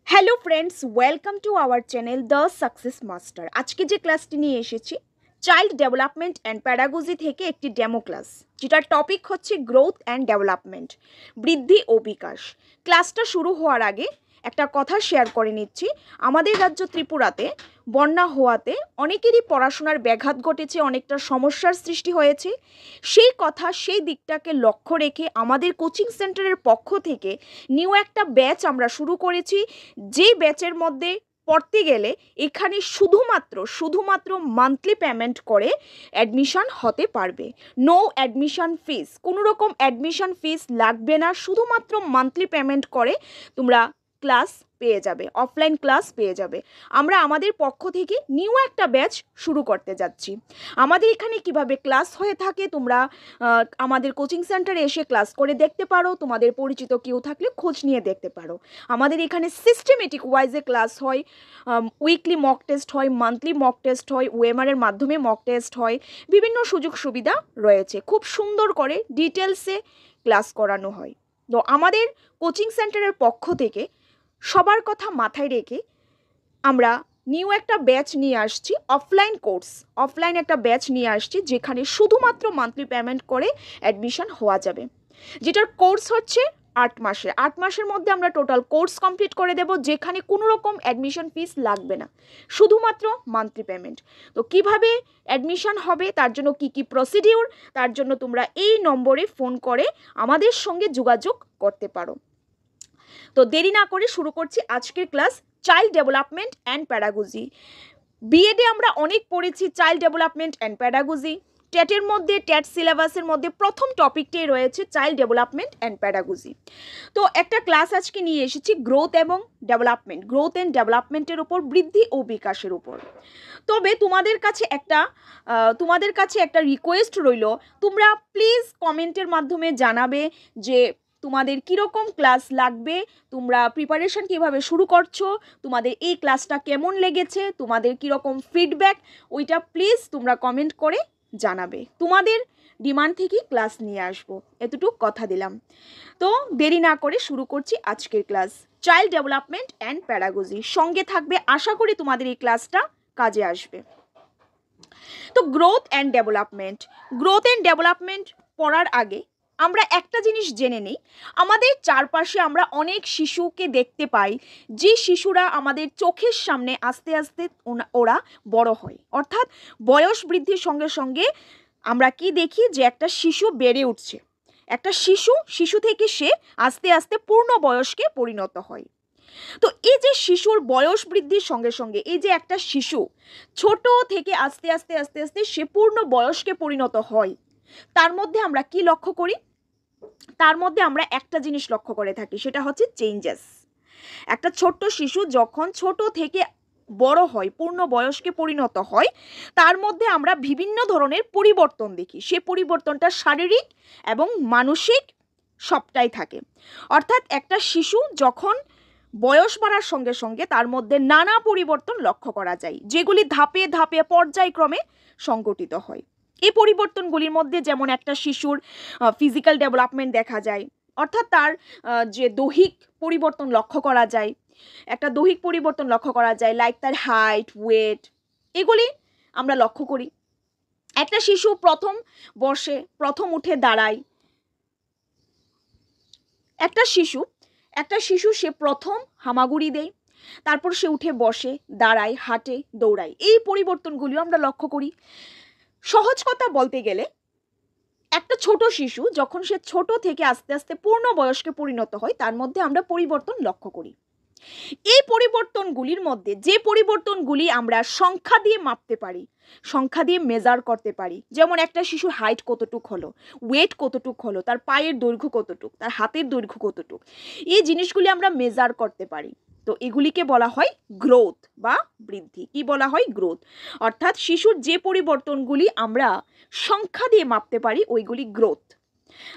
Hello friends, welcome to our channel the success master. আজকে যে ক্লাসটি নিয়ে এসেছি চাইল্ড ডেভেলপমেন্ট অ্যান্ড প্যাডাগজি থেকে একটি ডেমো ক্লাস, যেটার টপিক হচ্ছে গ্রোথ অ্যান্ড ডেভেলপমেন্ট, বৃদ্ধি ও বিকাশ। ক্লাসটা শুরু হওয়ার আগে একটা কথা শেয়ার করে নিচ্ছি। আমাদের রাজ্য ত্রিপুরাতে বন্যা হওয়াতে অনেকেরই পড়াশোনার ব্যাঘাত ঘটেছে, অনেকটা সমস্যার সৃষ্টি হয়েছে। সেই দিকটাকে লক্ষ্য রেখে আমাদের কোচিং সেন্টারের পক্ষ থেকে নিউ একটা ব্যাচ আমরা শুরু করেছি, যে ব্যাচের মধ্যে পড়তে গেলে এখানে শুধুমাত্র মান্থলি পেমেন্ট করে অ্যাডমিশন হতে পারবে। নো অ্যাডমিশন ফিস, কোনো রকম অ্যাডমিশন ফিস লাগবে না, শুধুমাত্র মান্থলি পেমেন্ট করে তোমরা ক্লাস পেয়ে যাবে, অফলাইন ক্লাস পেয়ে যাবে। আমরা আমাদের পক্ষ থেকে নিউ একটা ব্যাচ শুরু করতে যাচ্ছি। আমাদের এখানে কিভাবে ক্লাস হয়ে থাকে তোমরা আমাদের কোচিং সেন্টারে এসে ক্লাস করে দেখতে পারো, তোমাদের পরিচিত কেউ থাকলে খোঁজ নিয়ে দেখতে পারো। আমাদের এখানে সিস্টেমেটিক ওয়াইজে ক্লাস হয়, উইকলি মক টেস্ট হয়, মান্থলি মক টেস্ট হয়, ওএমআরের মাধ্যমে মক টেস্ট হয়, বিভিন্ন সুযোগ সুবিধা রয়েছে। খুব সুন্দর করে ডিটেলসে ক্লাস করানো হয়। তো আমাদের কোচিং সেন্টারের পক্ষ থেকে সবার কথা মাথায় রেখে আমরা নিউ একটা ব্যাচ নিয়ে আসছি, অফলাইন একটা ব্যাচ নিয়ে আসছি, যেখানে শুধুমাত্র মান্থলি পেমেন্ট করে অ্যাডমিশন হওয়া যাবে। যেটার কোর্স হচ্ছে 8 মাসের মধ্যে আমরা টোটাল কোর্স কমপ্লিট করে দেব, যেখানে কোনো রকম অ্যাডমিশন ফিস লাগবে না, শুধুমাত্র মান্থলি পেমেন্ট। তো কিভাবে অ্যাডমিশন হবে, তার জন্য কি প্রসিডিউর, তার জন্য তোমরা এই নম্বরে ফোন করে আমাদের সঙ্গে যোগাযোগ করতে পারো। তো দেরি না করে শুরু করছি আজকের class, child development and pedagogy. বিএডে আমরা অনেক পড়েছি child development and pedagogy. TET সিলেবাসের মধ্যে প্রথম টপিকটাই রয়েছে চাইল্ড ডেভেলপমেন্ট অ্যান্ড প্যাডাগজি। তো একটা ক্লাস আজকে নিয়ে এসেছি গ্রোথ অ্যান্ড ডেভেলপমেন্টের উপর, বৃদ্ধি ও বিকাশের উপর। তবে তোমাদের কাছে একটা রিকোয়েস্ট রইল, তোমরা প্লিজ কমেন্টের মাধ্যমে জানাবে যে তোমাদের কীরকম ক্লাস লাগবে, তোমরা প্রিপারেশন কীভাবে শুরু করছো, তোমাদের এই ক্লাসটা কেমন লেগেছে, তোমাদের কীরকম ফিডব্যাক, ওইটা প্লিজ তোমরা কমেন্ট করে জানাবে। তোমাদের ডিমান্ড থেকেই ক্লাস নিয়ে আসবো, এতটুকু কথা দিলাম। তো দেরি না করে শুরু করছি আজকের class, child development and pedagogy. সঙ্গে থাকবে, আশা করি তোমাদের এই ক্লাসটা কাজে আসবে। তো গ্রোথ অ্যান্ড ডেভেলপমেন্ট পড়ার আগে আমরা একটা জিনিস জেনে নিই। আমাদের চারপাশে আমরা অনেক শিশুকে দেখতে পাই, যে শিশুরা আমাদের চোখের সামনে আস্তে আস্তে ওরা বড় হয়, অর্থাৎ বয়স বৃদ্ধির সঙ্গে সঙ্গে আমরা কি দেখি, যে একটা শিশু বেড়ে উঠছে, একটা শিশু থেকে সে আস্তে আস্তে পূর্ণ বয়স্কে পরিণত হয়। তো এই যে শিশুর বয়স বৃদ্ধির সঙ্গে সঙ্গে এই যে একটা শিশু ছোট থেকে আস্তে আস্তে আস্তে আস্তে সে পূর্ণ বয়স্কে পরিণত হয়, তার মধ্যে আমরা কি লক্ষ্য করি? তার মধ্যে আমরা একটা জিনিস লক্ষ্য করে থাকি, সেটা হচ্ছে চেঞ্জেস। একটা ছোট্ট শিশু যখন ছোট থেকে বড় হয়, পূর্ণ বয়স্কে পরিণত হয়, তার মধ্যে আমরা বিভিন্ন ধরনের পরিবর্তন দেখি। সে পরিবর্তনটা শারীরিক এবং মানসিক সবটাই থাকে। অর্থাৎ একটা শিশু যখন বয়স বাড়ার সঙ্গে সঙ্গে তার মধ্যে নানা পরিবর্তন লক্ষ্য করা যায়, যেগুলি ধাপে ধাপে পর্যায়ক্রমে সংঘটিত হয়। এই পরিবর্তনগুলির মধ্যে যেমন একটা শিশুর ফিজিক্যাল ডেভেলপমেন্ট দেখা যায়, অর্থাৎ তার যে দৈহিক পরিবর্তন লক্ষ্য করা যায়, লাইক তার হাইট, ওয়েট, এগুলি আমরা লক্ষ্য করি। একটা শিশু প্রথম বসে, প্রথম উঠে দাঁড়ায়, একটা শিশু সে প্রথম হামাগুড়ি দেয়, তারপর সে উঠে বসে, দাঁড়ায়, হাঁটে, দৌড়ায়। এই পরিবর্তনগুলিও আমরা লক্ষ্য করি। সহজ কথা বলতে গেলে একটা ছোট শিশু যখন সে ছোট থেকে আস্তে আস্তে পূর্ণ বয়স্কে পরিণত হয়, তার মধ্যে আমরা পরিবর্তন লক্ষ্য করি। এই পরিবর্তনগুলির মধ্যে যে পরিবর্তনগুলি আমরা সংখ্যা দিয়ে মাপতে পারি, সংখ্যা দিয়ে মেজার করতে পারি, যেমন একটা শিশুর হাইট কতটুক হলো, ওয়েট কতটুক হলো, তার পায়ের দৈর্ঘ্য কতটুক, তার হাতের দৈর্ঘ্য কতটুক, এই জিনিসগুলি আমরা মেজার করতে পারি। তো এগুলিকে বলা হয় গ্রোথ বা বৃদ্ধি। কি বলা হয়? গ্রোথ। অর্থাৎ শিশুর যে পরিবর্তনগুলি আমরা সংখ্যা দিয়ে মাপতে পারি, ওইগুলি গ্রোথ।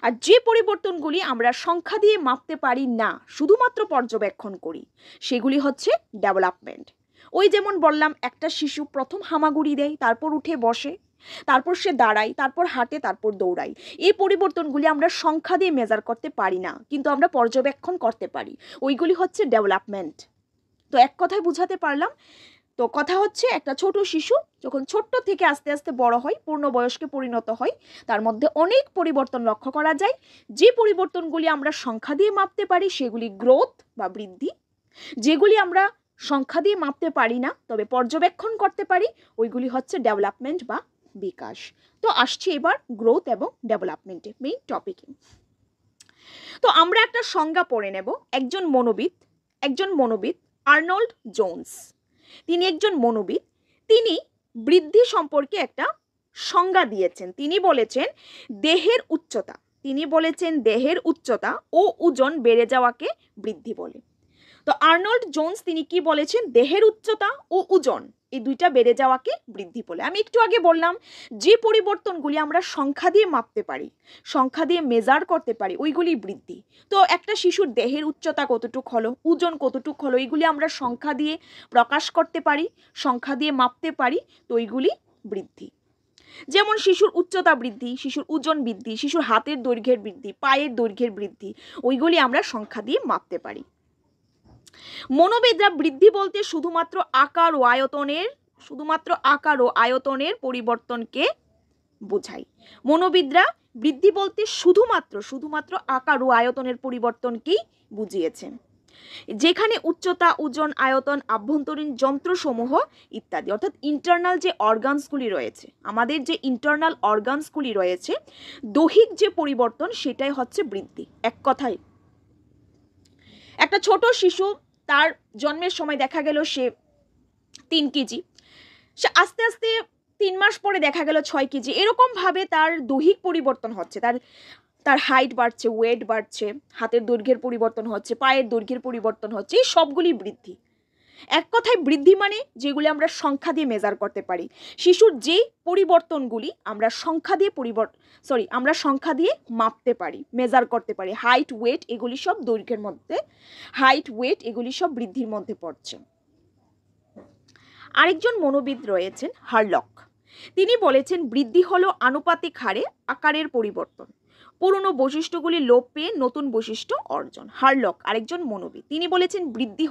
আর যে পরিবর্তনগুলি আমরা সংখ্যা দিয়ে মাপতে পারি না, শুধুমাত্র পর্যবেক্ষণ করি, সেগুলি হচ্ছে ডেভেলপমেন্ট। ওই যেমন বললাম, একটা শিশু প্রথম হামাগুড়ি দেয়, তারপর উঠে বসে, তারপর সে দাঁড়ায়, তারপর হাঁটে, তারপর দৌড়ায়। এই পরিবর্তনগুলি আমরা সংখ্যা দিয়ে মেজার করতে পারি না, কিন্তু আমরা পর্যবেক্ষণ করতে পারি, ওইগুলি হচ্ছে ডেভেলপমেন্ট। তো এক কথায় বুঝাতে পারলাম। তো কথা হচ্ছে একটা ছোট শিশু যখন ছোট্ট থেকে আস্তে আস্তে বড় হয়, পূর্ণবয়স্কে পরিণত হয়, তার মধ্যে অনেক পরিবর্তন লক্ষ্য করা যায়। যে পরিবর্তনগুলি আমরা সংখ্যা দিয়ে মাপতে পারি সেগুলি গ্রোথ বা বৃদ্ধি, যেগুলি আমরা সংখ্যা দিয়ে মাপতে পারি না তবে পর্যবেক্ষণ করতে পারি ওইগুলি হচ্ছে ডেভেলপমেন্ট বা বিকাশ। তো আসছি এবার গ্রোথ এবং ডেভেলপমেন্টে, মেইন টপিকে। তো আমরা একটা সংজ্ঞা পড়ে নেব। একজন মনোবিদ আর্নল্ড জোন্স, তিনি একজন মনোবিদ। তিনি বৃদ্ধি সম্পর্কে একটা সংজ্ঞা দিয়েছেন। তিনি বলেছেন দেহের উচ্চতা ও ওজন বেড়ে যাওয়াকে বৃদ্ধি বলে। তো আর্নল্ড জোন্স তিনি কি বলেছেন? দেহের উচ্চতা ও ওজন এই দুইটা বেড়ে যাওয়াকে বৃদ্ধি বলে। আমি একটু আগে বললাম যে পরিবর্তনগুলি আমরা সংখ্যা দিয়ে মাপতে পারি, সংখ্যা দিয়ে মেজার করতে পারি, ওইগুলি বৃদ্ধি। তো একটা শিশুর দেহের উচ্চতা কতটুক হলো, ওজন কতটুক হলো, এইগুলি আমরা সংখ্যা দিয়ে প্রকাশ করতে পারি, সংখ্যা দিয়ে মাপতে পারি, তো ওইগুলি বৃদ্ধি। যেমন শিশুর উচ্চতা বৃদ্ধি, শিশুর ওজন বৃদ্ধি, শিশুর হাতের দৈর্ঘ্যের বৃদ্ধি, পায়ের দৈর্ঘ্যের বৃদ্ধি, ওইগুলি আমরা সংখ্যা দিয়ে মাপতে পারি। মনোবিদরা বৃদ্ধি বলতে শুধুমাত্র আকার ও আয়তনের পরিবর্তনকে বোঝায়। মনোবিদরা বৃদ্ধি বলতে শুধুমাত্র আকার ও আয়তনের পরিবর্তনকেই বুঝিয়েছেন, যেখানে উচ্চতা, ওজন, আয়তন, আভ্যন্তরীণ যন্ত্রসমূহ ইত্যাদি, অর্থাৎ ইন্টারনাল যে অর্গানসগুলি রয়েছে, আমাদের যে ইন্টারনাল অর্গানসগুলি রয়েছে, দৈহিক যে পরিবর্তন সেটাই হচ্ছে বৃদ্ধি। এক কথায় একটা ছোট শিশু তার জন্মের সময় দেখা গেল সে 3 কেজি, সে আস্তে আস্তে 3 মাস পরে দেখা গেল 6 কেজি। এরকমভাবে তার দৈহিক পরিবর্তন হচ্ছে, তার হাইট বাড়ছে, ওয়েট বাড়ছে, হাতের দৈর্ঘ্যের পরিবর্তন হচ্ছে, পায়ের দৈর্ঘ্যের পরিবর্তন হচ্ছে, এই সবগুলি বৃদ্ধি। এক কথায় বৃদ্ধি মানে যেগুলি আমরা সংখ্যা দিয়ে মেজার করতে পারি। শিশুর যে পরিবর্তনগুলি আমরা সংখ্যা দিয়ে মাপতে পারি, মেজার করতে পারি, হাইট, ওয়েট, এগুলি সব দৈর্ঘ্যের মধ্যে, এগুলি সব বৃদ্ধির মধ্যে পড়ছে। আরেকজন মনোবিদ রয়েছেন হারলক, তিনি বলেছেন বৃদ্ধি হলো আনুপাতিক হারে আকারের পরিবর্তন, পুরনো বৈশিষ্ট্যগুলি লোপ পেয়ে নতুন বৈশিষ্ট্য অর্জন। হারলক আরেকজন মনোবিদ, তিনি বলেছেন বৃদ্ধি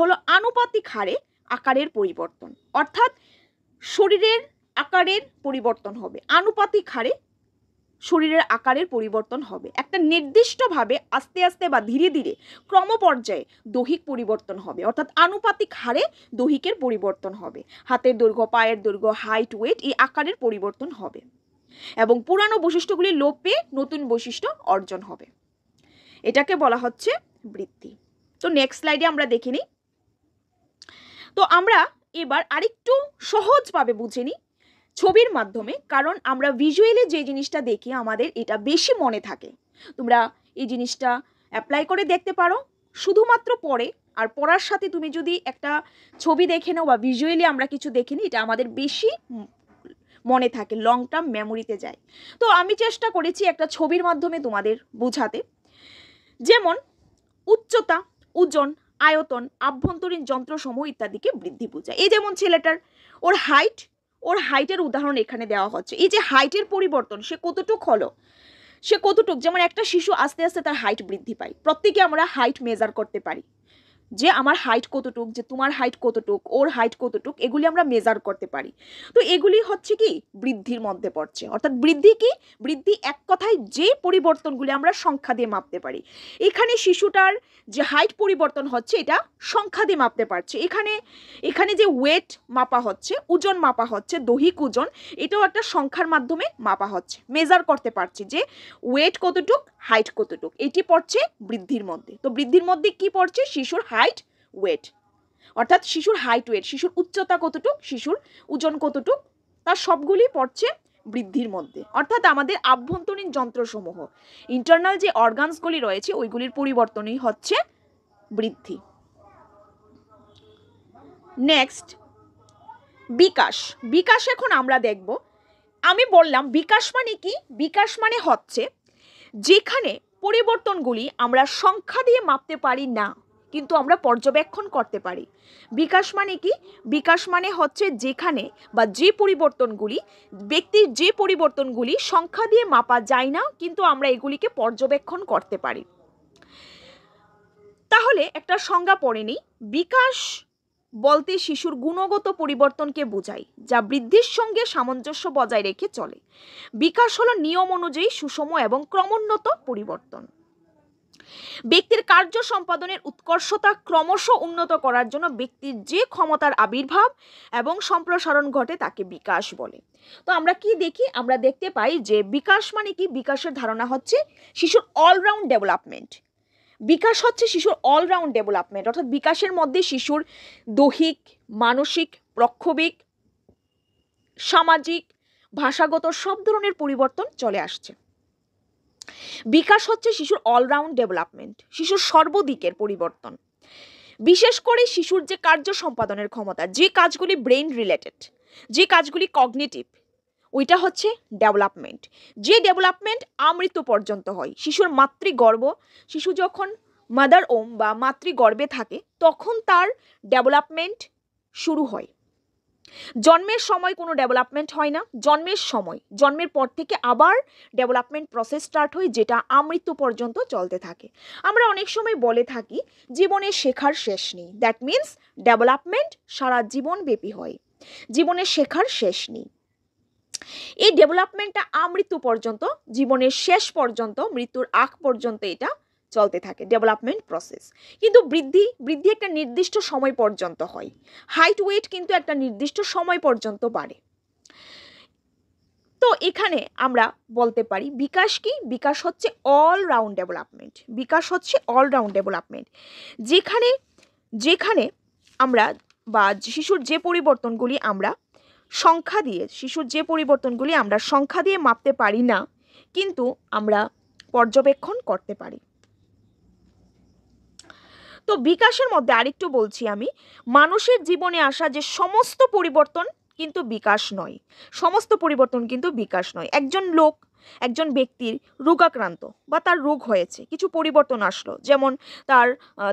হলো আনুপাতিক হারে আকারের পরিবর্তন, অর্থাৎ শরীরের আকারের পরিবর্তন হবে, আনুপাতিক হারে শরীরের আকারের পরিবর্তন হবে, একটা নির্দিষ্টভাবে আস্তে আস্তে বা ধীরে ধীরে ক্রমপর্যায়ে দৈহিক পরিবর্তন হবে, অর্থাৎ আনুপাতিক হারে দৈহিকের পরিবর্তন হবে, হাতের দৈর্ঘ্য, পায়ের দৈর্ঘ্য, হাইট, ওয়েট, এই আকারের পরিবর্তন হবে এবং পুরানো বৈশিষ্ট্যগুলি লোপ পেয়ে নতুন বৈশিষ্ট্য অর্জন হবে। এটাকে বলা হচ্ছে বৃদ্ধি। তো নেক্সট স্লাইডে আমরা দেখে নিই। তো আমরা এবার আরেকটু সহজভাবে বুঝে নিই ছবির মাধ্যমে, কারণ আমরা ভিজুয়ালি যে জিনিসটা দেখি আমাদের এটা বেশি মনে থাকে। তোমরা এই জিনিসটা অ্যাপ্লাই করে দেখতে পারো, শুধুমাত্র পড়ে আর পড়ার সাথে তুমি যদি একটা ছবি দেখে নাও বা ভিজুয়ালি আমরা কিছু দেখে নিই, এটা আমাদের বেশি মনে থাকে, লং টার্ম মেমোরিতে যায়। তো আমি চেষ্টা করেছি একটা ছবির মাধ্যমে তোমাদের বোঝাতে। যেমন উচ্চতা, ওজন, আয়তন, আভ্যন্তরীণ যন্ত্রসমূহ ইত্যাদিকে বৃদ্ধি বোঝায়। এই যেমন ছেলেটার ওর হাইটের উদাহরণ এখানে দেওয়া হচ্ছে। এই যে হাইটের পরিবর্তন, সে কতটুক, যেমন একটা শিশু আস্তে আস্তে তার হাইট বৃদ্ধি পায়। প্রত্যেকে আমরা হাইট মেজার করতে পারি, যে আমার হাইট কতটুক, যে তোমার হাইট কতটুক, ওর হাইট কতটুক, এগুলি আমরা মেজার করতে পারি। তো এগুলি হচ্ছে কি বৃদ্ধির মধ্যে পড়ছে। অর্থাৎ বৃদ্ধি এক কথায় যে পরিবর্তনগুলি আমরা সংখ্যা দিয়ে মাপতে পারি। এখানে শিশুটার যে হাইট পরিবর্তন হচ্ছে এটা সংখ্যা দিয়ে মাপতে পারছে। এখানে যে ওয়েট মাপা হচ্ছে, ওজন মাপা হচ্ছে, দৈহিক ওজন, এটাও একটা সংখ্যার মাধ্যমে মাপা হচ্ছে, মেজার করতে পারছি যে ওয়েট কতটুক, হাইট কতটুক, এটি পড়ছে বৃদ্ধির মধ্যে। তো বৃদ্ধির মধ্যে কি পড়ছে? শিশুর হাইট, ওয়েট, অর্থাৎ শিশুর হাইট, ওয়েট, শিশুর উচ্চতা কতটুক, শিশুর ওজন কতটুক, তার সবগুলি পড়ছে বৃদ্ধির মধ্যে। অর্থাৎ আমাদের আভ্যন্তরীণ যন্ত্রসমূহ, ইন্টারনাল যে অর্গানসগুলি রয়েছে ওইগুলির পরিবর্তনই হচ্ছে বৃদ্ধি। নেক্সট বিকাশ এখন আমরা দেখব। আমি বললাম বিকাশ মানে কি? বিকাশ মানে হচ্ছে যেখানে পরিবর্তনগুলি আমরা সংখ্যা দিয়ে মাপতে পারি না, কিন্তু আমরা পর্যবেক্ষণ করতে পারি। বিকাশ মানে কি? বিকাশ মানে হচ্ছে যেখানে বা যে পরিবর্তনগুলি, ব্যক্তির যে পরিবর্তনগুলি সংখ্যা দিয়ে মাপা যায় না, কিন্তু আমরা এগুলিকে পর্যবেক্ষণ করতে পারি। তাহলে তাহলে একটা সংজ্ঞা পড়ে নিই। বিকাশ বলতে শিশুর গুণগত পরিবর্তনকে বোঝায়, যা বৃদ্ধির সঙ্গে সামঞ্জস্য বজায় রেখে চলে। বিকাশ হলো নিয়ম অনুযায়ী সুষম এবং ক্রমোন্নত পরিবর্তন। ব্যক্তির কার্য সম্পাদনের উৎকর্ষতা ক্রমশ উন্নত করার জন্য ব্যক্তির যে ক্ষমতার আবির্ভাব এবং সম্প্রসারণ ঘটে তাকে বিকাশ বলে। তো আমরা কি দেখি? আমরা দেখতে পাই যে বিকাশ মানে কি? বিকাশের ধারণা হচ্ছে শিশুর অলরাউন্ড ডেভেলপমেন্ট। বিকাশ হচ্ছে শিশুর অলরাউন্ড ডেভেলপমেন্ট, অর্থাৎ বিকাশের মধ্যে শিশুর দৈহিক, মানসিক, প্রক্ষোভিক, সামাজিক, ভাষাগত সব ধরনের পরিবর্তন চলে আসছে। বিকাশ হচ্ছে শিশুর অলরাউন্ড ডেভেলপমেন্ট, শিশুর সর্বদিকের পরিবর্তন। বিশেষ করে শিশুর যে কার্য সম্পাদনের ক্ষমতা, যে কাজগুলি ব্রেইন রিলেটেড, যে কাজগুলি কগনিটিভ, ওইটা হচ্ছে ডেভেলপমেন্ট। যে ডেভেলপমেন্ট আমৃত্যু পর্যন্ত হয়। শিশুর মাতৃগর্ভ, শিশু যখন মাদার ওম বা মাতৃগর্ভে থাকে তখন তার ডেভেলপমেন্ট শুরু হয়। জন্মের সময় কোনো ডেভেলপমেন্ট হয় না। জন্মের পর থেকে আবার ডেভেলপমেন্ট প্রসেস স্টার্ট হয়, যেটা আমৃত্যু পর্যন্ত চলতে থাকে। আমরা অনেক সময় বলে থাকি জীবনে শেখার শেষ নেই। দ্যাট মিনস ডেভেলপমেন্ট সারা জীবন ব্যাপী হয়, জীবনে শেখার শেষ নেই। এই ডেভেলপমেন্টটা আমৃত্যু পর্যন্ত, জীবনের শেষ পর্যন্ত, মৃত্যুর আগ পর্যন্ত এটা চলতে থাকে ডেভেলপমেন্ট প্রসেস। কিন্তু বৃদ্ধি একটা নির্দিষ্ট সময় পর্যন্ত হয়। হাইট ওয়েট কিন্তু একটা নির্দিষ্ট সময় পর্যন্ত বাড়ে। তো এখানে আমরা বলতে পারি বিকাশ কি? বিকাশ হচ্ছে অলরাউন্ড ডেভেলপমেন্ট। বিকাশ হচ্ছে অলরাউন্ড ডেভেলপমেন্ট, যেখানে আমরা বা শিশুর যে পরিবর্তনগুলি আমরা সংখ্যা দিয়ে মাপতে পারি না, কিন্তু আমরা পর্যবেক্ষণ করতে পারি। তো বিকাশের মধ্যে আরেকটু বলছি আমি, মানুষের জীবনে আসা যে সমস্ত পরিবর্তন কিন্তু বিকাশ নয়। সমস্ত পরিবর্তন কিন্তু বিকাশ নয়। একজন ব্যক্তির রোগাক্রান্ত বা তার রোগ হয়েছে, কিছু পরিবর্তন আসলো, যেমন তার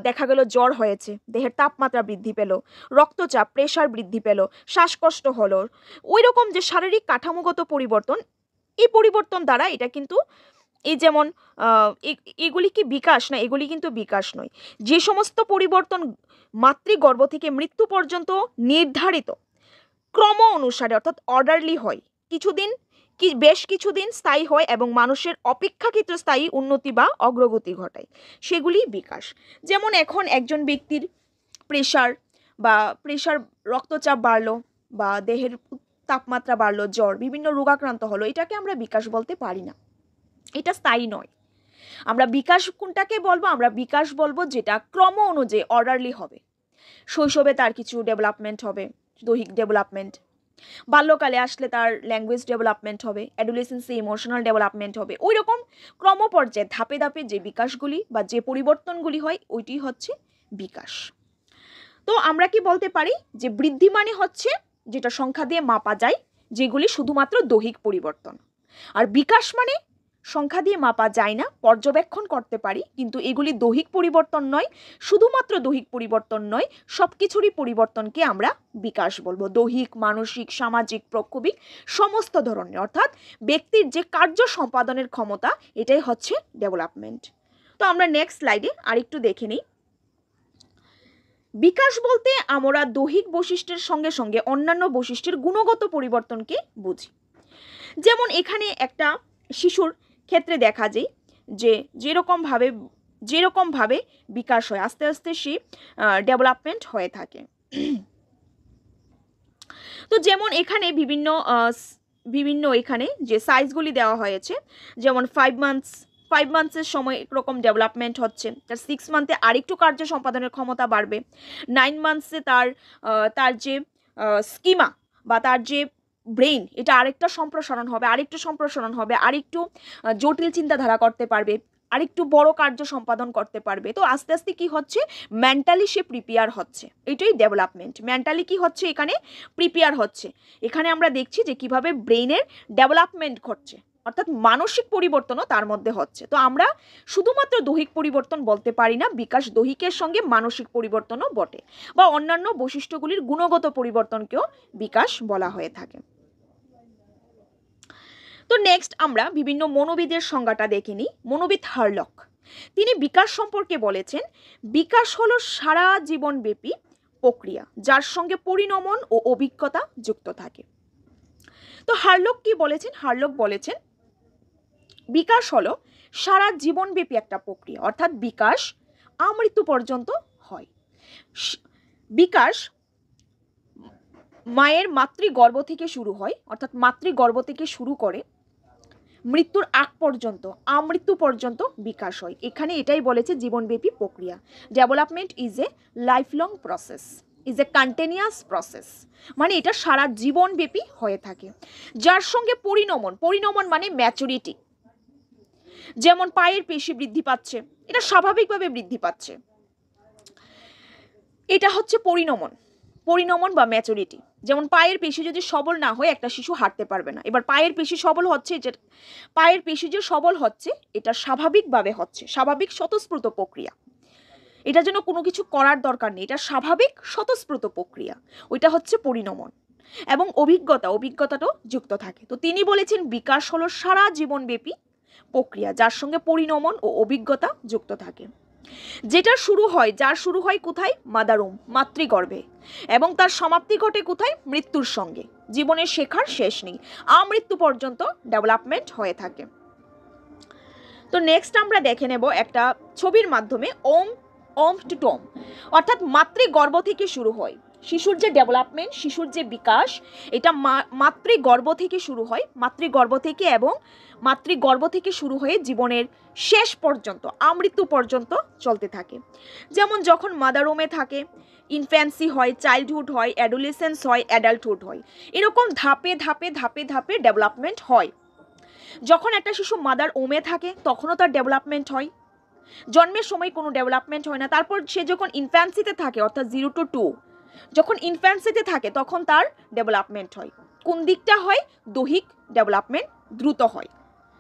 দেখা গেল জ্বর হয়েছে, দেহের তাপমাত্রা বৃদ্ধি পেল, রক্তচাপ, প্রেশার বৃদ্ধি পেল, শ্বাসকষ্ট হলো, ওই রকম যে শারীরিক কাঠামোগত পরিবর্তন, এই পরিবর্তন দ্বারা এটা কিন্তু এই যেমন এগুলি কি বিকাশ? না, এগুলি কিন্তু বিকাশ নয়। যে সমস্ত পরিবর্তন মাতৃগর্ভ থেকে মৃত্যু পর্যন্ত নির্ধারিত ক্রম অনুসারে অর্থাৎ অর্ডারলি হয়, বেশ কিছুদিন স্থায়ী হয় এবং মানুষের অপেক্ষাকৃত স্থায়ী উন্নতি বা অগ্রগতি ঘটায়, সেগুলি বিকাশ। যেমন এখন একজন ব্যক্তির প্রেশার রক্তচাপ বাড়লো বা দেহের তাপমাত্রা বাড়লো, জ্বর, বিভিন্ন রোগাক্রান্ত হলো, এটাকে আমরা বিকাশ বলতে পারি না, এটা স্থায়ী নয়। আমরা বিকাশ কোনটাকে বলবো? আমরা বিকাশ বলবো যেটা ক্রম অনুযায়ী অর্ডারলি হবে। শৈশবে তার কিছু ডেভেলপমেন্ট হবে, দৈহিক ডেভেলপমেন্ট, বাল্যকালে আসলে তার ল্যাঙ্গুয়েজ ডেভেলপমেন্ট হবে, অ্যাডোলেসেন্সে ইমোশনাল ডেভেলপমেন্ট হবে। ওই রকম ক্রমপর্যায়ে ধাপে ধাপে যে বিকাশগুলি বা যে পরিবর্তনগুলি হয় ওইটি হচ্ছে বিকাশ। তো আমরা কি বলতে পারি যে বৃদ্ধি মানে হচ্ছে যেটা সংখ্যা দিয়ে মাপা যায়, যেগুলি শুধুমাত্র দৈহিক পরিবর্তন। আর বিকাশ মানে সংখ্যা দিয়ে মাপা যায় না, পর্যবেক্ষণ করতে পারি, কিন্তু এগুলি দৈহিক পরিবর্তন নয়, শুধুমাত্র দৈহিক পরিবর্তন নয়, সব কিছুরই পরিবর্তনকে আমরা বিকাশ বলবো। দৈহিক, মানসিক, সামাজিক, প্রক্ষোভিক সমস্ত ধরনের, অর্থাৎ ব্যক্তির যে কার্য সম্পাদনের ক্ষমতা, এটাই হচ্ছে ডেভেলপমেন্ট। তো আমরা নেক্সট স্লাইডে আরেকটু দেখে নিই। বিকাশ বলতে আমরা দৈহিক বৈশিষ্ট্যের সঙ্গে সঙ্গে অন্যান্য বৈশিষ্ট্যের গুণগত পরিবর্তনকে বুঝি। যেমন এখানে একটা শিশুর ক্ষেত্রে দেখা যায় যে যেরকমভাবে বিকাশ হয়, আস্তে আস্তে সে ডেভেলপমেন্ট হয়ে থাকে। তো যেমন এখানে বিভিন্ন এখানে যে সাইজগুলি দেওয়া হয়েছে, যেমন 5 মান্থসের সময় একরকম ডেভেলপমেন্ট হচ্ছে, তার 6 মান্থে আরেকটু কার্য সম্পাদনের ক্ষমতা বাড়বে, 9 মান্থসে তার যে স্কিমা বা তার যে ব্রেইন, এটা আরেকটু সম্প্রসারণ হবে, আরেকটু জটিল চিন্তাধারা করতে পারবে, আরেকটু বড় কার্য সম্পাদন করতে পারবে। তো আস্তে আস্তে কি হচ্ছে, মেন্টালি সে প্রিপেয়ার হচ্ছে, এটাই ডেভেলপমেন্ট। মেন্টালি কি হচ্ছে, এখানে প্রিপেয়ার হচ্ছে। এখানে আমরা দেখছি যে কিভাবে ব্রেইনের ডেভেলপমেন্ট ঘটছে, অর্থাৎ মানসিক পরিবর্তনও তার মধ্যে হচ্ছে। তো আমরা শুধুমাত্র দৈহিক পরিবর্তন বলতে পারি না, বিকাশ দৈহিকের সঙ্গে মানসিক পরিবর্তনও বটে, বা অন্যান্য বৈশিষ্ট্যগুলির গুণগত পরিবর্তনকেও বিকাশ বলা হয়ে থাকে। তো নেক্সট আমরা বিভিন্ন মনোবিদের সংজ্ঞাটা দেখে নিই। মনোবিদ হারলক তিনি বিকাশ সম্পর্কে বলেছেন, বিকাশ হলো সারা জীবনব্যাপী প্রক্রিয়া যার সঙ্গে পরিণমন ও অভিজ্ঞতা যুক্ত থাকে। তো হার্লক কি বলেছেন? হার্লক বলেছেন বিকাশ হলো সারা জীবনব্যাপী একটা প্রক্রিয়া, অর্থাৎ বিকাশ আমৃত্যু পর্যন্ত হয়। বিকাশ মায়ের মাতৃগর্ভ থেকে শুরু হয়, অর্থাৎ মাতৃগর্ভ থেকে শুরু করে মৃত্যুর আগ পর্যন্ত, আমৃত্যু পর্যন্ত বিকাশ হয়। এখানে এটাই বলেছে জীবনব্যাপী প্রক্রিয়া। Development is a life long process, is a continuous process, মানে এটা সারা জীবনব্যাপী হয়ে থাকে। যার সঙ্গে পরিণমন, পরিণমন মানে ম্যাচুরিটি, যেমন পায়ের পেশি বৃদ্ধি পাচ্ছে, এটা স্বাভাবিকভাবে বৃদ্ধি পাচ্ছে, এটা হচ্ছে পরিণমন, পরিণমন বা ম্যাচুরিটি। যেমন পায়ের পেশি যদি সবল না হয় একটা শিশু হাঁটতে পারবে না। এবার পায়ের পেশি সবল হচ্ছে, যে পায়ের পেশি যে সবল হচ্ছে এটা স্বাভাবিকভাবে হচ্ছে, স্বাভাবিক স্বতঃস্ফূর্ত প্রক্রিয়া, এটার জন্য কোনো কিছু করার দরকার নেই, এটা স্বাভাবিক স্বতঃস্ফূর্ত প্রক্রিয়া, ওইটা হচ্ছে পরিণমন। এবং অভিজ্ঞতা, অভিজ্ঞতাটাও যুক্ত থাকে। তো তিনি বলেছেন বিকাশ হলো সারা জীবনব্যাপী প্রক্রিয়া যার সঙ্গে পরিণমন ও অভিজ্ঞতা যুক্ত থাকে। যেটা শুরু হয়, যার শুরু হয় কোথায়? মাদারুম, মাতৃগর্ভে, এবং তার সমাপ্তি ঘটে কোথায়? মৃত্যুর সঙ্গে। জীবনের শেখার শেষ নেই, আমৃত্যু পর্যন্ত ডেভেলপমেন্ট হয়ে থাকে। তো নেক্সট আমরা দেখে নেব একটা ছবির মাধ্যমে ওম টু টোম, অর্থাৎ মাতৃগর্ভ থেকে শুরু হয় শিশুর যে ডেভেলপমেন্ট, শিশুর যে বিকাশ, এটা মাতৃগর্ভ থেকে শুরু হয়, মাতৃগর্ভ থেকে, এবং মাতৃগর্ভ থেকে শুরু হয়ে জীবনের শেষ পর্যন্ত, আমৃত্যু পর্যন্ত চলতে থাকে। যেমন যখন মাদারোমে থাকে, ইনফ্যান্সি হয়, চাইল্ডহুড হয়, অ্যাডোলেসেন্স হয়, অ্যাডাল্টহুড হয়, এরকম ধাপে ধাপে ধাপে ধাপে ডেভেলপমেন্ট হয়। যখন একটা শিশু মাদার ওমে থাকে তখনও তার ডেভেলপমেন্ট হয়, জন্মের সময় কোনো ডেভেলপমেন্ট হয় না। তারপর সে যখন ইনফ্যান্সিতে থাকে, অর্থাৎ 0 to 2, যখন ইনফ্যান্সিতে থাকে তখন তার ডেভেলপমেন্ট হয়। কোন দিকটা হয়? দৈহিক ডেভেলপমেন্ট দ্রুত হয়,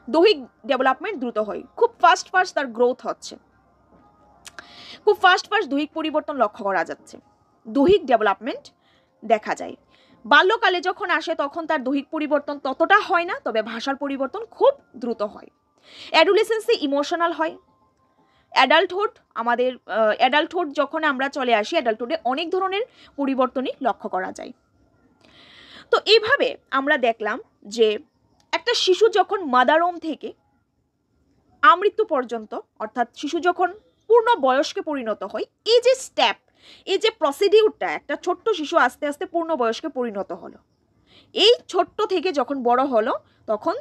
দৈহিক ডেভেলপমেন্ট দ্রুত হয়, খুব ফাস্ট তার গ্রোথ হচ্ছে, খুব ফাস্ট দৈহিক পরিবর্তন লক্ষ্য করা যাচ্ছে, দৈহিক ডেভেলপমেন্ট দেখা যায়। বাল্যকালে যখন আসে তখন তার দৈহিক পরিবর্তন ততটা হয় না, তবে ভাষার পরিবর্তন খুব দ্রুত হয়। অ্যাডোলেসেন্সে ইমোশনাল হয়। অ্যাডাল্টহুড যখন আমরা চলে আসি, অ্যাডাল্টহুডে অনেক ধরনের পরিবর্তনই লক্ষ্য করা যায়। তো এইভাবে আমরা দেখলাম যে একটা শিশু যখন মাদারোম থেকে আমৃত্যু পর্যন্ত, অর্থাৎ শিশু যখন পূর্ণ বয়স্কে পরিণত হয়, এই যে স্টেপ, এই যে প্রসিডিউরটা, একটা ছোট্ট শিশু আস্তে আস্তে পূর্ণ বয়স্কে পরিণত হলো, এই ছোট্ট থেকে যখন বড় হলো তখন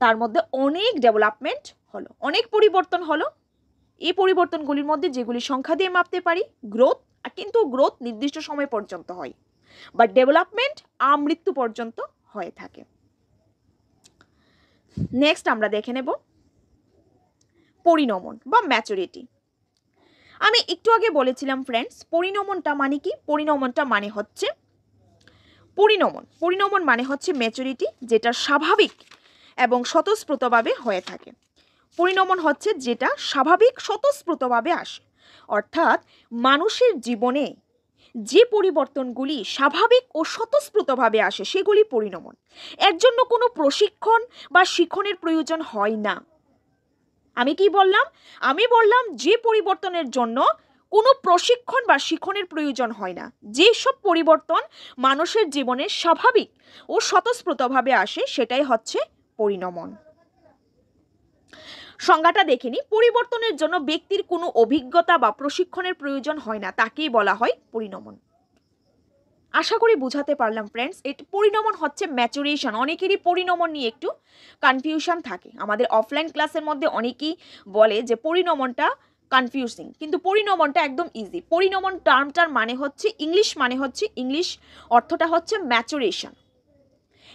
তার মধ্যে অনেক ডেভেলপমেন্ট হলো, অনেক পরিবর্তন হলো। এই পরিবর্তনগুলির মধ্যে যেগুলি সংখ্যা দিয়ে মাপতে পারি গ্রোথ, কিন্তু গ্রোথ নির্দিষ্ট সময় পর্যন্ত হয়, বা ডেভেলপমেন্ট আমৃত্যু পর্যন্ত হয়ে থাকে। নেক্সট আমরা দেখে নেব পরিণমন বা ম্যাচুরিটি। আমি একটু আগে বলেছিলাম ফ্রেন্ডস, পরিণমনটা মানে কি? পরিণমনটা মানে হচ্ছে পরিণমন মানে হচ্ছে ম্যাচুরিটি, যেটা স্বাভাবিক এবং স্বতঃস্ফূর্তভাবে হয়ে থাকে। পরিণমন হচ্ছে যেটা স্বাভাবিক স্বতঃস্ফূর্তভাবে আসে, অর্থাৎ মানুষের জীবনে যে পরিবর্তনগুলি স্বাভাবিক ও স্বতঃস্ফূর্তভাবে আসে সেগুলি পরিণমন। এর জন্য কোনো প্রশিক্ষণ বা শিক্ষণের প্রয়োজন হয় না। আমি কি বললাম? আমি বললাম যে পরিবর্তনের জন্য কোনো প্রশিক্ষণ বা শিক্ষণের প্রয়োজন হয় না, যেসব পরিবর্তন মানুষের জীবনে স্বাভাবিক ও স্বতঃস্ফূর্তভাবে আসে সেটাই হচ্ছে পরিণমন। সংজ্ঞাটা দেখে নিই। পরিবর্তনের জন্য ব্যক্তির কোনো অভিজ্ঞতা বা প্রশিক্ষণের প্রয়োজন হয় না, তাকেই বলা হয় পরিণমন। আশা করি বুঝাতে পারলাম ফ্রেন্ডস। এটি পরিণমন হচ্ছে ম্যাচুরেশন। অনেকেরই পরিণমন নিয়ে একটু কনফিউশন থাকে। আমাদের অফলাইন ক্লাসের মধ্যে অনেকেই বলে যে পরিণমনটা কনফিউজিং, কিন্তু পরিণমনটা একদম ইজি। পরিণমন টার্মটার মানে হচ্ছে ইংলিশ অর্থটা হচ্ছে ম্যাচুরেশন।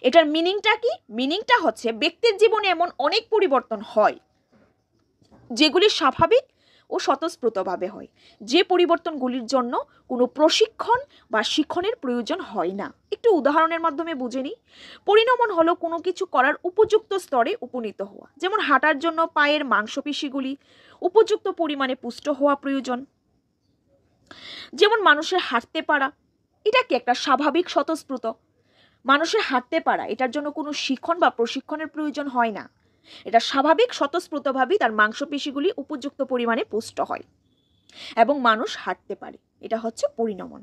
এটার মিনিংটা কি? মিনিংটা হচ্ছে ব্যক্তির জীবনে এমন অনেক পরিবর্তন হয় যেগুলি স্বাভাবিক ও স্বতঃস্ফূর্তভাবে হয়, যে পরিবর্তনগুলির জন্য কোনো প্রশিক্ষণ বা শিক্ষণের প্রয়োজন হয় না। একটু উদাহরণের মাধ্যমে বুঝে নিই। পরিণমন হলো কোনো কিছু করার উপযুক্ত স্তরে উপনীত হওয়া। যেমন হাঁটার জন্য পায়ের মাংসপেশিগুলি উপযুক্ত পরিমাণে পুষ্ট হওয়া প্রয়োজন। যেমন মানুষের হাঁটতে পারা, এটা কি একটা স্বাভাবিক স্বতঃস্ফূর্ত। মানুষের হাঁটতে পারা, এটার জন্য কোনো শিক্ষণ বা প্রশিক্ষণের প্রয়োজন হয় না। এটা স্বাভাবিক স্বতঃস্ফূর্তভাবেই তার মাংসপেশিগুলি উপযুক্ত পরিমাণে পুষ্ট হয় এবং মানুষ হাঁটতে পারে। এটা হচ্ছে পরিণমন।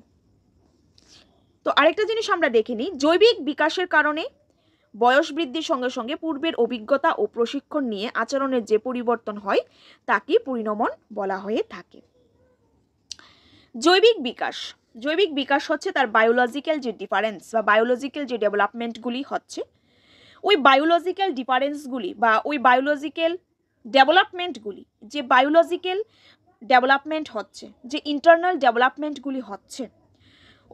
তো আরেকটা জিনিস আমরা দেখে নিই, জৈবিক বিকাশের কারণে বয়স বৃদ্ধির সঙ্গে সঙ্গে পূর্বের অভিজ্ঞতা ও প্রশিক্ষণ নিয়ে আচরণের যে পরিবর্তন হয় তাকে পরিণমন বলা হয়ে থাকে। জৈবিক বিকাশ হচ্ছে তার বায়োলজিক্যাল যে ডিফারেন্স বা বায়োলজিক্যাল যে ডেভেলপমেন্টগুলি হচ্ছে, ওই বায়োলজিক্যাল ডিফারেন্সগুলি বা ওই বায়োলজিক্যাল ডেভেলপমেন্টগুলি, যে বায়োলজিক্যাল ডেভেলপমেন্ট হচ্ছে, যে ইন্টারনাল ডেভেলপমেন্টগুলি হচ্ছে,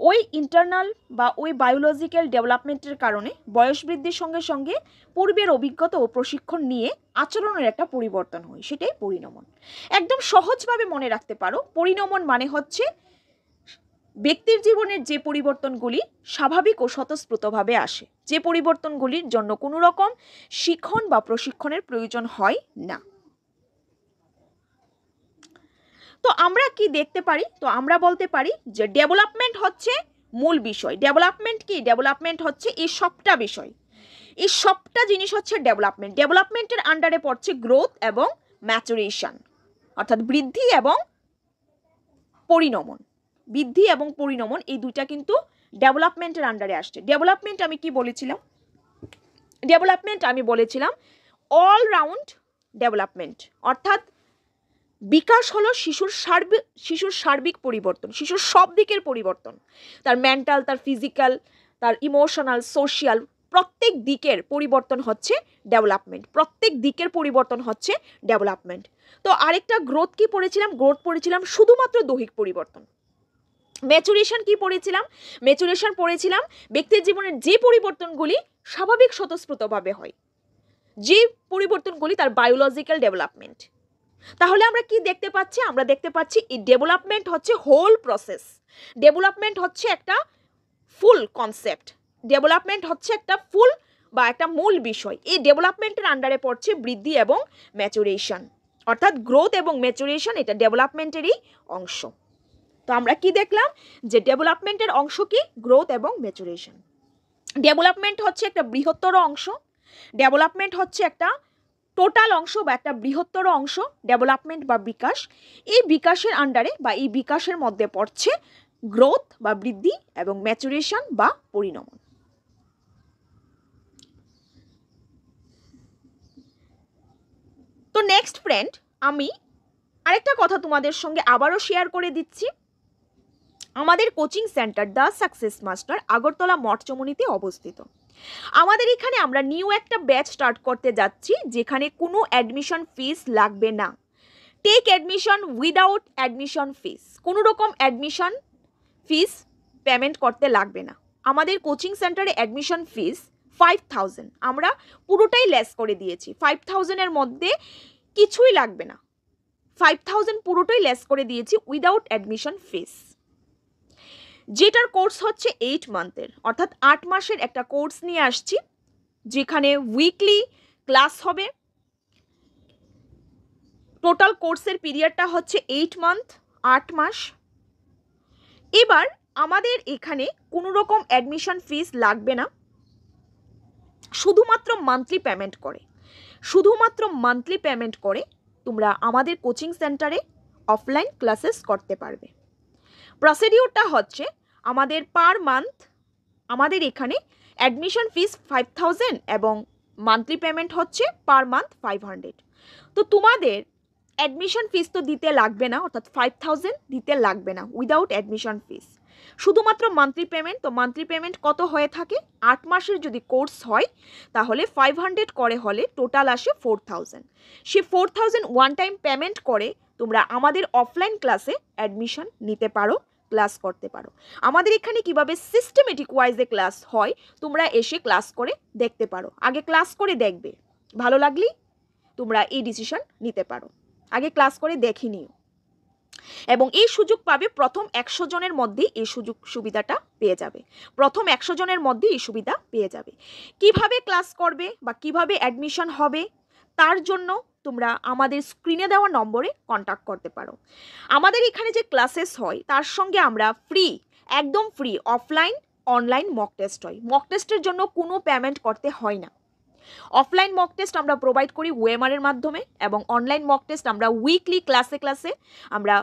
ওই ইন্টারনাল বা ওই বায়োলজিক্যাল ডেভেলপমেন্টের কারণে বয়স বৃদ্ধির সঙ্গে সঙ্গে পূর্বের অভিজ্ঞতা ও প্রশিক্ষণ নিয়ে আচরণের একটা পরিবর্তন হয়, সেটাই পরিণমন। একদম সহজভাবে মনে রাখতে পারো, পরিণমন মানে হচ্ছে ব্যক্তির জীবনের যে পরিবর্তনগুলি স্বাভাবিক ও স্বতঃস্ফূর্তভাবে আসে, যে পরিবর্তনগুলির জন্য কোনো রকম শিখন বা প্রশিক্ষণের প্রয়োজন হয় না। তো আমরা কি দেখতে পারি? তো আমরা বলতে পারি যে ডেভেলপমেন্ট হচ্ছে মূল বিষয়। ডেভেলপমেন্ট কি? ডেভেলপমেন্ট হচ্ছে এই সবটা বিষয়, এই সবটা জিনিস হচ্ছে ডেভেলপমেন্ট। ডেভেলপমেন্টের আন্ডারে পড়ছে গ্রোথ এবং ম্যাচুরেশন, অর্থাৎ বৃদ্ধি এবং পরিণমন। বৃদ্ধি এবং পরিণমন এই দুইটা কিন্তু ডেভেলপমেন্টের আন্ডারে আসছে। ডেভেলপমেন্ট আমি কি বলেছিলাম? ডেভেলপমেন্ট আমি বলেছিলাম অল রাউন্ড ডেভেলপমেন্ট, অর্থাৎ বিকাশ হলো শিশুর সার্বিক পরিবর্তন, শিশুর সব দিকের পরিবর্তন, তার মেন্টাল, তার ফিজিক্যাল, তার ইমোশনাল, সোশিয়াল, প্রত্যেক দিকের পরিবর্তন হচ্ছে ডেভেলপমেন্ট। প্রত্যেক দিকের পরিবর্তন হচ্ছে ডেভেলপমেন্ট। তো আরেকটা গ্রোথ কি পড়েছিলাম? গ্রোথ পড়েছিলাম শুধুমাত্র দৈহিক পরিবর্তন। ম্যাচুরেশন কি পড়েছিলাম? ম্যাচুরেশন পড়েছিলাম ব্যক্তির জীবনের যে পরিবর্তনগুলি স্বাভাবিক স্বতঃস্ফূর্তভাবে হয়, যে পরিবর্তনগুলি তার বায়োলজিক্যাল ডেভেলপমেন্ট। তাহলে আমরা কি দেখতে পাচ্ছি? আমরা দেখতে পাচ্ছি এই ডেভেলপমেন্ট হচ্ছে হোল প্রসেস। ডেভেলপমেন্ট হচ্ছে একটা ফুল কনসেপ্ট, ডেভেলপমেন্ট হচ্ছে একটা ফুল বা একটা মূল বিষয়। এই ডেভেলপমেন্টের আন্ডারে পড়ছে বৃদ্ধি এবং ম্যাচুরেশন, অর্থাৎ গ্রোথ এবং ম্যাচুরেশন এটা ডেভেলপমেন্টেরই অংশ। তো আমরা কি দেখলাম যে ডেভেলপমেন্টের অংশ কি? গ্রোথ এবং ম্যাচুরেশন। ডেভেলপমেন্ট হচ্ছে একটা বৃহত্তর অংশ, ডেভেলপমেন্ট হচ্ছে একটা টোটাল অংশ বা একটা বৃহত্তর অংশ। ডেভেলপমেন্ট বা বিকাশ, এই বিকাশের আন্ডারে বা এই বিকাশের মধ্যে পড়ছে গ্রোথ বা বৃদ্ধি এবং ম্যাচুরেশন বা পরিণমন। তো নেক্সট ফ্রেন্ড, আমি আরেকটা কথা তোমাদের সঙ্গে আবারও শেয়ার করে দিচ্ছি। আমাদের coaching centre the success master Agartala মঠচমনিতে অবস্থিত। আমাদের এখানে আমরা নিউ একটা ব্যাচ স্টার্ট করতে যাচ্ছি, যেখানে কোনো অ্যাডমিশন ফিস লাগবে না। Take admission without admission fees, কোনো রকম অ্যাডমিশন ফিস পেমেন্ট করতে লাগবে না। আমাদের কোচিং সেন্টারে অ্যাডমিশন ফিস 5000, আমরা পুরোটাই লেস করে দিয়েছি। 5000-এর মধ্যে কিছুই লাগবে না, 5000 পুরোটাই লেস করে দিয়েছি উইদাউট অ্যাডমিশন ফিস। যেটার কোর্স হচ্ছে 8 মান্থের, অর্থাৎ 8 মাসের একটা কোর্স নিয়ে আসছি, যেখানে উইকলি ক্লাস হবে। টোটাল কোর্সের পিরিয়ডটা হচ্ছে 8 মান্থ, 8 মাস। এবার আমাদের এখানে কোনো রকম অ্যাডমিশন ফিস লাগবে না, শুধুমাত্র মান্থলি পেমেন্ট করে, শুধুমাত্র মান্থলি পেমেন্ট করে তোমরা আমাদের কোচিং সেন্টারে অফলাইন ক্লাসেস করতে পারবে। প্রসিডিউরটা হচ্ছে আমাদের পার মান্থ আমাদের এখানে অ্যাডমিশন ফিস 5000 এবং মান্থলি পেমেন্ট হচ্ছে পার মান্থ 500। তো তোমাদের অ্যাডমিশন ফিস তো দিতে লাগবে না, অর্থাৎ 5000 দিতে লাগবে না উইদাউট অ্যাডমিশন ফিস, শুধুমাত্র মান্থলি পেমেন্ট। তো মান্থলি পেমেন্ট কত হয়ে থাকে? 8 মাসের যদি কোর্স হয় তাহলে 500 করে হলে টোটাল আসে 4000। সে 4000 ওয়ান টাইম পেমেন্ট করে তোমরা আমাদের অফলাইন ক্লাসে অ্যাডমিশন নিতে পারো, ক্লাস করতে পারো। আমাদের এখানে কিভাবে সিস্টেমেটিক ওয়াইজে ক্লাস হয় তোমরা এসে ক্লাস করে দেখতে পারো। আগে ক্লাস করে দেখবে, ভালো লাগলেই তোমরা এই ডিসিশন নিতে পারো। আগে ক্লাস করে দেখে নিও, এবং এই সুযোগ পাবে প্রথম 100 জনের মধ্যেই এই সুযোগ সুবিধাটা পেয়ে যাবে। প্রথম 100 জনের মধ্যে এই সুবিধা পেয়ে যাবে। কিভাবে ক্লাস করবে বা কিভাবে অ্যাডমিশন হবে তার জন্য তোমরা আমাদের স্ক্রিনে দেওয়া নম্বরে কন্ট্যাক্ট করতে পারো। আমাদের এখানে যে ক্লাসেস হয় তার সঙ্গে আমরা ফ্রি, একদম free offline online mock test হয়। মক টেস্টের জন্য কোনো পেমেন্ট করতে হয় না। অফলাইন মক টেস্ট আমরা প্রোভাইড করি ওয়েমারের মাধ্যমে, এবং অনলাইন মক টেস্ট আমরা উইকলি ক্লাসে আমরা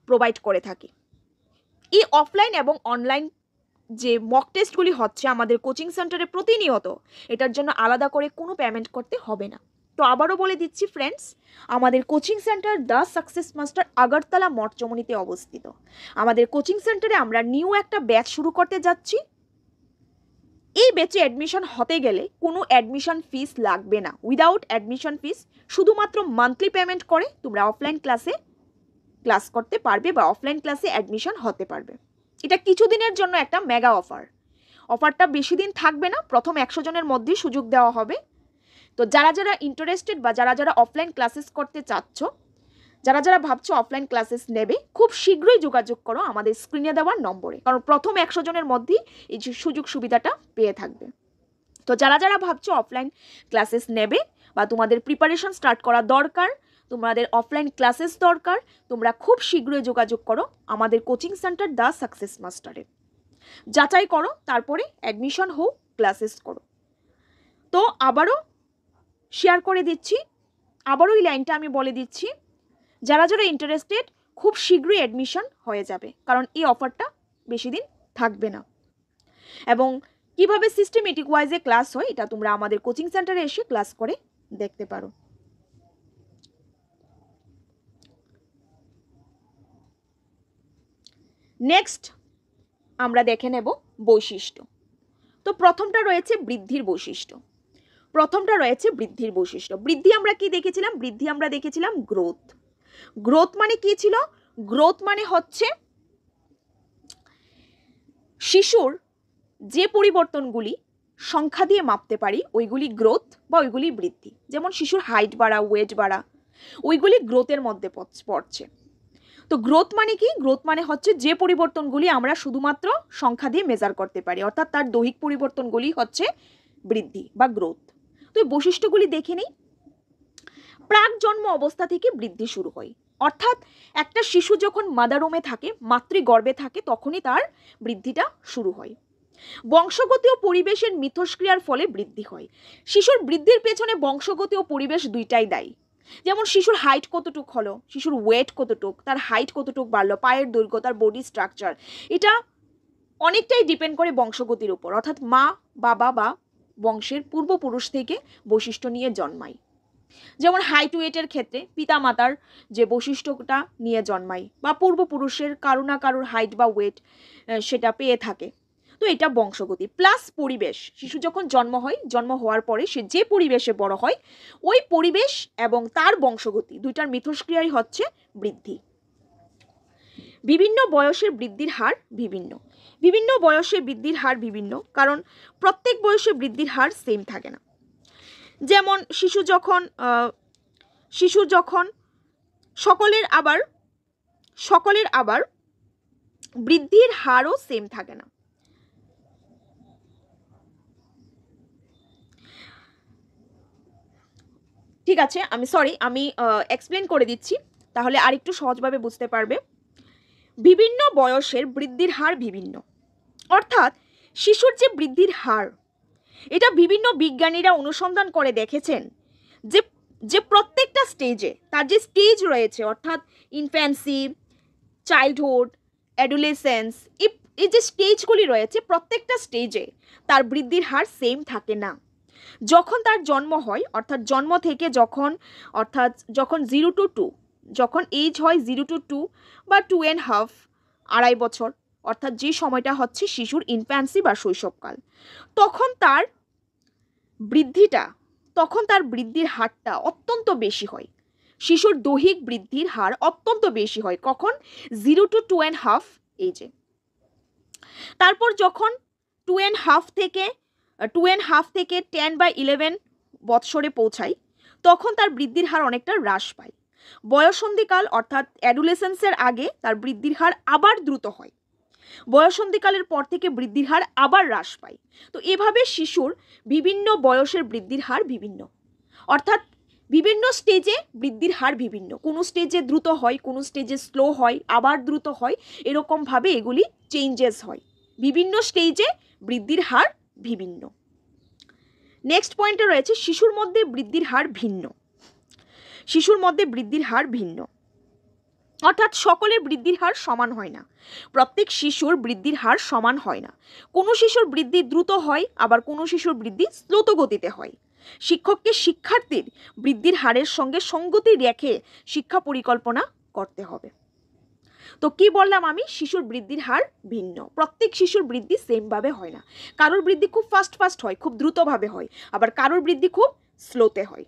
প্রোভাইড করে থাকি। এই অফলাইন এবং অনলাইন যে মক টেস্টগুলি হচ্ছে আমাদের কোচিং সেন্টারে প্রতিনিয়ত, এটার জন্য আলাদা করে কোনো পেমেন্ট করতে হবে না। তো আবারও বলে দিচ্ছি ফ্রেন্ডস, আমাদের coaching centre the success master Agartala মঠচমনিতে অবস্থিত। আমাদের কোচিং সেন্টারে আমরা নিউ একটা ব্যাচ শুরু করতে যাচ্ছি। এই ব্যাচে অ্যাডমিশন হতে গেলে কোনো অ্যাডমিশন ফিস লাগবে না। উইদাউট অ্যাডমিশন ফিস, শুধুমাত্র মান্থলি পেমেন্ট করে তোমরা অফলাইন ক্লাসে ক্লাস করতে পারবে বা অফলাইন ক্লাসে অ্যাডমিশন হতে পারবে। এটা কিছুদিনের জন্য একটা মেগা অফার। অফারটা বেশি দিন থাকবে না, প্রথম 100 জনের মধ্যেই সুযোগ দেওয়া হবে। তো যারা যারা ইন্টারেস্টেড বা যারা যারা অফলাইন ক্লাসেস করতে চাচ্ছ, যারা যারা ভাবছো অফলাইন ক্লাসেস নেবে, খুব শীঘ্রই যোগাযোগ করো আমাদের স্ক্রিনে দেওয়ার নম্বরে, কারণ প্রথম 100 জনের মধ্যেই এই সুযোগ সুবিধাটা পেয়ে থাকবে। তো যারা যারা ভাবছো অফলাইন ক্লাসেস নেবে বা তোমাদের প্রিপারেশন স্টার্ট করা দরকার, তোমাদের অফলাইন ক্লাসেস দরকার, তোমরা খুব শীঘ্রই যোগাযোগ করো আমাদের কোচিং সেন্টার দ্য সাকসেস মাস্টারে। যাচাই করো, তারপরে অ্যাডমিশন হোক, ক্লাসেস করো। তো আবারও শেয়ার করে দিচ্ছি, আবারও এই লাইনটা আমি বলে দিচ্ছি, যারা যারা ইন্টারেস্টেড খুব শীঘ্রই অ্যাডমিশন হয়ে যাবে, কারণ এই অফারটা বেশি দিন থাকবে না। এবং কিভাবে সিস্টেমেটিক ওয়াইজে ক্লাস হয় এটা তোমরা আমাদের কোচিং সেন্টারে এসে ক্লাস করে দেখতে পারো। নেক্সট আমরা দেখে নেব বৈশিষ্ট্য। তো প্রথমটা রয়েছে বৃদ্ধির বৈশিষ্ট্য। বৃদ্ধি আমরা কি দেখেছিলাম? বৃদ্ধি আমরা দেখেছিলাম গ্রোথ। গ্রোথ মানে কি ছিল? গ্রোথ মানে হচ্ছে শিশুর যে পরিবর্তনগুলি সংখ্যা দিয়ে মাপতে পারি ওইগুলি গ্রোথ বা ওইগুলি বৃদ্ধি। যেমন শিশুর হাইট বাড়া, ওয়েট বাড়া, ওইগুলি গ্রোথের মধ্যে পড়ছে। তো গ্রোথ মানে কি? গ্রোথ মানে হচ্ছে যে পরিবর্তনগুলি আমরা শুধুমাত্র সংখ্যা দিয়ে মেজার করতে পারি, অর্থাৎ তার দৈহিক পরিবর্তনগুলি হচ্ছে বৃদ্ধি বা গ্রোথ। তো এই বৈশিষ্ট্যগুলি দেখে নিই। প্রাক জন্ম অবস্থা থেকে বৃদ্ধি শুরু হয়, অর্থাৎ একটা শিশু যখন মাদারুমে থাকে, মাতৃগর্ভে থাকে, তখনই তার বৃদ্ধিটা শুরু হয়। বংশগত ও পরিবেশের মিথস্ক্রিয়ার ফলে বৃদ্ধি হয়। শিশুর বৃদ্ধির পেছনে বংশগত ও পরিবেশ দুইটাই দায়ী। যেমন শিশুর হাইট কতটুক হলো, শিশুর ওয়েট কতটুক, তার হাইট কতটুক বাড়লো, পায়ের দৈর্ঘ্য, তার বডি স্ট্রাকচার, এটা অনেকটাই ডিপেন্ড করে বংশগতির উপর, অর্থাৎ মা বাবা বা বংশের পূর্বপুরুষ থেকে বৈশিষ্ট্য নিয়ে জন্মায়। যেমন হাইট ওয়েটের ক্ষেত্রে পিতামাতার যে বৈশিষ্ট্যটা নিয়ে জন্মায়, বা পূর্বপুরুষের কারো না কারোর হাইট বা ওয়েট সেটা পেয়ে থাকে। তো এটা বংশগতি প্লাস পরিবেশ। শিশু যখন জন্ম হয়, জন্ম হওয়ার পরে সে যে পরিবেশে বড় হয়, ওই পরিবেশ এবং তার বংশগতি দুইটার মিথস্ক্রিয়াই হচ্ছে বৃদ্ধি। বিভিন্ন বয়সের বৃদ্ধির হার ভিন্ন। বিভিন্ন বয়সে বৃদ্ধির হার বিভিন্ন, কারণ প্রত্যেক বয়সে বৃদ্ধির হার সেম থাকে না। যেমন শিশু যখন সকলের আবার বৃদ্ধির হারও সেম থাকে না। ঠিক আছে, আমি এক্সপ্লেন করে দিচ্ছি, তাহলে আরেকটু সহজভাবে বুঝতে পারবে। বিভিন্ন বয়সের বৃদ্ধির হার বিভিন্ন, অর্থাৎ শিশুর যে বৃদ্ধির হার, এটা বিভিন্ন বিজ্ঞানীরা অনুসন্ধান করে দেখেছেন যে প্রত্যেকটা স্টেজে তার যে স্টেজ রয়েছে, অর্থাৎ ইনফ্যান্সি, চাইল্ডহুড, অ্যাডোলেসেন্স, এই যে স্টেজগুলি রয়েছে, প্রত্যেকটা স্টেজে তার বৃদ্ধির হার সেম থাকে না। যখন তার জন্ম হয়, অর্থাৎ জন্ম থেকে যখন 0 to 2, যখন এজ হয় 0 to 2 বা 2.5, 2.5 বছর, অর্থাৎ যে সময়টা হচ্ছে শিশুর ইনফ্যান্সি বা শৈশবকাল, তখন তার বৃদ্ধির হারটা অত্যন্ত বেশি হয়। শিশুর দৈহিক বৃদ্ধির হার অত্যন্ত বেশি হয় কখন? 0 to 2.5 এজে। তারপর যখন 2.5 থেকে 10 বা 11 বৎসরে পৌঁছায়, তখন তার বৃদ্ধির হার অনেকটা হ্রাস পায়। বয়ঃসন্ধিকাল অর্থাৎ অ্যাডোলেসেন্সের আগে তার বৃদ্ধির হার আবার দ্রুত হয়, বয়ঃসন্ধিকালের পর থেকে বৃদ্ধির হার আবার হ্রাস পায়। তো এভাবে শিশুর বিভিন্ন বয়সের বৃদ্ধির হার বিভিন্ন, অর্থাৎ বিভিন্ন স্টেজে বৃদ্ধির হার বিভিন্ন, কোনো স্টেজে দ্রুত হয়, কোনো স্টেজে স্লো হয়, আবার দ্রুত হয়, এরকমভাবে এগুলি চেঞ্জেস হয়। বিভিন্ন স্টেজে বৃদ্ধির হার বিভিন্ন। নেক্সট পয়েন্টে রয়েছে শিশুর মধ্যে বৃদ্ধির হার ভিন্ন। শিশুর মধ্যে বৃদ্ধির হার ভিন্ন, অর্থাৎ সকলের বৃদ্ধির হার সমান হয় না। প্রত্যেক শিশুর বৃদ্ধির হার সমান হয় না। কোনো শিশুর বৃদ্ধি দ্রুত হয়, আবার কোনো শিশুর বৃদ্ধি দ্রুত গতিতে হয়। শিক্ষককে শিক্ষার্থীর বৃদ্ধির হারের সঙ্গে সঙ্গতি রেখে শিক্ষা পরিকল্পনা করতে হবে। তো কি বললাম আমি, শিশুর বৃদ্ধির হার ভিন্ন, প্রত্যেক শিশুর বৃদ্ধি সেমভাবে হয় না। কারোর বৃদ্ধি খুব ফাস্ট হয়, খুব দ্রুতভাবে হয়, আবার কারোর বৃদ্ধি খুব স্লোতে হয়।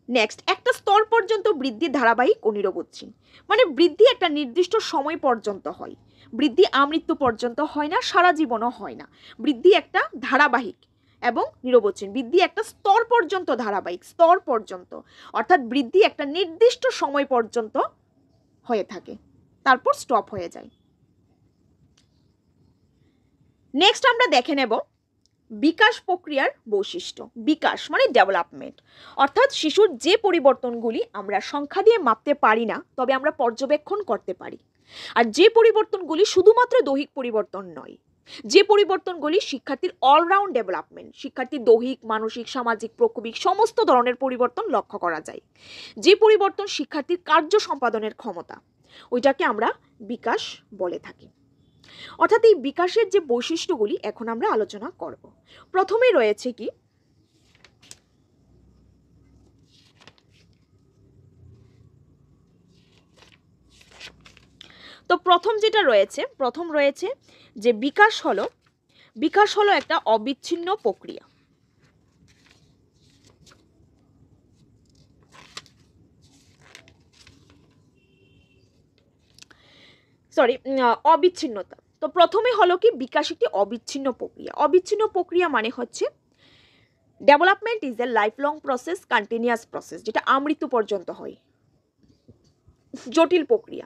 নেক্সট, একটা স্তর পর্যন্ত বৃদ্ধি ধারাবাহিক ও নিরবচ্ছিন্ন। মানে বৃদ্ধি একটা নির্দিষ্ট সময় পর্যন্ত হয়, বৃদ্ধি আমৃত্যু পর্যন্ত হয় না, সারা জীবনও হয় না। বৃদ্ধি একটা ধারাবাহিক এবং নিরবচ্ছিন্ন। বৃদ্ধি একটা স্তর পর্যন্ত ধারাবাহিক, স্তর পর্যন্ত, অর্থাৎ বৃদ্ধি একটা নির্দিষ্ট সময় পর্যন্ত হয়ে থাকে, তারপর স্টপ হয়ে যায়। নেক্সট আমরা দেখে নেব বিকাশ প্রক্রিয়ার বৈশিষ্ট্য। বিকাশ মানে ডেভেলপমেন্ট, অর্থাৎ শিশুর যে পরিবর্তনগুলি আমরা সংখ্যা দিয়ে মাপতে পারি না, তবে আমরা পর্যবেক্ষণ করতে পারি। আর যে পরিবর্তনগুলি শুধুমাত্র দৈহিক পরিবর্তন নয়, যে পরিবর্তনগুলি শিক্ষার্থীর অলরাউন্ড ডেভেলপমেন্ট, শিক্ষার্থীর দৈহিক, মানসিক, সামাজিক, প্রকৃতিক সমস্ত ধরনের পরিবর্তন লক্ষ্য করা যায়। যে পরিবর্তন শিক্ষার্থীর কার্য সম্পাদনের ক্ষমতা, ওইটাকে আমরা বিকাশ বলে থাকি। অর্থাৎ এই বিকাশের যে বৈশিষ্ট্যগুলি এখন আমরা আলোচনা করব। প্রথমে রয়েছে কি, তো প্রথম যেটা রয়েছে, প্রথম রয়েছে যে বিকাশ হলো একটা অবিচ্ছিন্ন প্রক্রিয়া। অবিচ্ছিন্নতা। তো প্রথমে হলো কি, বিকাশ একটি অবিচ্ছিন্ন প্রক্রিয়া। অবিচ্ছিন্ন প্রক্রিয়া মানে হচ্ছে development is a life long process, continuous process, যেটা আমৃত্যু পর্যন্ত হয়। জটিল প্রক্রিয়া।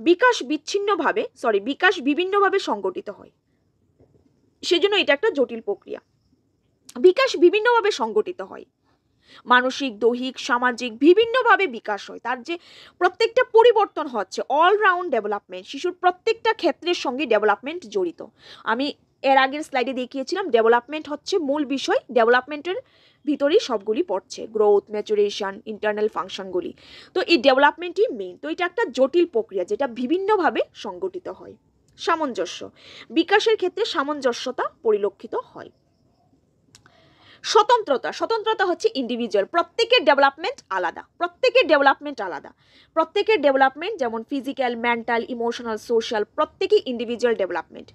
বিকাশ বিভিন্নভাবে সংগঠিত হয়, সেজন্য এটা একটা জটিল প্রক্রিয়া। বিকাশ বিভিন্নভাবে সংগঠিত হয়, মানসিক, দৈহিক, সামাজিক বিভিন্নভাবে বিকাশ হয়। তার যে প্রত্যেকটা পরিবর্তন হচ্ছে অলরাউন্ড ডেভেলপমেন্ট, শিশুর প্রত্যেকটা ক্ষেত্রের সঙ্গে ডেভেলপমেন্ট জড়িত। আমি এর আগের স্লাইডে দেখিয়েছিলাম ডেভেলপমেন্ট হচ্ছে মূল বিষয়, ডেভেলপমেন্টের ভিতরেই সবগুলি পড়ছে, গ্রোথ, ম্যাচুরেশন, ইন্টারনাল ফাংশনগুলি। তো এই ডেভেলপমেন্টই মেইন। তো এটা একটা জটিল প্রক্রিয়া যেটা বিভিন্নভাবে সংগঠিত হয়। সামঞ্জস্য, বিকাশের ক্ষেত্রে সামঞ্জস্যতা পরিলক্ষিত হয়। স্বতন্ত্রতা হচ্ছে ইন্ডিভিজুয়াল, প্রত্যেকের ডেভেলপমেন্ট আলাদা, প্রত্যেকের ডেভেলপমেন্ট যেমন ফিজিক্যাল, মেন্টাল, ইমোশনাল, সোশ্যাল, প্রত্যেকই ইন্ডিভিজুয়াল ডেভেলপমেন্ট।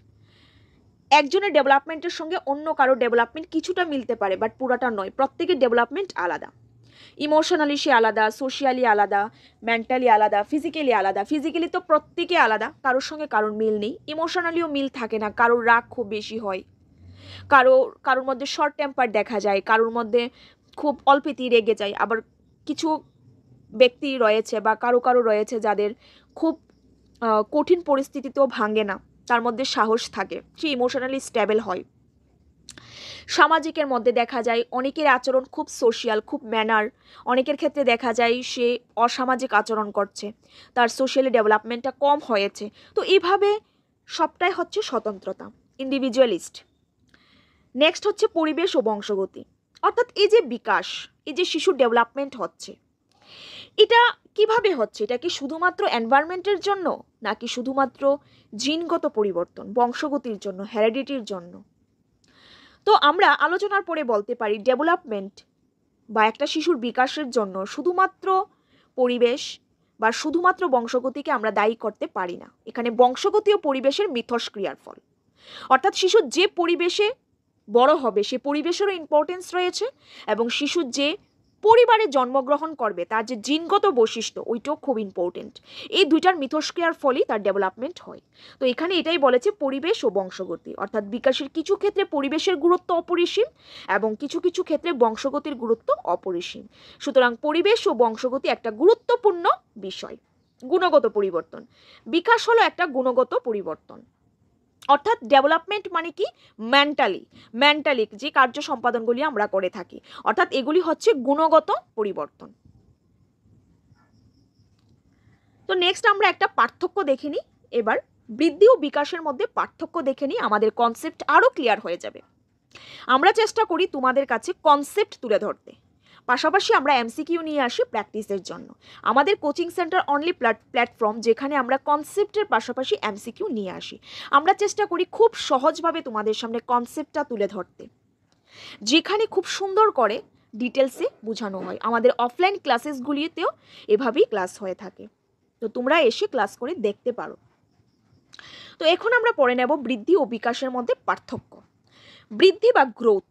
একজনের ডেভেলপমেন্টের সঙ্গে অন্য কারো ডেভেলপমেন্ট কিছুটা মিলতে পারে, বাট পুরাটা নয়, প্রত্যেকের ডেভেলপমেন্ট আলাদা। ইমোশনালি সে আলাদা, সোশিয়ালি আলাদা, মেন্টালি আলাদা, ফিজিক্যালি আলাদা। ফিজিক্যালি তো প্রত্যেকে আলাদা, কারোর সঙ্গে কারোর মিল নেই। ইমোশনালিও মিল থাকে না, কারোর রাগ খুব বেশি হয়, কারোর মধ্যে শর্ট টেম্পার দেখা যায়, কারোর মধ্যে খুব অল্পেতেই রেগে যায়। আবার কিছু ব্যক্তি রয়েছে বা কারো রয়েছে যাদের খুব কঠিন পরিস্থিতিতেও ভাঙে না, তার মধ্যে সাহস থাকে, সে ইমোশনালি স্টেবল হয়। সামাজিকের মধ্যে দেখা যায় অনেকের আচরণ খুব সোশিয়াল, খুব ম্যানার, অনেকের ক্ষেত্রে দেখা যায় সে অসামাজিক আচরণ করছে, তার সোশ্যালি ডেভেলপমেন্টটা কম হয়েছে। তো এইভাবে সবটাই হচ্ছে স্বতন্ত্রতা, ইন্ডিভিজুয়ালিস্ট। নেক্সট হচ্ছে পরিবেশ ও বংশগতি, অর্থাৎ এই যে বিকাশ, এই যে শিশুর ডেভেলপমেন্ট হচ্ছে, এটা কিভাবে হচ্ছে? এটা কি শুধুমাত্র এনভায়রনমেন্টের জন্য, নাকি শুধুমাত্র জিনগত পরিবর্তন, বংশগতির জন্য, হেরিডিটির জন্য? তো আমরা আলোচনার পরে বলতে পারি ডেভেলপমেন্ট বা একটা শিশুর বিকাশের জন্য শুধুমাত্র পরিবেশ বা শুধুমাত্র বংশগতিকে আমরা দায়ী করতে পারি না। এখানে বংশগতি ও পরিবেশের মিথস্ক্রিয়ার ফল, অর্থাৎ শিশু যে পরিবেশে বড় হবে সে পরিবেশেরও ইম্পর্টেন্স রয়েছে, এবং শিশু যে পরিবারে জন্মগ্রহণ করবে তার যে জিনগত বৈশিষ্ট্য ওইটাও খুব ইম্পর্টেন্ট। এই দুইটার মিথস্ক্রিয়ার ফলেই তার ডেভেলপমেন্ট হয়। তো এখানে এটাই বলেছে পরিবেশ ও বংশগতি, অর্থাৎ বিকাশের কিছু ক্ষেত্রে পরিবেশের গুরুত্ব অপরিসীম এবং কিছু কিছু ক্ষেত্রে বংশগতির গুরুত্ব অপরিসীম। সুতরাং পরিবেশ ও বংশগতি একটা গুরুত্বপূর্ণ বিষয়। গুণগত পরিবর্তন, বিকাশ হলো একটা গুণগত পরিবর্তন, অর্থাৎ ডেভেলপমেন্ট মানে কি, মেন্টালি যে কার্য সম্পাদনগুলি আমরা করে থাকি, অর্থাৎ এগুলি হচ্ছে গুণগত পরিবর্তন। তো নেক্সট আমরা একটা পার্থক্য দেখে নিই। এবার বৃদ্ধি ও বিকাশের মধ্যে পার্থক্য দেখে নিই, আমাদের কনসেপ্ট আরো ক্লিয়ার হয়ে যাবে। আমরা চেষ্টা করি তোমাদের কাছে কনসেপ্ট তুলে ধরতে, পাশাপাশি আমরা এমসিকিউ নিয়ে আসি প্র্যাকটিসের জন্য। আমাদের কোচিং সেন্টার অনলি প্ল্যাটফর্ম যেখানে আমরা কনসেপ্টের পাশাপাশি এমসিকিউ নিয়ে আসি। আমরা চেষ্টা করি খুব সহজভাবে তোমাদের সামনে কনসেপ্টটা তুলে ধরতে, যেখানে খুব সুন্দর করে ডিটেলসে বোঝানো হয়। আমাদের অফলাইন ক্লাসেসগুলিতেও এভাবেই ক্লাস হয়ে থাকে, তো তোমরা এসে ক্লাস করে দেখতে পারো। তো এখন আমরা পড়ে নেব বৃদ্ধি ও বিকাশের মধ্যে পার্থক্য। বৃদ্ধি বা গ্রোথ,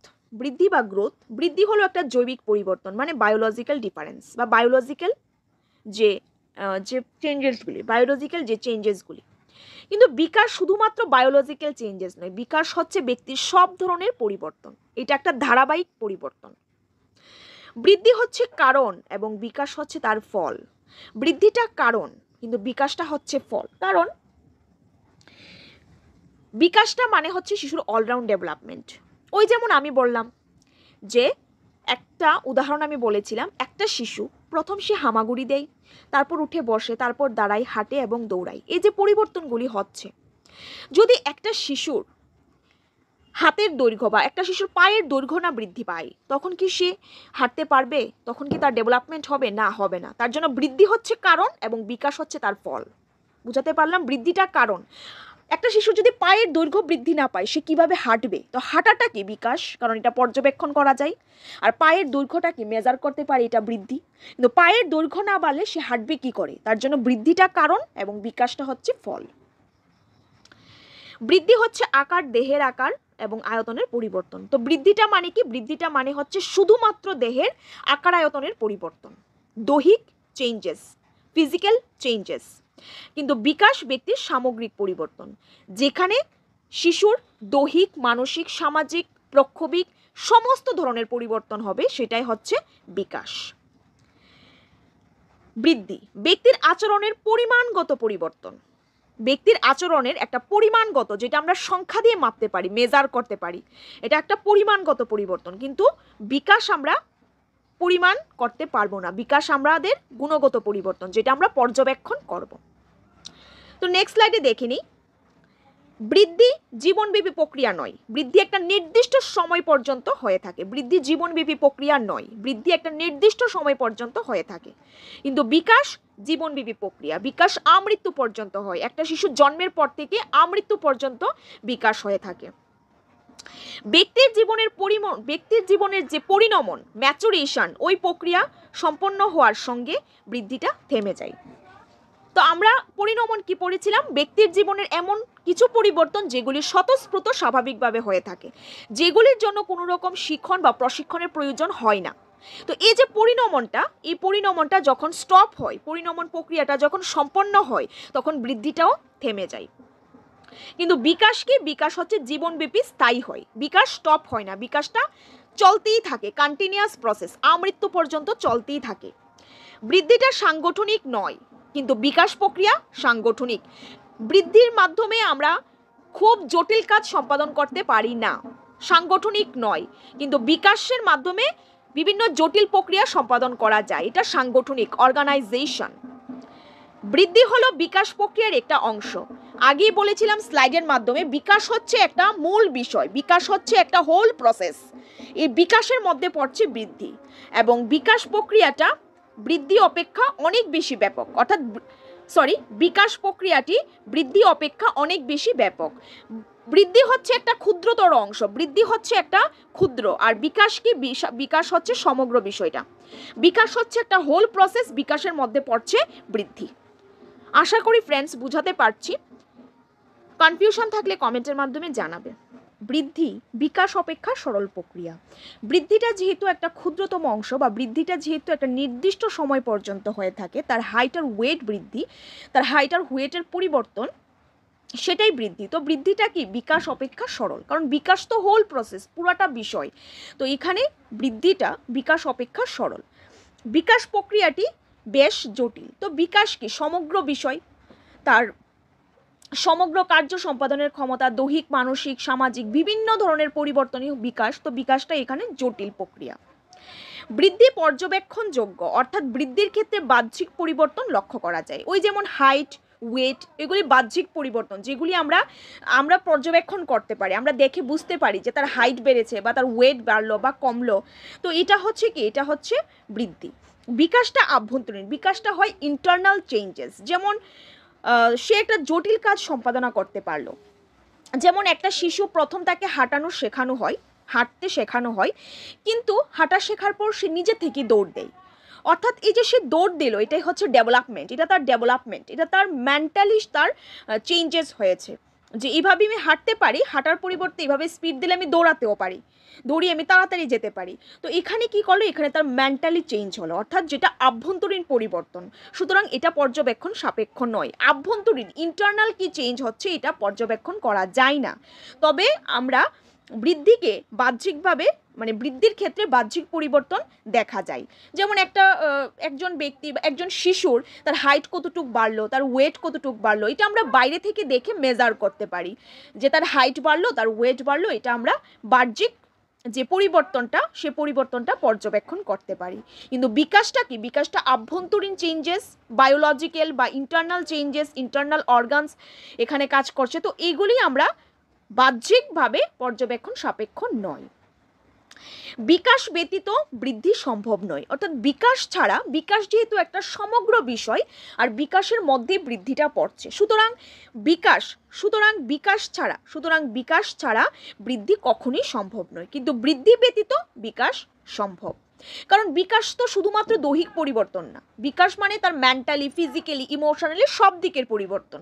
বৃদ্ধি হলো একটা জৈবিক পরিবর্তন, মানে বায়োলজিক্যাল ডিফারেন্স বা বায়োলজিক্যাল যে চেঞ্জেসগুলি। কিন্তু বিকাশ শুধুমাত্র বায়োলজিক্যাল চেঞ্জেস নয়, বিকাশ হচ্ছে ব্যক্তির সব ধরনের পরিবর্তন, এটা একটা ধারাবাহিক পরিবর্তন। বৃদ্ধি হচ্ছে কারণ এবং বিকাশ হচ্ছে তার ফল। বৃদ্ধিটা কারণ, কিন্তু বিকাশটা হচ্ছে ফল। কারণ বিকাশটা মানে হচ্ছে শিশুর অলরাউন্ড ডেভেলপমেন্ট। ওই যেমন আমি বললাম যে একটা উদাহরণ আমি বলেছিলাম, একটা শিশু প্রথম সে হামাগুড়ি দেয়, তারপর উঠে বসে, তারপর দাঁড়ায়, হাঁটে এবং দৌড়ায়। এই যে পরিবর্তনগুলি হচ্ছে, যদি একটা শিশুর হাতের দৈর্ঘ্য বা একটা শিশুর পায়ের দৈর্ঘ্য না বৃদ্ধি পায়, তখন কি সে হাঁটতে পারবে? তখন কি তার ডেভেলপমেন্ট হবে? না, হবে না। তার জন্য বৃদ্ধি হচ্ছে কারণ এবং বিকাশ হচ্ছে তার ফল। বুঝাতে পারলাম? বৃদ্ধিটা কারণ। একটা শিশু যদি পায়ের দৈর্ঘ্য বৃদ্ধি না পায়, সে কিভাবে হাঁটবে? তো হাঁটাটা কি বিকাশ, কারণ এটা পর্যবেক্ষণ করা যায়। আর পায়ের দৈর্ঘ্যটা কি মেজার করতে পারে, এটা বৃদ্ধি। কিন্তু পায়ের দৈর্ঘ্য না বাড়লে সে হাঁটবে কি করে? তার জন্য বৃদ্ধিটা কারণ এবং বিকাশটা হচ্ছে ফল। বৃদ্ধি হচ্ছে আকার, দেহের আকার এবং আয়তনের পরিবর্তন। তো বৃদ্ধিটা মানে কি? বৃদ্ধিটা মানে হচ্ছে শুধুমাত্র দেহের আকার আয়তনের পরিবর্তন, দৈহিক চেঞ্জেস, ফিজিক্যাল চেঞ্জেস। কিন্তু বিকাশ ব্যক্তির সামগ্রিক পরিবর্তন, যেখানে শিশুর দৈহিক, মানসিক, সামাজিক, প্রক্ষোভিক সমস্ত ধরনের পরিবর্তন হবে, সেটাই হচ্ছে বিকাশ। বৃদ্ধি ব্যক্তির আচরণের পরিমাণগত পরিবর্তন। ব্যক্তির আচরণের একটা পরিমাণগত, যেটা আমরা সংখ্যা দিয়ে মাপতে পারি, মেজার করতে পারি, এটা একটা পরিমাণগত পরিবর্তন। কিন্তু বিকাশ আমরা পরিমাণ করতে পারবো না, বিকাশ আমাদের গুণগত পরিবর্তন, যেটা আমরা পর্যবেক্ষণ করব। তো নেক্সট স্লাইডে দেখে নিই। বৃদ্ধি জীবনব্যাপী প্রক্রিয়া নয়, বৃদ্ধি একটা নির্দিষ্ট সময় পর্যন্ত হয়ে থাকে। বৃদ্ধি জীবনব্যাপী প্রক্রিয়া নয়, বৃদ্ধি একটা নির্দিষ্ট সময় পর্যন্ত হয়ে থাকে। কিন্তু বিকাশ জীবনব্যাপী প্রক্রিয়া, বিকাশ আমৃত্যু পর্যন্ত হয়। একটা শিশু জন্মের পর থেকে আমৃত্যু পর্যন্ত বিকাশ হয়ে থাকে। ব্যক্তির জীবনের যে পরিণমন, ম্যাচুরেশন, ওই প্রক্রিয়া সম্পন্ন হওয়ার সঙ্গে বৃদ্ধিটা থেমে যায়। তো আমরা পরিণমন কি পড়েছিলাম? ব্যক্তির জীবনের এমন কিছু পরিবর্তন যেগুলি স্বতঃস্ফূর্ত স্বাভাবিকভাবে হয়ে থাকে, যেগুলির জন্য কোনো রকম শিক্ষণ বা প্রশিক্ষণের প্রয়োজন হয় না। তো এই যে পরিণমনটা, এই পরিণমনটা যখন স্টপ হয়, পরিণমন প্রক্রিয়াটা যখন সম্পন্ন হয়, তখন বৃদ্ধিটাও থেমে যায়। কিন্তু বিকাশ কি? বিকাশ হচ্ছে জীবনব্যাপী, স্থায়ী হয়। বিকাশ স্টপ হয় না, বিকাশটা চলতেই থাকে, কন্টিনিউয়াস প্রসেস, আমৃত্যু পর্যন্ত চলতেই থাকে। বৃদ্ধিটা সাংগঠনিক নয়, কিন্তু বিকাশ প্রক্রিয়া সাংগঠনিক। বৃদ্ধির মাধ্যমে আমরা খুব জটিল কাজ সম্পাদন করতে পারি না, সাংগঠনিক নয়। কিন্তু বিকাশের মাধ্যমে বিভিন্ন জটিল প্রক্রিয়া সম্পাদন করা যায়, এটা সাংগঠনিক, অর্গানাইজেশন। বৃদ্ধি হলো বিকাশ প্রক্রিয়ার একটা অংশ। আগেই বলেছিলাম স্লাইডের মাধ্যমে, বিকাশ হচ্ছে একটা মূল বিষয়, বিকাশ হচ্ছে একটা হোল প্রসেস। এই বিকাশের মধ্যে পড়ছে বৃদ্ধি, এবং বিকাশ প্রক্রিয়াটা বৃদ্ধি অপেক্ষা অনেক বেশি ব্যাপক, অর্থাৎ বিকাশ প্রক্রিয়াটি বৃদ্ধি অপেক্ষা অনেক বেশি ব্যাপক। বৃদ্ধি হচ্ছে একটা ক্ষুদ্রতর অংশ, বৃদ্ধি হচ্ছে একটা ক্ষুদ্র, আর বিকাশ কি? বিকাশ হচ্ছে সমগ্র বিষয়টা। বিকাশ হচ্ছে একটা হোল প্রসেস, বিকাশের মধ্যে পড়ছে বৃদ্ধি। আশা করি ফ্রেন্ডস বুঝাতে পারছি। কনফিউশন থাকলে কমেন্টের মাধ্যমে জানাবে। বৃদ্ধি বিকাশ অপেক্ষা সরল প্রক্রিয়া। বৃদ্ধিটা যেহেতু একটা ক্ষুদ্রতম অংশ, বা বৃদ্ধিটা যেহেতু একটা নির্দিষ্ট সময় পর্যন্ত হয়ে থাকে, তার হাইট আর ওয়েট বৃদ্ধি, তার হাইট আর ওয়েটের পরিবর্তন, সেটাই বৃদ্ধি। তো বৃদ্ধিটা কি? বিকাশ অপেক্ষা সরল, কারণ বিকাশ তো হোল প্রসেস, পুরাটা বিষয়। তো এখানে বৃদ্ধিটা বিকাশ অপেক্ষা সরল। বিকাশ প্রক্রিয়াটি বেশ জটিল। তো বিকাশ কি? সমগ্র বিষয়, তার সমগ্র কার্য সম্পাদনের ক্ষমতা, দৈহিক, মানসিক, সামাজিক বিভিন্ন ধরনের পরিবর্তনই বিকাশ। তো বিকাশটা এখানে জটিল প্রক্রিয়া। বৃদ্ধি পর্যবেক্ষণযোগ্য, অর্থাৎ বৃদ্ধির ক্ষেত্রে বাহ্যিক পরিবর্তন লক্ষ্য করা যায়। ওই যেমন হাইট, ওয়েট, এগুলি বাহ্যিক পরিবর্তন, যেগুলি আমরা পর্যবেক্ষণ করতে পারি, আমরা দেখে বুঝতে পারি যে তার হাইট বেড়েছে বা তার ওয়েট বাড়লো বা কমলো। তো এটা হচ্ছে কি, এটা হচ্ছে বৃদ্ধি। বিকাশটা আভ্যন্তরীণ, বিকাশটা হয় ইন্টারনাল চেঞ্জেস। যেমন সে একটা জটিল কাজ সম্পাদনা করতে পারলো। যেমন একটা শিশু প্রথম তাকে হাঁটতে শেখানো হয়, কিন্তু হাঁটা শেখার পর সে নিজে থেকে দৌড় দেয়। অর্থাৎ এই যে সে দৌড় দিল, এটাই হচ্ছে ডেভেলপমেন্ট, এটা তার ডেভেলপমেন্ট, এটা তার মেন্টালি তার চেঞ্জেস হয়েছে, যে এইভাবে আমি হাঁটতে পারি, হাঁটার পরিবর্তে এইভাবে স্পিড দিলে আমি দৌড়াতেও পারি, দৌড়িয়ে আমি তাড়াতাড়ি যেতে পারি। তো এখানে কি করলো, এখানে তার মেন্টালি চেঞ্জ হলো, অর্থাৎ যেটা আভ্যন্তরীণ পরিবর্তন। সুতরাং এটা পর্যবেক্ষণ সাপেক্ষ নয়। আভ্যন্তরীণ ইন্টারনাল কি চেঞ্জ হচ্ছে এটা পর্যবেক্ষণ করা যায় না। তবে আমরা বৃদ্ধিকে বাহ্যিকভাবে, মানে বৃদ্ধির ক্ষেত্রে বাহ্যিক পরিবর্তন দেখা যায়। যেমন একজন ব্যক্তি বা একজন শিশুর তার হাইট কতটুক বাড়লো, তার ওয়েট কতটুক বাড়লো, এটা আমরা বাইরে থেকে দেখে মেজার করতে পারি, যে তার হাইট বাড়লো, তার ওয়েট বাড়লো, এটা আমরা বাহ্যিক যে পরিবর্তনটা, সে পরিবর্তনটা পর্যবেক্ষণ করতে পারি। কিন্তু বিকাশটা কি, বিকাশটা আভ্যন্তরীণ চেঞ্জেস, বায়োলজিক্যাল বা ইন্টারনাল চেঞ্জেস, ইন্টারনাল অর্গানস এখানে কাজ করছে। তো এইগুলি আমরা বাহ্যিকভাবে পর্যবেক্ষণ সাপেক্ষ নয়। বিকাশ ব্যতীত বৃদ্ধি সম্ভব নয়, অর্থাৎ বিকাশ ছাড়া, বিকাশ যেহেতু একটা সমগ্র বিষয়, আর বিকাশের মধ্যে বৃদ্ধিটা পড়ছে, সুতরাং বিকাশ ছাড়া বৃদ্ধি কখনোই সম্ভব নয়। কিন্তু বৃদ্ধি ব্যতীত বিকাশ সম্ভব, কারণ বিকাশ তো শুধুমাত্র দৈহিক পরিবর্তন না, বিকাশ মানে তার মেন্টালি, ফিজিক্যালি, ইমোশনালি সব দিকের পরিবর্তন।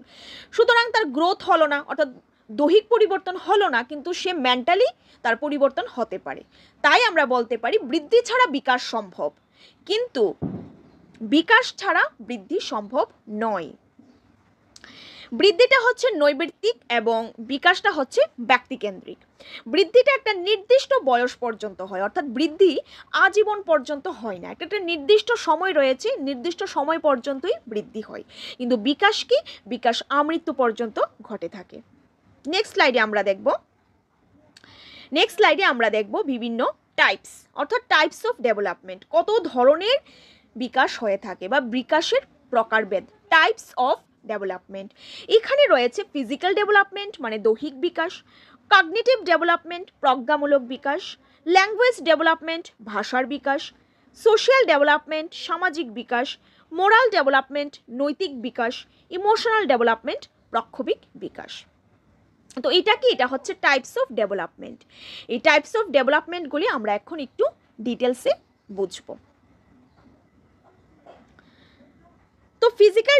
সুতরাং তার গ্রোথ হলো না, অর্থাৎ দৈহিক পরিবর্তন হলো না, কিন্তু সে মেন্টালি তার পরিবর্তন হতে পারে। তাই আমরা বলতে পারি বৃদ্ধি ছাড়া বিকাশ সম্ভব, কিন্তু বিকাশ ছাড়া বৃদ্ধি সম্ভব নয়। বৃদ্ধিটা হচ্ছে নৈর্ব্যক্তিক এবং বিকাশটা হচ্ছে ব্যক্তিকেন্দ্রিক। বৃদ্ধিটা একটা নির্দিষ্ট বয়স পর্যন্ত হয়, অর্থাৎ বৃদ্ধি আজীবন পর্যন্ত হয় না, একটা নির্দিষ্ট সময় রয়েছে, নির্দিষ্ট সময় পর্যন্তই বৃদ্ধি হয়। কিন্তু বিকাশ কি, বিকাশ আমৃত্যু পর্যন্ত ঘটে থাকে। নেক্সট স্লাইডে আমরা দেখব বিভিন্ন টাইপস, অর্থাৎ টাইপস অফ ডেভেলপমেন্ট, কত ধরনের বিকাশ হয়ে থাকে বা বিকাশের প্রকারভেদ, টাইপস অফ ডেভেলপমেন্ট। এখানে রয়েছে ফিজিক্যাল ডেভেলপমেন্ট মানে দৈহিক বিকাশ, কগনিটিভ ডেভেলপমেন্ট প্রজ্ঞামূলক বিকাশ, ল্যাঙ্গুয়েজ ডেভেলপমেন্ট ভাষার বিকাশ, সোশ্যাল ডেভেলপমেন্ট সামাজিক বিকাশ, মোরাল ডেভেলপমেন্ট নৈতিক বিকাশ, ইমোশনাল ডেভেলপমেন্ট প্রক্ষোভিক বিকাশ। তো এটা কি, এটা হচ্ছে টাইপস অফ ডেভেলপমেন্ট। এই টাইপস অফ ডেভেলপমেন্টগুলি আমরা এখন একটু ডিটেলসে বুঝবো। তো ফিজিক্যাল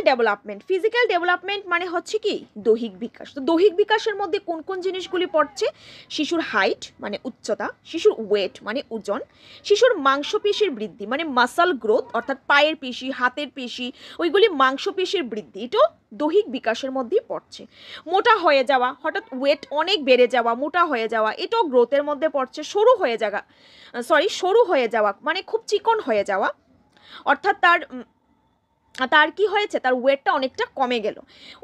ডেভেলপমেন্ট মানে হচ্ছে কি দৈহিক বিকাশ। তো দৈহিক বিকাশের মধ্যে কোন কোন জিনিসগুলি পড়ছে, শিশুর হাইট মানে উচ্চতা, শিশুর ওয়েট মানে ওজন, শিশুর মাংসপেশির বৃদ্ধি মানে মাসল গ্রোথ, অর্থাৎ পায়ের পেশি, হাতের পেশি, ওইগুলি মাংসপেশির বৃদ্ধি, এটাও দৈহিক বিকাশের মধ্যেই পড়ছে। মোটা হয়ে যাওয়া, হঠাৎ ওয়েট অনেক বেড়ে যাওয়া, মোটা হয়ে যাওয়া, এটাও গ্রোথের মধ্যে পড়ছে। সরু হয়ে যাওয়া মানে খুব চিকন হয়ে যাওয়া, অর্থাৎ তার কি হয়েছে, তার ওয়েটটা অনেকটা কমে গেল।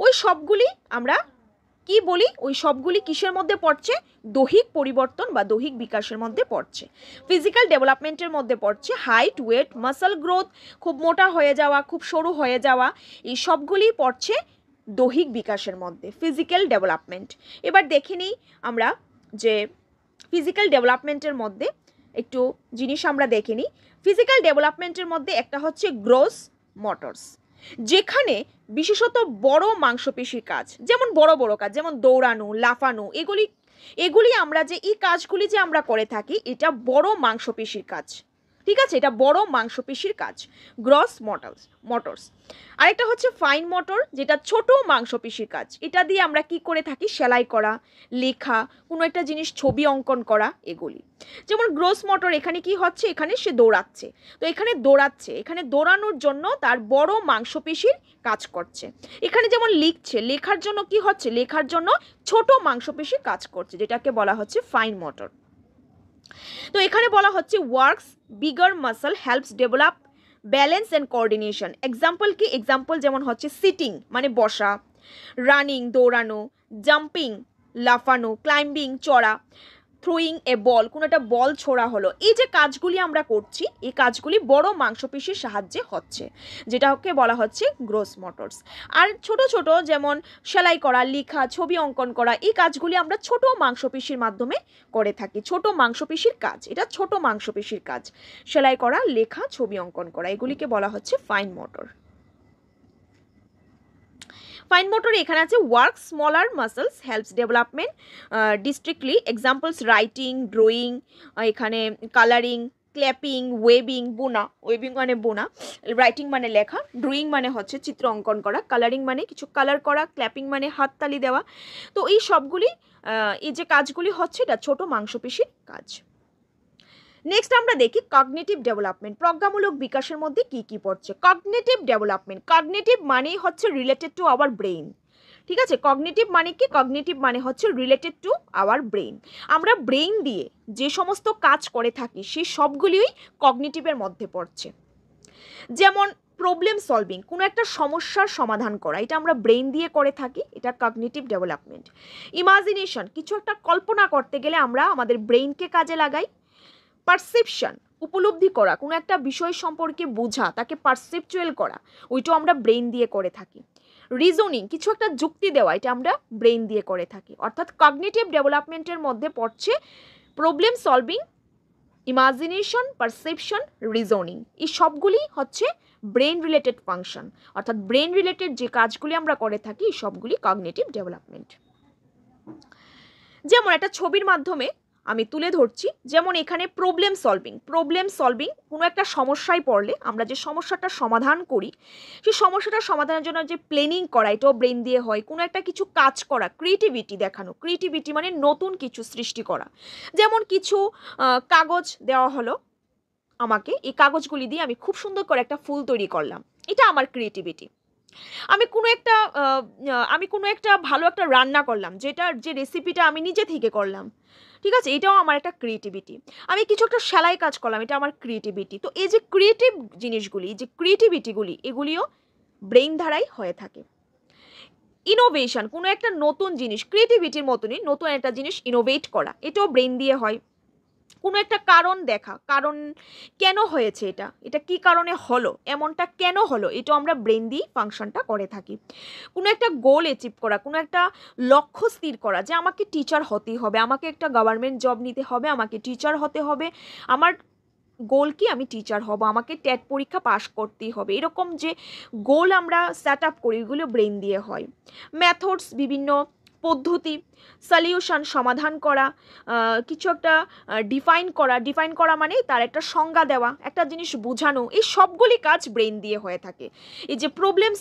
ওই সবগুলি আমরা কি বলি, ওই সবগুলি কিসের মধ্যে পড়ছে, দৈহিক পরিবর্তন বা দৈহিক বিকাশের মধ্যে পড়ছে। ফিজিক্যাল ডেভেলপমেন্টের মধ্যে পড়ছে হাইট, ওয়েট, মাসল গ্রোথ, খুব মোটা হয়ে যাওয়া, খুব সরু হয়ে যাওয়া, এই সবগুলি পড়ছে দৈহিক বিকাশের মধ্যে, ফিজিক্যাল ডেভেলপমেন্ট। এবার দেখে নিই আমরা যে ফিজিক্যাল ডেভেলপমেন্টের মধ্যে একটু জিনিস আমরা দেখে নিই। ফিজিক্যাল ডেভেলপমেন্টের মধ্যে একটা হচ্ছে গ্রোস মোটরস, যেখানে বিশেষত বড় মাংসপেশির কাজ, যেমন বড় কাজ, যেমন দৌড়ানো, লাফানো, এগুলি আমরা যে এই কাজগুলি যে আমরা করে থাকি, এটা বড় মাংসপেশির কাজ, ঠিক আছে, এটা বড় মাংসপেশির কাজ, গ্রস মোটরস। আরেকটা হচ্ছে ফাইন মোটর, যেটা ছোট মাংসপেশির কাজ, এটা দিয়ে আমরা কি করে থাকি, সেলাই করা, লেখা, কোনো একটা জিনিস ছবি অঙ্কন করা, এগুলি। যেমন গ্রোস মোটর, এখানে কি হচ্ছে, এখানে সে দৌড়াচ্ছে, তো এখানে দৌড়ানোর জন্য তার বড় মাংসপেশির কাজ করছে। এখানে যেমন লিখছে, লেখার জন্য কি হচ্ছে, লেখার জন্য ছোট মাংসপেশির কাজ করছে, যেটাকে বলা হচ্ছে ফাইন মোটর। তো এখানে বলা হচ্ছে works bigger muscle helps develop balance and coordination. Example যেমন হচ্ছে সিটিং মানে বসা, রানিং দৌড়ানো, জাম্পিং লাফানো, ক্লাইম্বিং চড়া, থ্রোয়িং এ বল, কোনো একটা বল ছোড়া হলো, এই যে কাজগুলি আমরা করছি এই কাজগুলি বড় মাংসপেশির সাহায্যে হচ্ছে, যেটাকে বলা হচ্ছে গ্রোস মোটরস। আর ছোট ছোট যেমন সেলাই করা, লেখা, ছবি অঙ্কন করা, এই কাজগুলি আমরা ছোট মাংসপেশির মাধ্যমে করে থাকি। ছোট মাংসপেশির কাজ, এটা ছোট মাংসপেশির কাজ। সেলাই করা, লেখা, ছবি অঙ্কন করা, এগুলিকে বলা হচ্ছে ফাইন মোটর। ফাইন মোটর এখানে আছে work smaller muscles helps development distinctly, examples writing, drawing, এখানে কালারিং, ক্ল্যাপিং, ওয়েবিং, বোনা, ওয়েবিং মানে বোনা, রাইটিং মানে লেখা, ড্রয়িং মানে হচ্ছে চিত্র অঙ্কন করা, কালারিং মানে কিছু কালার করা, ক্ল্যাপিং মানে হাততালি দেওয়া। তো এই সবগুলি এই যে কাজগুলি হচ্ছে এটা ছোট মাংসপেশির কাজ। নেক্সট আমরা দেখি কগনিটিভ ডেভেলপমেন্ট, প্রজ্ঞামূলক বিকাশের মধ্যে কি কি পড়ছে। কগনিটিভ ডেভেলপমেন্ট, কগনিটিভ মানেই হচ্ছে রিলেটেড টু আওয়ার ব্রেইন, ঠিক আছে। কগনিটিভ মানে কি, কগনিটিভ মানে হচ্ছে রিলেটেড টু আওয়ার ব্রেইন। আমরা ব্রেইন দিয়ে যে সমস্ত কাজ করে থাকি সেই সবগুলিই কগনিটিভের মধ্যে পড়ছে। যেমন প্রবলেম সলভিং, কোনো একটা সমস্যার সমাধান করা, এটা আমরা ব্রেইন দিয়ে করে থাকি, এটা কগনিটিভ ডেভেলপমেন্ট। ইমাজিনেশন, কিছু একটা কল্পনা করতে গেলে আমরা আমাদের ব্রেইনকে কাজে লাগাই। পারসেপশন, উপলব্ধি করা, কোনো একটা বিষয় সম্পর্কে বোঝা, তাকে পারসেপচুয়াল করা, ওইটাও আমরা ব্রেইন দিয়ে করে থাকি। রিজনিং, কিছু একটা যুক্তি দেওয়া, এটা আমরা ব্রেইন দিয়ে করে থাকি। অর্থাৎ কগনিটিভ ডেভেলপমেন্টের মধ্যে পড়ছে problem solving, imagination, perception, reasoning, এই সবগুলি হচ্ছে ব্রেন রিলেটেড ফাংশন। অর্থাৎ ব্রেন রিলেটেড যে কাজগুলি আমরা করে থাকি এই সবগুলি কগনিটিভ ডেভেলপমেন্ট। যেমন একটা ছবির মাধ্যমে আমি তুলে ধরছি, যেমন এখানে প্রবলেম সলভিং, কোনো একটা সমস্যায় পড়লে আমরা যে সমস্যাটার সমাধান করি সেই সমস্যাটার সমাধানের জন্য যে প্ল্যানিং করা, এটাও ব্রেন দিয়ে হয়। কোনো একটা কিছু কাজ করা, ক্রিয়েটিভিটি দেখানো, ক্রিয়েটিভিটি মানে নতুন কিছু সৃষ্টি করা। যেমন কিছু কাগজ দেওয়া হলো আমাকে, এই কাগজগুলি দিয়ে আমি খুব সুন্দর করে একটা ফুল তৈরি করলাম, এটা আমার ক্রিয়েটিভিটি। আমি কোনো একটা ভালো একটা রান্না করলাম, যে রেসিপিটা আমি নিজে থেকে করলাম, ঠিক আছে, এটাও আমার একটা ক্রিয়েটিভিটি। আমি কিছু একটা সেলাই কাজ করলাম, এটা আমার ক্রিয়েটিভিটি। তো এই যে ক্রিয়েটিভ জিনিসগুলি, যে ক্রিয়েটিভিটিগুলি, এগুলিও ব্রেইন দ্বারাই হয়ে থাকে। ইনোভেশন, কোনো একটা নতুন জিনিস, ক্রিয়েটিভিটির মতনই নতুন একটা জিনিস ইনোভেট করা, এটাও ব্রেইন দিয়ে হয়। কোনো একটা কারণ দেখা, কারণ কেন হয়েছে, এটা কি কারণে হলো, এমনটা কেন হলো, এটা আমরা ব্রেন দিয়ে ফাংশনটা করে থাকি। কোনো একটা গোল অ্যাচিভ করা, কোনো একটা লক্ষ্য স্থির করা, যে আমাকে টিচার হতেই হবে, আমাকে একটা গভর্নমেন্ট জব নিতে হবে, আমাকে টিচার হতে হবে, আমার গোল কি, আমি টিচার হব, আমাকে টেট পরীক্ষা পাশ করতেই হবে, এরকম যে গোল আমরা সেট আপ করি এগুলো ব্রেন দিয়ে হয়। মেথডস, বিভিন্ন পদ্ধতি, সলিউশন, সমাধান করা, কিছু একটা ডিফাইন করা মানে তার একটা সংজ্ঞা দেওয়া, একটা জিনিস বোঝানো, এই সবগুলি কাজ ব্রেন দিয়ে হয়ে থাকে। এই যে প্রবলেম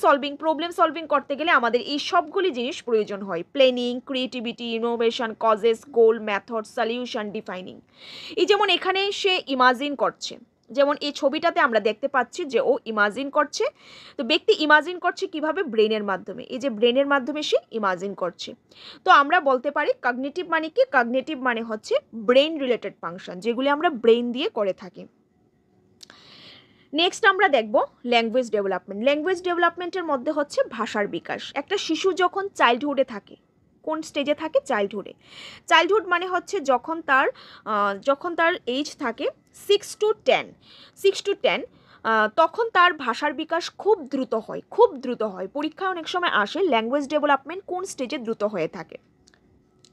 সলভিং করতে গেলে আমাদের এই সবগুলি জিনিস প্রয়োজন হয়, প্ল্যানিং, ক্রিয়েটিভিটি, ইনোভেশন, কজেস, গোল, মেথড, সলিউশন, ডিফাইনিং। এই যেমন এখানে সে ইমাজিন করছে, যেমন এই ছবিটাতে আমরা দেখতে পাচ্ছি যে ও ইমাজিন করছে। তো ব্যক্তি ইমাজিন করছে কিভাবে, ব্রেনের মাধ্যমে, এই যে ব্রেনের মাধ্যমে সে ইমাজিন করছে। তো আমরা বলতে পারি কগনিটিভ মানে কি, কগনিটিভ মানে হচ্ছে ব্রেন রিলেটেড ফাংশন, যেগুলি আমরা ব্রেন দিয়ে করে থাকি। নেক্সট আমরা দেখব ল্যাঙ্গুয়েজ ডেভেলপমেন্ট। ল্যাঙ্গুয়েজ ডেভেলপমেন্টের মধ্যে হচ্ছে ভাষার বিকাশ। একটা শিশু যখন চাইল্ডহুডে থাকে, কোন স্টেজে থাকে, চাইল্ডহুড মানে হচ্ছে যখন তার এজ থাকে 6 to 10, তখন তার ভাষার বিকাশ খুব দ্রুত হয়। পরীক্ষায় অনেক সময় আসে ল্যাঙ্গুয়েজ ডেভেলপমেন্ট কোন স্টেজে দ্রুত হয়ে থাকে,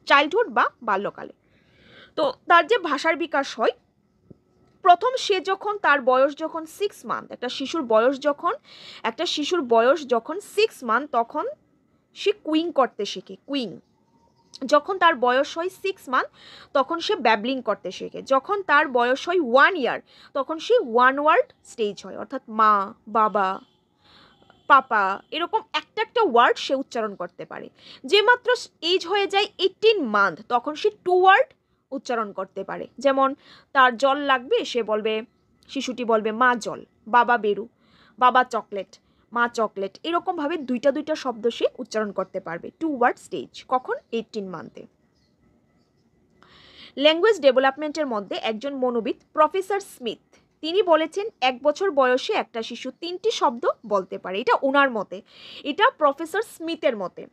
চাইল্ডহুড বা বাল্যকালে। তো তার যে ভাষার বিকাশ হয়, প্রথম তার বয়স যখন 6 মান্থ, একটা শিশুর বয়স যখন 6 মান্থ, তখন সে কুইং করতে শেখে। যখন তার বয়স হয় 6 মান্থ তখন সে ব্যাবলিং করতে শেখে। যখন তার বয়স হয় 1 ইয়ার তখন সে ওয়ান ওয়ার্ড স্টেজ হয়, অর্থাৎ মা, বাবা, পাপা, এরকম একটা ওয়ার্ড সে উচ্চারণ করতে পারে। যে মাত্র এজ হয়ে যায় 18 মান্থ তখন সে 2 ওয়ার্ড উচ্চারণ করতে পারে। যেমন তার জল লাগবে, শিশুটি বলবে মা জল, বাবা বেরু, বাবা চকলেট, মা চকলেট, এরকমভাবে দুইটা শব্দ সে উচ্চারণ করতে পারবে। 2 ওয়ার্ড স্টেজ, কখন, 18 মান্থে। ল্যাঙ্গুয়েজ ডেভেলপমেন্টের মধ্যে একজন মনোবিদ প্রফেসর স্মিথ, তিনি বলেছেন 1 বছর বয়সে একটা শিশু 3টি শব্দ বলতে পারে। এটা ওনার মতে, এটা প্রফেসর স্মিথের মতে।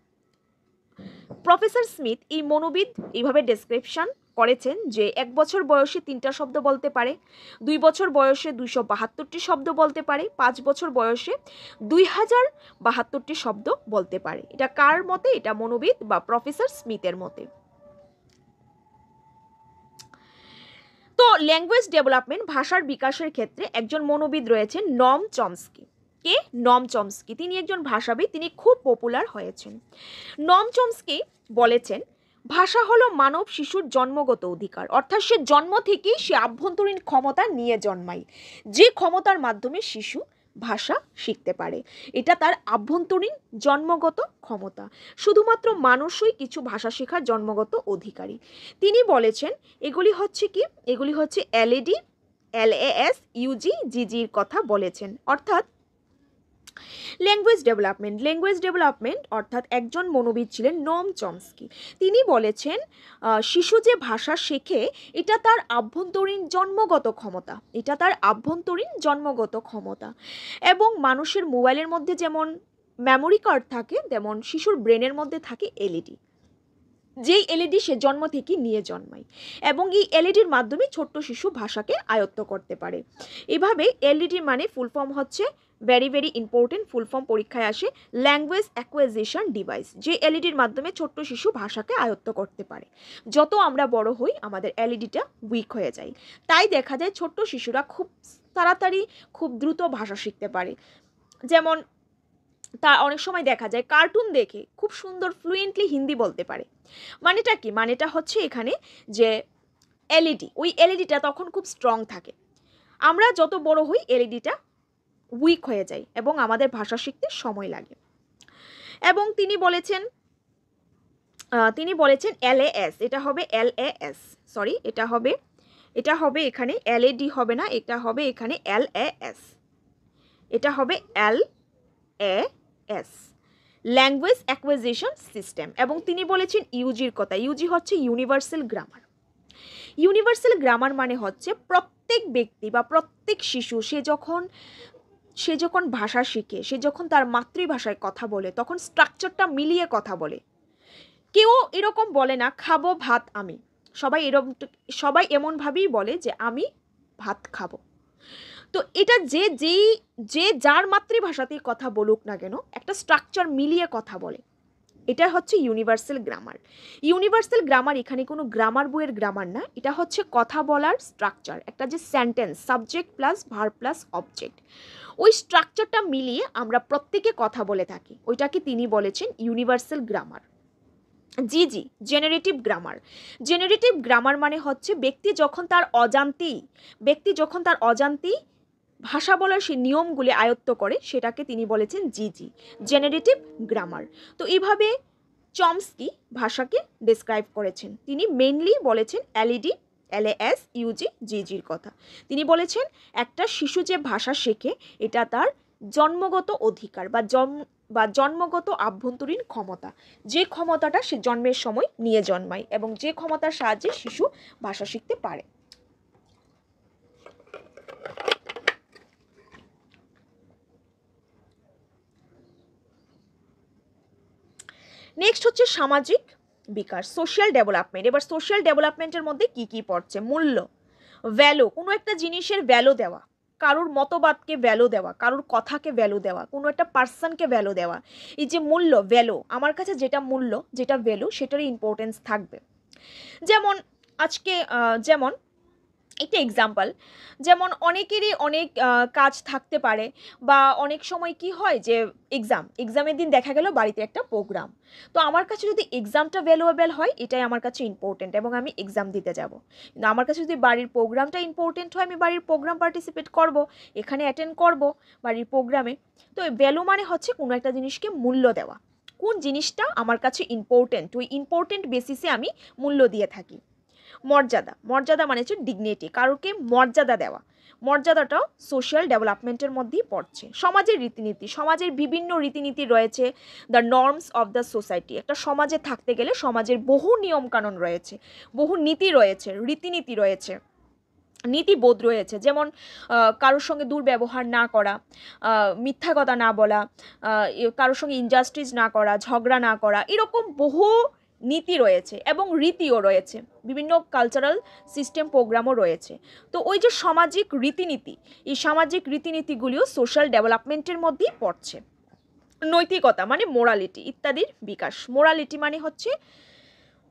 প্রফেসর স্মিথ এই মনোবিদ এইভাবে ডেসক্রিপশন করেছেন যে 1 বছর বয়সে 3টা শব্দ বলতে পারে, 2 বছর বয়সে 272টি শব্দ বলতে পারে, 5 বছর বয়সে 2072টি শব্দ বলতে পারে। এটা কার মতে? এটা মনোবিদ বা প্রফেসর স্মিথের মতে। তো ল্যাঙ্গুয়েজ ডেভেলপমেন্ট, ভাষার বিকাশের ক্ষেত্রে একজন মনোবিদ রয়েছেন নম চমস্কি। কে? নম চমস্কি। তিনি একজন ভাষাবিদ, তিনি খুব পপুলার হয়েছেন। নম চমস্কি বলেছেন, ভাষা হলো মানব শিশুর জন্মগত অধিকার, অর্থাৎ সে জন্ম থেকেই সে আভ্যন্তরীণ ক্ষমতা নিয়ে জন্মায়, যে ক্ষমতার মাধ্যমে শিশু ভাষা শিখতে পারে। এটা তার আভ্যন্তরীণ জন্মগত ক্ষমতা। শুধুমাত্র মানুষই কিছু ভাষা শেখার জন্মগত অধিকারী। তিনি বলেছেন এগুলি হচ্ছে কি? এগুলি হচ্ছে এলএডি, LAS, UG, GGর কথা বলেছেন। অর্থাৎ ল্যাঙ্গুয়েজ ডেভেলপমেন্ট অর্থাৎ একজন মনোবিদ ছিলেন নম চমস্কি। তিনি বলেছেন শিশু যে ভাষা শেখে এটা তার আভ্যন্তরীণ জন্মগত ক্ষমতা, এটা তার আভ্যন্তরীণ জন্মগত ক্ষমতা। এবং মানুষের মোবাইলের মধ্যে যেমন মেমোরি কার্ড থাকে, তেমন শিশুর ব্রেনের মধ্যে থাকে এলইডি, যেই এলইডি সে জন্ম থেকে নিয়ে জন্মায়, এবং এই এলইডির মাধ্যমে ছোট্ট শিশু ভাষাকে আয়ত্ত করতে পারে। এভাবে এলইডি মানে ফুল ফর্ম হচ্ছে, very very important, full form পরীক্ষায় আসে, ল্যাঙ্গুয়েজ অ্যাকুইজিশন ডিভাইস। যে এলইডির মাধ্যমে ছোট্ট শিশু ভাষাকে আয়ত্ত করতে পারে। যত আমরা বড় হই আমাদের এলইডিটা উইক হয়ে যায়, তাই দেখা যায় ছোট্ট শিশুরা খুব তাড়াতাড়ি খুব দ্রুত ভাষা শিখতে পারে। যেমন তা অনেক সময় দেখা যায় কার্টুন দেখে খুব সুন্দর ফ্লুয়েন্টলি হিন্দি বলতে পারে। মানেটা কি? মানেটা হচ্ছে এখানে যে এলইডি, ওই এলইডিটা তখন খুব স্ট্রং থাকে। আমরা যত বড় হই এলইডিটা উইক হয়ে যায় এবং আমাদের ভাষা শিখতে সময় লাগে। এবং তিনি বলেছেন LAS, এটা হবে LAS, সরি এটা হবে এখানে LAD হবে না, এটা হবে এখানে LAS, এটা হবে LAS, ল্যাঙ্গুয়েজ অ্যাকুইজিশন সিস্টেম। এবং তিনি বলেছেন ইউজির কথা। ইউজি হচ্ছে ইউনিভার্সাল গ্রামার। ইউনিভার্সাল গ্রামার মানে হচ্ছে প্রত্যেক ব্যক্তি বা প্রত্যেক শিশু সে যখন ভাষা শিখে, সে যখন তার মাতৃভাষায় কথা বলে, তখন স্ট্রাকচারটা মিলিয়ে কথা বলে। কেউ এরকম বলে না খাবো ভাত আমি, সবাই এমনভাবেই বলে যে আমি ভাত খাবো। তো এটা যে যার মাতৃভাষাতেই কথা বলুক না কেন, একটা স্ট্রাকচার মিলিয়ে কথা বলে। এটা হচ্ছে ইউনিভার্সাল গ্রামার। ইউনিভার্সাল গ্রামার এখানে কোনো গ্রামার বইয়ের গ্রামার না, এটা হচ্ছে কথা বলার স্ট্রাকচার। একটা যে sentence, subject plus verb plus object, ওই স্ট্রাকচারটা মিলিয়ে আমরা প্রত্যেকে কথা বলে থাকি, ওইটাকে তিনি বলেছেন universal grammar. GG, generative grammar. Generative grammar মানে হচ্ছে ব্যক্তি যখন তার অজান্তেই ভাষা বলার সেই নিয়মগুলি আয়ত্ত করে, সেটাকে তিনি বলেছেন জিজি, জেনারেটিভ গ্রামার। তো এইভাবে চমস্কি ভাষাকে ডেসক্রাইব করেছেন। তিনি মেইনলি বলেছেন এলইডি, LAS, UG, GGর কথা। তিনি বলেছেন একটা শিশু যে ভাষা শেখে এটা তার জন্মগত অধিকার বা জন্মগত আভ্যন্তরীণ ক্ষমতা, যে ক্ষমতাটা সে জন্মের সময় নিয়ে জন্মায় এবং যে ক্ষমতার সাহায্যে শিশু ভাষা শিখতে পারে। নেক্সট হচ্ছে সামাজিক বিকাশ, সোশ্যাল ডেভেলপমেন্ট। এবার সোশ্যাল ডেভেলপমেন্টের মধ্যে কি কি পড়ছে? মূল্য, ভ্যালু, কোনো একটা জিনিসের ভ্যালু দেওয়া, কারোর মতবাদকে ভ্যালু দেওয়া, কারোর কথাকে ভ্যালু দেওয়া, কোনো একটা পার্সনকে ভ্যালু দেওয়া। এই যে মূল্য, ভ্যালু, আমার কাছে যেটা মূল্য, যেটা ভ্যালু, সেটারই ইম্পর্টেন্স থাকবে। যেমন আজকে যেমন একটা এক্সাম্পল, যেমন অনেকেরই অনেক কাজ থাকতে পারে, বা অনেক সময় কি হয় যে এক্সামের দিন দেখা গেল বাড়িতে একটা প্রোগ্রাম, তো আমার কাছে যদি এক্সামটা ভ্যালুয়েবল হয় এটাই আমার কাছে ইম্পর্টেন্ট এবং আমি এক্সাম দিতে যাব। কিন্তু আমার কাছে যদি বাড়ির প্রোগ্রামটা ইম্পর্টেন্ট হয়, আমি বাড়ির প্রোগ্রাম পার্টিসিপেট করব, এখানে অ্যাটেন্ড করব বাড়ির প্রোগ্রামে। তো ভ্যালু মানে হচ্ছে কোনো একটা জিনিসকে মূল্য দেওয়া, কোন জিনিসটা আমার কাছে ইম্পর্টেন্ট, ওই ইম্পর্টেন্ট বেসিসে আমি মূল্য দিয়ে থাকি। মর্যাদা মানে হচ্ছে ডিগনিটি, কারোকে মর্যাদা দেওয়া। মর্যাদাটাও সোশ্যাল ডেভেলপমেন্টের মধ্যেই পড়ছে। সমাজের রীতিনীতি, সমাজের বিভিন্ন রীতিনীতি রয়েছে, the norms of the society. একটা সমাজে থাকতে গেলে সমাজের বহু নিয়মকানুন রয়েছে, বহু নীতি রয়েছে, রীতিনীতি রয়েছে, নীতিবোধ রয়েছে। যেমন কারোর সঙ্গে দুর্ব্যবহার না করা, মিথ্যা কথা না বলা, কারোর সঙ্গে ইনজাস্টিস না করা, ঝগড়া না করা, এরকম বহু নীতি রয়েছে এবং রীতিও রয়েছে, বিভিন্ন কালচারাল সিস্টেম প্রোগ্রামও রয়েছে। তো ওই যে সামাজিক রীতিনীতি, এই সামাজিক রীতিনীতিগুলিও সোশ্যাল ডেভেলপমেন্টের মধ্যেই পড়ছে। নৈতিকতা মানে মোরালিটি ইত্যাদির বিকাশ। মোরালিটি মানে হচ্ছে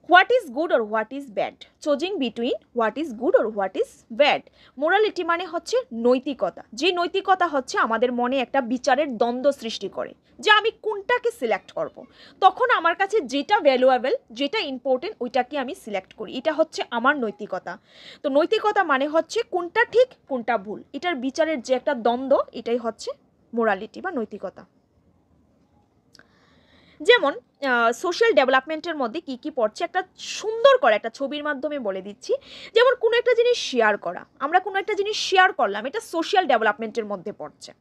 what is good or what is bad, choosing between what is good or what is bad. Morality মানে হচ্ছে নৈতিকতা, যে নৈতিকতা হচ্ছে আমাদের মনে একটা বিচারের দ্বন্দ্ব সৃষ্টি করে যে আমি কোনটাকে সিলেক্ট করব। তখন আমার কাছে যেটা ভ্যালুয়েবল, যেটা ইম্পর্টেন্ট, ওইটাকে আমি সিলেক্ট করি। এটা হচ্ছে আমার নৈতিকতা। তো নৈতিকতা মানে হচ্ছে কোনটা ঠিক কোনটা ভুল, এটার বিচারের যে একটা দ্বন্দ্ব, এটাই হচ্ছে মোরালিটি বা নৈতিকতা। যেমন সোশ্যাল ডেভেলপমেন্টের মধ্যে কি কি পড়ছে, একটা সুন্দর করে একটা ছবির মাধ্যমে বলে দিচ্ছি। যেমন কোনো একটা জিনিস শেয়ার করা, আমরা কোনো একটা জিনিস শেয়ার করলাম, এটা সোশ্যাল ডেভেলপমেন্টের মধ্যে পড়ছে।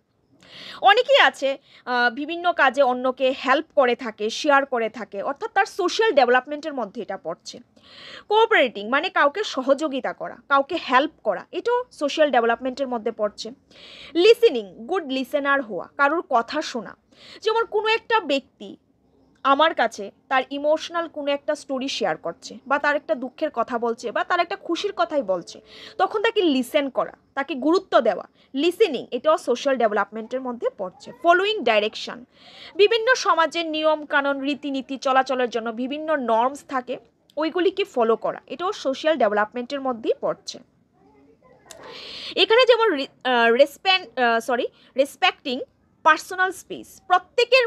অনেকেই আছে বিভিন্ন কাজে অন্যকে হেল্প করে থাকে, শেয়ার করে থাকে, অর্থাৎ তার সোশ্যাল ডেভেলপমেন্টের মধ্যে এটা পড়ছে। কোঅপারেটিং মানে কাউকে সহযোগিতা করা, কাউকে হেল্প করা, এটাও সোশ্যাল ডেভেলপমেন্টের মধ্যে পড়ছে। লিসেনিং, গুড লিসেনার হওয়া, কারোর কথা শোনা। যেমন কোনো একটা ব্যক্তি আমার কাছে তার ইমোশনাল কোনো একটা স্টোরি শেয়ার করছে, বা তার একটা দুঃখের কথা বলছে, বা তার একটা খুশির কথাই বলছে, তখন তাকে লিসেন করা, তাকে গুরুত্ব দেওয়া, লিসেনিং, এটাও সোশ্যাল ডেভেলপমেন্টের মধ্যে পড়ছে। ফলোয়িং ডাইরেকশন, বিভিন্ন সমাজের নিয়ম কানুন রীতিনীতি চলাচলের জন্য বিভিন্ন নর্মস থাকে, ওইগুলিকে ফলো করা, এটাও সোশ্যাল ডেভেলপমেন্টের মধ্যেই পড়ছে। এখানে যেমন রেসপেক্টিং পার্সোনাল স্পেস, প্রত্যেকের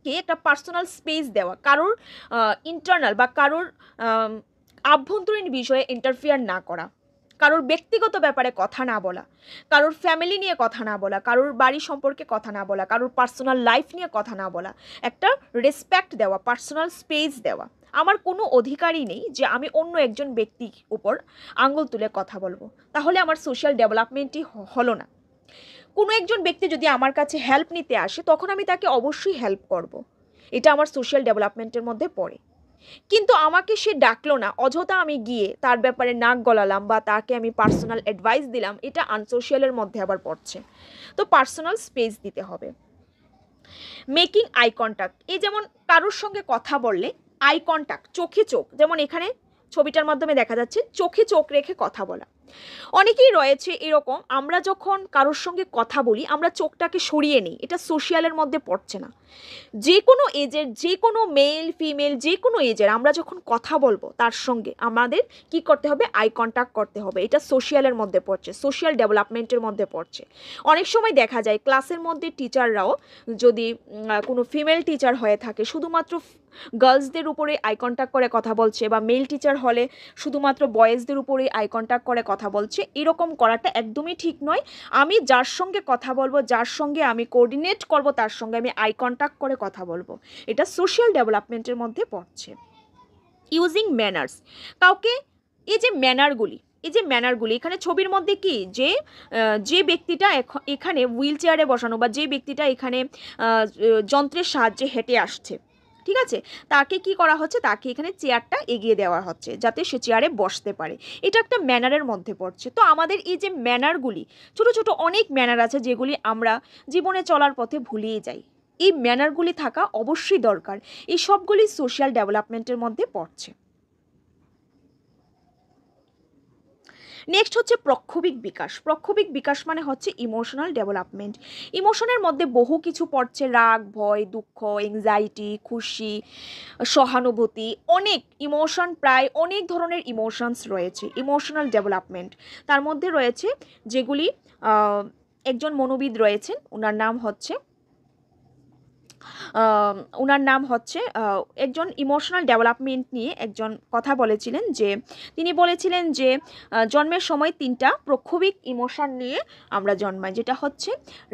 কে একটা পার্সোনাল স্পেস দেওয়া, কারোর ইন্টারনাল বা কারোর আভ্যন্তরীণ বিষয়ে ইন্টারফিয়ার না করা, কারোর ব্যক্তিগত ব্যাপারে কথা না বলা, কারোর ফ্যামিলি নিয়ে কথা না বলা, কারোর বাড়ি সম্পর্কে কথা না বলা, কারোর পার্সোনাল লাইফ নিয়ে কথা না বলা, একটা রেসপেক্ট দেওয়া, পার্সোনাল স্পেস দেওয়া। আমার কোনো অধিকারই নেই যে আমি অন্য একজন ব্যক্তির উপর আঙুল তুলে কথা বলবো, তাহলে আমার সোশ্যাল ডেভেলপমেন্টই হলো না। কোনো একজন ব্যক্তি যদি আমার কাছে হেল্প নিতে আসে, তখন আমি তাকে অবশ্যই হেল্প করব, এটা আমার সোশ্যাল ডেভেলপমেন্টের মধ্যে পড়ে। কিন্তু আমাকে সে ডাকলো না, অযথা আমি গিয়ে তার ব্যাপারে নাক গলালাম বা তাকে আমি পার্সোনাল অ্যাডভাইস দিলাম, এটা আনসোশিয়ালের মধ্যে আবার পড়ছে। তো পার্সোনাল স্পেস দিতে হবে। মেকিং আই কন্ট্যাক্ট, এই যেমন কারোর সঙ্গে কথা বললে আই কন্ট্যাক্ট, চোখে চোখ, যেমন এখানে ছবিটার মাধ্যমে দেখা যাচ্ছে চোখে চোখ রেখে কথা বলা। অনেকেই রয়েছে এরকম, আমরা যখন কারোর সঙ্গে কথা বলি আমরা চোখটাকে সরিয়ে নিই, এটা সোশ্যালের মধ্যে পড়ছে না। যে কোনো এজের, যে কোনো মেল ফিমেল যে কোনো এজের আমরা যখন কথা বলবো তার সঙ্গে আমাদের কি করতে হবে, আই কন্ট্যাক্ট করতে হবে, এটা সোশ্যালের মধ্যে পড়ছে, সোশ্যাল ডেভেলপমেন্টের মধ্যে পড়ছে। অনেক সময় দেখা যায় ক্লাসের মধ্যে টিচাররাও যদি কোনো ফিমেল টিচার হয়ে থাকে, শুধুমাত্র গার্লসদের উপরে আই কন্ট্যাক্ট করে কথা বলছে, বা মেল টিচার হলে শুধুমাত্র বয়েজদের উপরেই আই কন্ট্যাক্ট করে কথা বলছে, এরকম করাটা একদমই ঠিক নয়। আমি যার সঙ্গে কথা বলবো, যার সঙ্গে আমি কোঅর্ডিনেট করব, তার সঙ্গে আমি আই কন্ট্যাক্ট করে কথা বলবো, এটা সোশ্যাল ডেভেলপমেন্টের মধ্যে পড়ছে। ইউজিং ম্যানার্স, কাউকে এই যে ম্যানারগুলি এখানে ছবির মধ্যে কি, যে ব্যক্তিটা এখানে হুইল চেয়ারে বসানো, বা যে ব্যক্তিটা এখানে যন্ত্রের সাহায্যে হেঁটে আসছে, ঠিক আছে, তাকে কি করা হচ্ছে, তাকে এখানে চেয়ারটা এগিয়ে দেওয়া হচ্ছে যাতে সে চেয়ারে বসতে পারে, এটা একটা ম্যানারের মধ্যে পড়ছে। তো আমাদের এই যে ম্যানারগুলি, ছোট ছোট অনেক ম্যানার আছে যেগুলি আমরা জীবনে চলার পথে ভুলিয়ে যাই, এই ম্যানারগুলি থাকা অবশ্যই দরকার, এই সবগুলি সোশ্যাল ডেভেলপমেন্টের মধ্যে পড়ছে। নেক্সট হচ্ছে প্রক্ষোভিক বিকাশ। প্রক্ষোভিক বিকাশ মানে হচ্ছে ইমোশনাল ডেভেলপমেন্ট। ইমোশনের মধ্যে বহু কিছু পড়ছে, রাগ, ভয়, দুঃখ, এংজাইটি, খুশি, সহানুভূতি, অনেক ইমোশন, প্রায় অনেক ধরনের ইমোশনস রয়েছে। ইমোশনাল ডেভেলপমেন্ট তার মধ্যে রয়েছে যেগুলি একজন মনোবিদ রয়েছেন, ওনার নাম হচ্ছে একজন ইমোশনাল ডেভেলপমেন্ট নিয়ে একজন কথা বলেছিলেন, যে তিনি বলেছিলেন যে জন্মের সময় 3টা প্রক্ষোভিক ইমোশন নিয়ে আমরা জন্মাই, যেটা হচ্ছে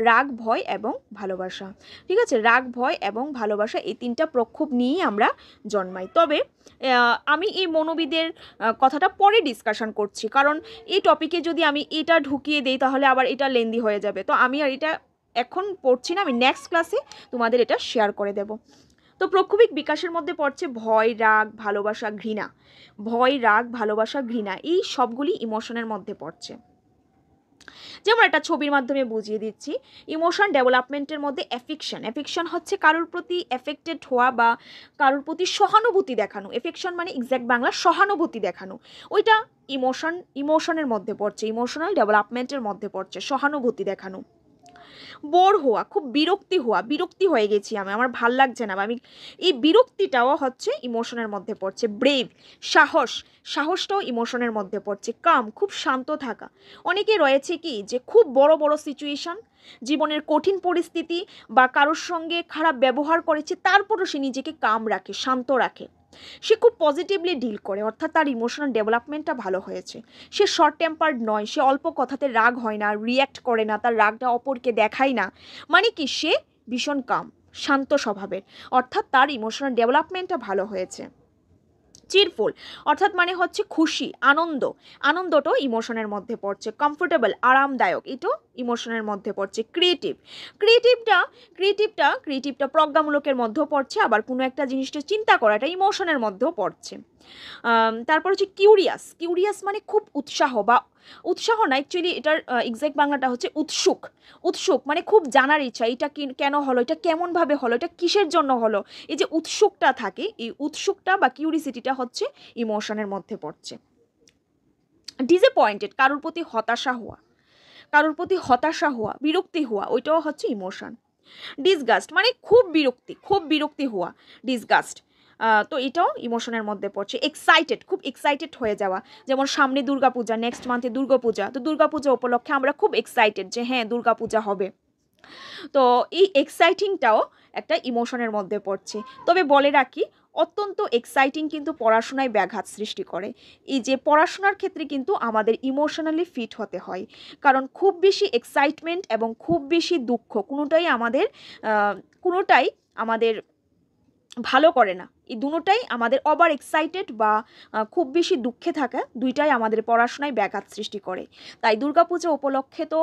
রাগ, ভয় এবং ভালোবাসা, ঠিক আছে, রাগ, ভয় এবং ভালোবাসা, এই 3টা প্রক্ষোভ নিয়েই আমরা জন্মাই। তবে আমি এই মনোবিদের কথাটা পরে ডিসকাশন করছি, কারণ এই টপিকে যদি আমি এটা ঢুকিয়ে দিই তাহলে আবার এটা লেন্দি হয়ে যাবে, তো আমি আর এটা এখন পড়ছি না, আমি নেক্সট ক্লাসে তোমাদের এটা শেয়ার করে দেব। তো প্রক্ষোভিক বিকাশের মধ্যে পড়ছে ভয়, রাগ, ভালোবাসা, ঘৃণা। ভয়, রাগ, ভালোবাসা, ঘৃণা, এই সবগুলি ইমোশনের মধ্যে পড়ছে। যেমন একটা ছবির মাধ্যমে বুঝিয়ে দিচ্ছি, ইমোশন ডেভেলপমেন্টের মধ্যে অ্যাফেকশন হচ্ছে কারোর প্রতি এফেক্টেড হওয়া বা কারোর প্রতি সহানুভূতি দেখানো। এফেকশন মানে এক্স্যাক্ট বাংলা সহানুভূতি দেখানো, ওইটা ইমোশনের মধ্যে পড়ছে, ইমোশনাল ডেভেলপমেন্টের মধ্যে পড়ছে সহানুভূতি দেখানো। বোর হওয়া, খুব বিরক্তি হয়ে গেছি আমি, আমার ভাল লাগছে না, আমি এই বিরক্তিটাও হচ্ছে ইমোশনের মধ্যে পড়ছে। ব্রেভ, সাহসটাও ইমোশনের মধ্যে পড়ছে। কাম, খুব শান্ত থাকা। অনেকে রয়েছে কি যে খুব বড় বড় সিচুয়েশন, জীবনের কঠিন পরিস্থিতি বা কারোর সঙ্গে খারাপ ব্যবহার করেছে, তারপরও সে নিজেকে কাম রাখে, শান্ত রাখে, সে খুব পজিটিভলি ডিল করে, অর্থাৎ তার ইমোশনাল ডেভেলপমেন্টটা ভালো হয়েছে। সে শর্ট টেম্পার্ড নয়, সে অল্প কথাতে রাগ হয় না, রিয়্যাক্ট করে না, তার রাগটা অপরকে দেখায় না, মানে কি সে ভীষণ কাম, শান্ত স্বভাবের, অর্থাৎ তার ইমোশনাল ডেভেলপমেন্টটা ভালো হয়েছে। চিরফুল অর্থাৎ মানে হচ্ছে খুশি, আনন্দটাও ইমোশনের মধ্যে পড়ছে। কমফোর্টেবল, আরামদায়ক, এটাও ইমোশনের মধ্যে পড়ছে। ক্রিয়েটিভটা প্রজ্ঞামূলকের মধ্যেও পড়ছে, আবার কোনো একটা জিনিসটা চিন্তা করাটা ইমোশনের মধ্যেও পড়ছে। তারপর হচ্ছে কিউরিয়াস মানে খুব উৎসাহ না, অ্যাকচুয়ালি এটার এক্সাক্ট বাংলাটা হচ্ছে উৎসুক মানে খুব জানার ইচ্ছা, এটা কেন হলো, এটা কেমনভাবে হলো, এটা কিসের জন্য হলো, এই যে উৎসুকটা থাকে, এই উৎসুকটা বা কিউরিসিটিটা হচ্ছে ইমোশনের মধ্যে পড়ছে। ডিসঅ্যাপয়েন্টেড, কারোর প্রতি হতাশা হওয়া, বিরক্তি হওয়া, ওইটাও হচ্ছে ইমোশন। ডিসগাস্ট মানে খুব বিরক্তি হওয়া, ডিসগাস্ট, তো এটাও ইমোশনের মধ্যে পড়ছে। খুব এক্সাইটেড হয়ে যাওয়া, যেমন সামনে দুর্গাপূজা, নেক্সট মান্থে দুর্গাপূজা, তো দুর্গাপূজা উপলক্ষে আমরা খুব এক্সাইটেড যে হ্যাঁ দুর্গাপূজা হবে, তো এই এক্সাইটিংটাও একটা ইমোশনের মধ্যে পড়ছে। তবে বলে রাখি, অত্যন্ত এক্সাইটিং কিন্তু পড়াশোনায় ব্যাঘাত সৃষ্টি করে। এই যে পড়াশোনার ক্ষেত্রে কিন্তু আমাদের ইমোশনালি ফিট হতে হয়, কারণ খুব বেশি এক্সাইটমেন্ট এবং খুব বেশি দুঃখ কোনোটাই আমাদের ভালো করে না। এই দুটোটাই আমাদের ওভার এক্সাইটেড বা খুব বেশি দুঃখে থাকা, দুইটাই আমাদের পড়াশোনায় ব্যাঘাত সৃষ্টি করে। তাই দুর্গাপূজা উপলক্ষে তো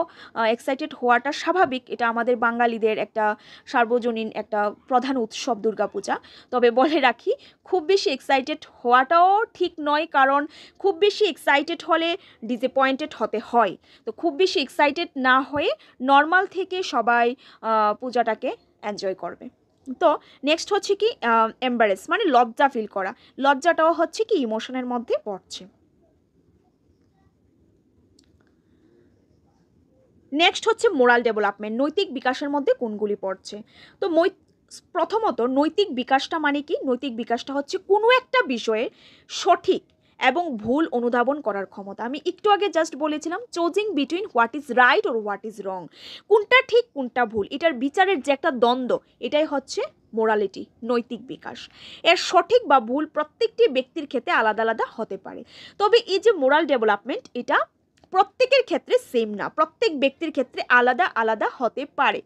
এক্সাইটেড হওয়াটা স্বাভাবিক, এটা আমাদের বাঙালিদের একটা সার্বজনীন একটা প্রধান উৎসব দুর্গাপূজা। তবে বলে রাখি, খুব বেশি এক্সাইটেড হওয়াটাও ঠিক নয়, কারণ খুব বেশি এক্সাইটেড হলে ডিসঅ্যাপয়েন্টেড হতে হয়। তো খুব বেশি এক্সাইটেড না হয়ে নর্মাল থেকে সবাই পূজাটাকে এনজয় করবে। তো নেক্সট হচ্ছে কি এম্বারেস মানে লজ্জা ফিল করা, লজ্জাটাও হচ্ছে কি ইমোশনের মধ্যে পড়ছে। নেক্সট হচ্ছে মোরাল ডেভেলপমেন্ট, নৈতিক বিকাশের মধ্যে কোনগুলি পড়ছে। তো প্রথমত নৈতিক বিকাশটা মানে কি, নৈতিক বিকাশটা হচ্ছে কোনো একটা বিষয়ে সঠিক এবং ভুল অনুধাবন করার ক্ষমতা। আমি একটু আগে জাস্ট বলেছিলাম choosing between what is right আর হোয়াট ইজ রং, কোনটা ঠিক কোনটা ভুল, এটার বিচারের যে একটা দ্বন্দ্ব, এটাই হচ্ছে মোরালিটি, নৈতিক বিকাশ। এর সঠিক বা ভুল প্রত্যেকটি ব্যক্তির ক্ষেত্রে আলাদা আলাদা হতে পারে, তবে এই যে মোরাল ডেভেলপমেন্ট, এটা প্রত্যেকের ক্ষেত্রে সেম না, প্রত্যেক ব্যক্তির ক্ষেত্রে আলাদা আলাদা হতে পারে।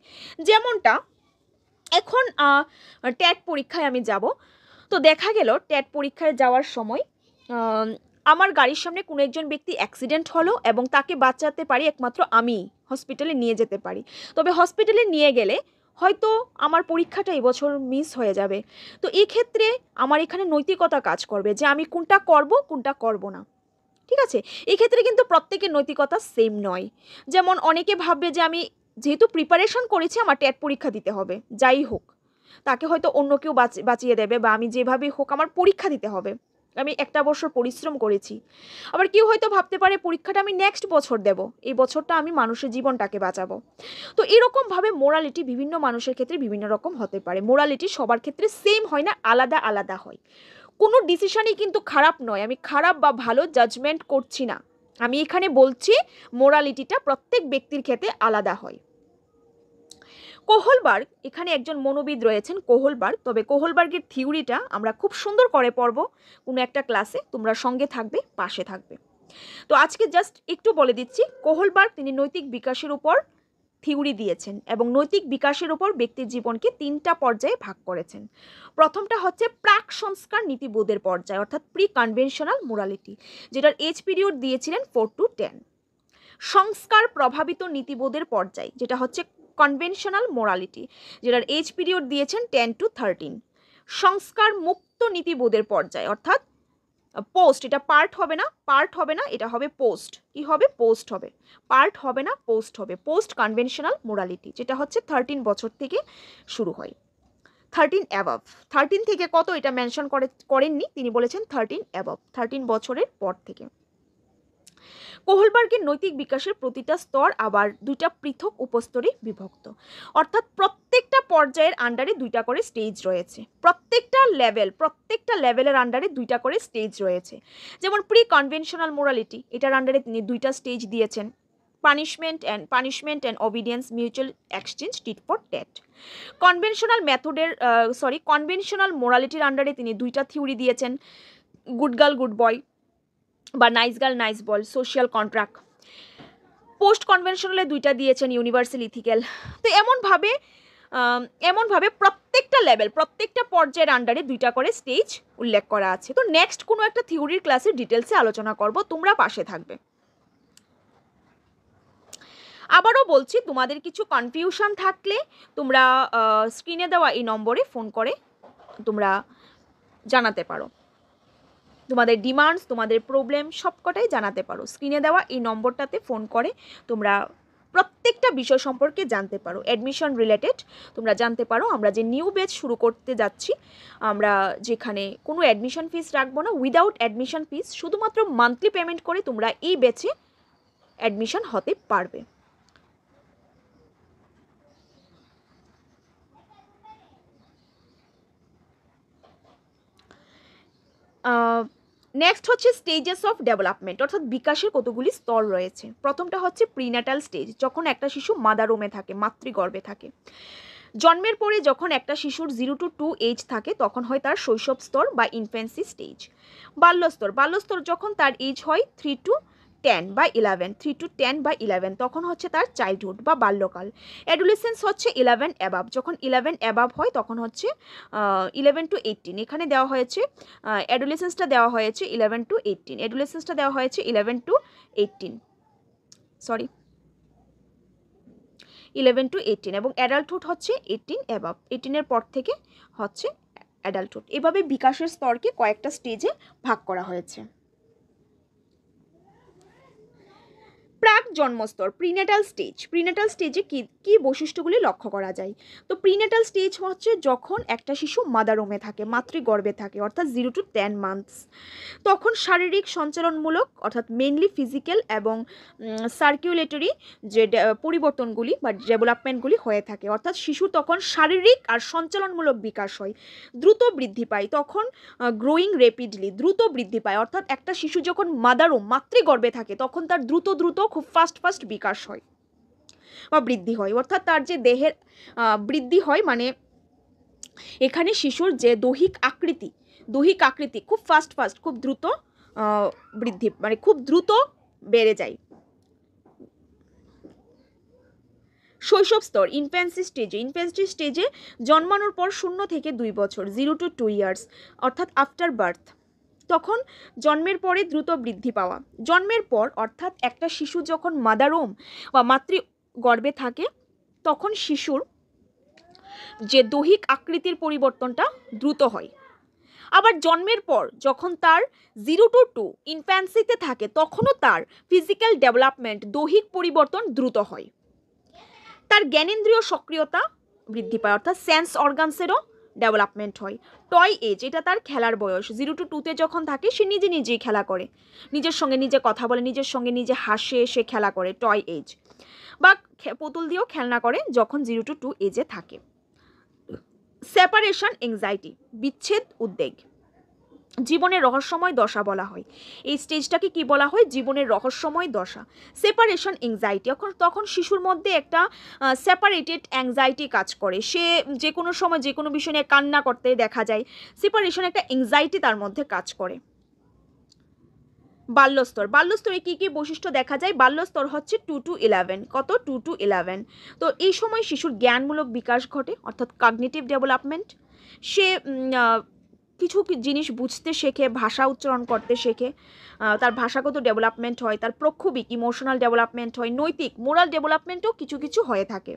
যেমনটা এখন ট্যাট পরীক্ষায় আমি যাব, তো দেখা গেল ট্যাট পরীক্ষায় যাওয়ার সময় আমার গাড়ির সামনে কোনো একজন ব্যক্তি অ্যাক্সিডেন্ট হলো এবং তাকে বাঁচাতে পারি একমাত্র আমি, হসপিটালে নিয়ে যেতে পারি। তবে হসপিটালে নিয়ে গেলে হয়তো আমার পরীক্ষাটা এবছর মিস হয়ে যাবে, তো এই ক্ষেত্রে আমার এখানে নৈতিকতা কাজ করবে যে আমি কোনটা করব না। ঠিক আছে, এই ক্ষেত্রে কিন্তু প্রত্যেকের নৈতিকতা সেম নয়। যেমন অনেকে ভাববে যে আমি যেহেতু প্রিপারেশন করেছি আমার ট্যাট পরীক্ষা দিতে হবে, যাই হোক, তাকে হয়তো অন্য কেউ বাঁচিয়ে দেবে, বা আমি যেভাবে হোক আমার পরীক্ষা দিতে হবে, আমি একটা বছর পরিশ্রম করেছি। আবার কেউ হয়তো ভাবতে পারে পরীক্ষাটা আমি নেক্সট বছর দেব, এই বছরটা আমি মানুষের জীবনটাকে বাঁচাবো। তো এরকমভাবে মোরালিটি বিভিন্ন মানুষের ক্ষেত্রে বিভিন্ন রকম হতে পারে, মোরালিটি সবার ক্ষেত্রে সেম হয় না, আলাদা আলাদা হয়। কোনো ডিসিশনই কিন্তু খারাপ নয়, আমি খারাপ বা ভালো জাজমেন্ট করছি না, আমি এখানে বলছি মোরালিটিটা প্রত্যেক ব্যক্তির ক্ষেত্রে আলাদা হয়। কোহলবার্গ, এখানে একজন মনোবিদ রয়েছেন কোহলবার্গ, তবে কোহলবার্গের থিওরিটা আমরা খুব সুন্দর করে পড়ব কোনো একটা ক্লাসে, তোমরা সঙ্গে থাকবে, পাশে থাকবে। তো আজকে জাস্ট একটু বলে দিচ্ছি, কোহলবার্গ তিনি নৈতিক বিকাশের উপর থিওরি দিয়েছেন এবং নৈতিক বিকাশের উপর ব্যক্তির জীবনকে 3টা পর্যায়ে ভাগ করেছেন। প্রথমটা হচ্ছে প্রাক সংস্কার নীতিবোধের পর্যায়, অর্থাৎ প্রি কনভেনশনাল মোরালিটি, যেটার এজ পিরিয়ড দিয়েছিলেন 4 to 10। সংস্কার প্রভাবিত নীতিবোধের পর্যায়, যেটা হচ্ছে কনভেনশনাল মোরালিটি, যেটার এজ পিরিয়ড দিয়েছেন 10 to 13। সংস্কার মুক্ত নীতিবোধের পর্যায়, অর্থাৎ পোস্ট, এটা পার্ট হবে না, এটা হবে পোস্ট। কি হবে? পোস্ট হবে, পার্ট হবে না, পোস্ট হবে। পোস্ট কনভেনশনাল মোরালিটি, যেটা হচ্ছে 13 বছর থেকে শুরু হয়, 13 অ্যাবাভ। 13 থেকে কত এটা মেনশন করেননি, তিনি বলেছেন 13 অ্যাবাভ, 13 বছরের পর থেকে। কোহলবার্গের নৈতিক বিকাশের প্রতিটা স্তর আবার দুইটা পৃথক উপস্তরে বিভক্ত, অর্থাৎ প্রত্যেকটা পর্যায়ের আন্ডারে দুইটা করে স্টেজ রয়েছে, প্রত্যেকটা লেভেলের আন্ডারে দুইটা করে স্টেজ রয়েছে। যেমন প্রি কনভেনশনাল মোরালিটি, এটার আন্ডারে তিনি দুইটা স্টেজ দিয়েছেন, punishment and obedience, mutual exchange, tit for tat. Conventional মোরালিটির আন্ডারে তিনি দুইটা থিওরি দিয়েছেন, গুড গার্ল গুড বয় বা নাইস গার্ল নাইস বয়, সোশ্যাল কন্ট্রাক্ট। পোস্ট কনভেনশনালে দুইটা দিয়েছেন, ইউনিভার্সাল ইথিক্যাল। তো এমনভাবে প্রত্যেকটা পর্যায়ের আন্ডারে দুইটা করে স্টেজ উল্লেখ করা আছে। তো নেক্সট কোনো একটা থিওরির ক্লাসে ডিটেলসে আলোচনা করব, তোমরা পাশে থাকবে। আবারও বলছি, তোমাদের কিছু কনফিউশন থাকলে তোমরা স্ক্রিনে দেওয়া এই নম্বরে ফোন করে তোমরা জানাতে পারো, তোমাদের ডিমান্ডস, তোমাদের প্রবলেম সবকটাই জানাতে পারো। স্ক্রিনে দেওয়া এই নম্বরটাতে ফোন করে তোমরা প্রত্যেকটা বিষয় সম্পর্কে জানতে পারো, অ্যাডমিশন রিলেটেড তোমরা জানতে পারো। আমরা যে নিউ ব্যাচ শুরু করতে যাচ্ছি, আমরা যেখানে কোনো অ্যাডমিশন ফিস রাখবো না, উইদাউট অ্যাডমিশন ফিস, শুধুমাত্র মান্থলি পেমেন্ট করে তোমরা এই ব্যাচে অ্যাডমিশন হতে পারবে। নেক্সট হচ্ছে স্টেজেস অফ ডেভেলপমেন্ট, অর্থাৎ বিকাশের কতগুলি স্তর রয়েছে। প্রথমটা হচ্ছে প্রিন্যাটাল স্টেজ, যখন একটা শিশু মাদারোমে থাকে, মাতৃগর্ভে থাকে। জন্মের পরে যখন একটা শিশুর 0 to 2 এজ থাকে, তখন হয় তার শৈশব স্তর বা ইনফ্যান্সি স্টেজ। বাল্যস্তর যখন তার এজ হয় 3 to 10 বা 11, তখন হচ্ছে তার চাইল্ডহুড বা বাল্যকাল। অ্যাডোলেসেন্স হচ্ছে 11 অ্যাবাভ, যখন 11 অ্যাবাভ হয় তখন হচ্ছে 11 to 18। এখানে দেওয়া হয়েছে অ্যাডোলেসেন্সটা দেওয়া হয়েছে 11 to 18, অ্যাডোলেসেন্সটা দেওয়া হয়েছে 11 to 18, সরি 11 to 18, এবং অ্যাডাল্টহুড হচ্ছে 18 অ্যাবাভ, 18-এর পর থেকে হচ্ছে অ্যাডাল্টহুড। এভাবে বিকাশের স্তরকে কয়েকটা স্টেজে ভাগ করা হয়েছে। প্রাক জন্মস্তর, প্রিনেটাল স্টেজে কি বৈশিষ্ট্যগুলি লক্ষ্য করা যায়? তো প্রিনেটাল স্টেজ হচ্ছে যখন একটা শিশু মাদারোমে থাকে, মাতৃগর্ভে থাকে, অর্থাৎ 0 to 10 মান্থস। তখন শারীরিক সঞ্চালনমূলক, অর্থাৎ মেনলি ফিজিক্যাল এবং সার্কুলেটরি যে পরিবর্তনগুলি বা ডেভেলপমেন্টগুলি হয়ে থাকে, অর্থাৎ শিশু তখন শারীরিক আর সঞ্চালনমূলক বিকাশ হয়, দ্রুত বৃদ্ধি পায়, তখন গ্রোয়িং র্যাপিডলি, দ্রুত বৃদ্ধি পায়। অর্থাৎ একটা শিশু যখন মাতৃগর্ভে থাকে তখন তার দ্রুত খুব ফাস্ট বিকাশ হয় বা বৃদ্ধি হয়, অর্থাৎ তার যে দেহের বৃদ্ধি হয়, মানে এখানে শিশুর যে দৈহিক আকৃতি খুব ফাস্ট খুব দ্রুত বৃদ্ধি, মানে খুব দ্রুত বেড়ে যায়। শৈশব স্তর, ইনফ্যান্সি স্টেজে জন্মানোর পর 0 থেকে 2 বছর, 0 to 2 ইয়ার্স, অর্থাৎ আফটার বার্থ, তখন জন্মের পরে দ্রুত বৃদ্ধি পাওয়া। জন্মের পর, অর্থাৎ একটা শিশু যখন মাদারোম বা মাতৃগর্ভে থাকে, তখন শিশুর যে দৈহিক আকৃতির পরিবর্তনটা দ্রুত হয়। আবার জন্মের পর যখন তার 0 to 2 ইনফ্যান্সিতে থাকে, তখনও তার ফিজিক্যাল ডেভেলপমেন্ট, দৈহিক পরিবর্তন দ্রুত হয়। তার জ্ঞানেন্দ্রীয় সক্রিয়তা বৃদ্ধি পায়, অর্থাৎ সেন্স অর্গানসেরও ডেভেলপমেন্ট হয়। টয় এজ, এটা তার খেলার বয়স। 0 to 2-তে যখন থাকে সে নিজেই খেলা করে, নিজের সঙ্গে নিজে কথা বলে, নিজের সঙ্গে নিজে হাসে, সে খেলা করে, টয় এজ, বা পুতুল দিয়েও খেলনা করে যখন 0 to 2 এজে থাকে। সেপারেশন এংজাইটি, বিচ্ছেদ উদ্বেগ, জীবনের রহস্যময় দশা বলা হয়। এই স্টেজটাকে কি বলা হয়? জীবনের রহস্যময় দশা, সেপারেশন এংজাইটি। তখন শিশুর মধ্যে একটা সেপারেটেড অ্যাংজাইটি কাজ করে, সে যে কোনো সময় যে কোনো বিষয় নিয়ে কান্না করতে দেখা যায়, সেপারেশন একটা এংজাইটি তার মধ্যে কাজ করে। বাল্যস্তরে কি বৈশিষ্ট্য দেখা যায়? বাল্যস্তর হচ্ছে 2 to 11, কত? 2 to 11। তো এই সময় শিশুর জ্ঞানমূলক বিকাশ ঘটে, অর্থাৎ কগনিটিভ ডেভেলপমেন্ট। সে কিছু জিনিস বুঝতে শেখে, ভাষা উচ্চারণ করতে শেখে, তার ভাষাগত ডেভেলপমেন্ট হয়, তার প্রক্ষোভিক ইমোশনাল ডেভেলপমেন্ট হয়, নৈতিক মোরাল ডেভেলপমেন্টও কিছু কিছু হয়ে থাকে।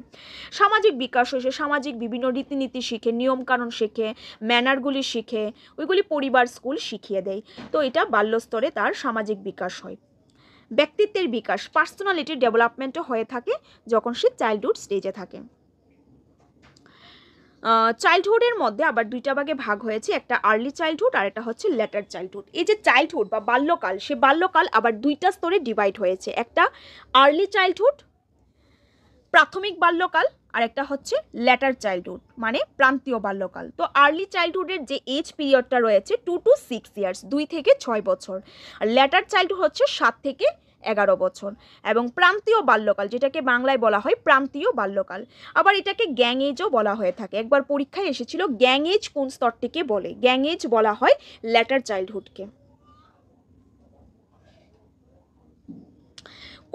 সামাজিক বিকাশ হয়, সে সামাজিক বিভিন্ন রীতিনীতি শিখে, নিয়মকানুন শেখে, ম্যানারগুলি শিখে, ওইগুলি পরিবার স্কুল শিখিয়ে দেয়। তো এটা বাল্যস্তরে তার সামাজিক বিকাশ হয়। ব্যক্তিত্বের বিকাশ, পার্সোনালিটির ডেভেলপমেন্টও হয়ে থাকে যখন সে চাইল্ডহুড স্টেজে থাকে। চাইল্ডহুডের মধ্যে আবার দুইটা ভাগে ভাগ হয়েছে, একটা আর্লি চাইল্ডহুড আর একটা হচ্ছে লেটার চাইল্ডহুড। এই যে চাইল্ডহুড বা বাল্যকাল, সে বাল্যকাল আবার দুইটা স্তরে ডিভাইড হয়েছে, একটা আর্লি চাইল্ডহুড প্রাথমিক বাল্যকাল আর একটা হচ্ছে লেটার চাইল্ডহুড মানে প্রান্তীয় বাল্যকাল। তো আর্লি চাইল্ডহুডের যে এজ পিরিয়ডটা রয়েছে 2 to 6 ইয়ার্স, 2 থেকে 6 বছর, আর লেটার চাইল্ডহুড হচ্ছে 7 থেকে 11 বছর, এবং প্রান্তীয় বাল্যকাল যেটাকে বাংলায় বলা হয় প্রান্তীয় বাল্যকাল, আবার এটাকে গ্যাং এজও বলা হয়ে থাকে। একবার পরীক্ষায় এসেছিল গ্যাং এজ কোন স্তরটিকে বলে, গ্যাং এজ বলা হয় লেটার চাইল্ডহুডকে।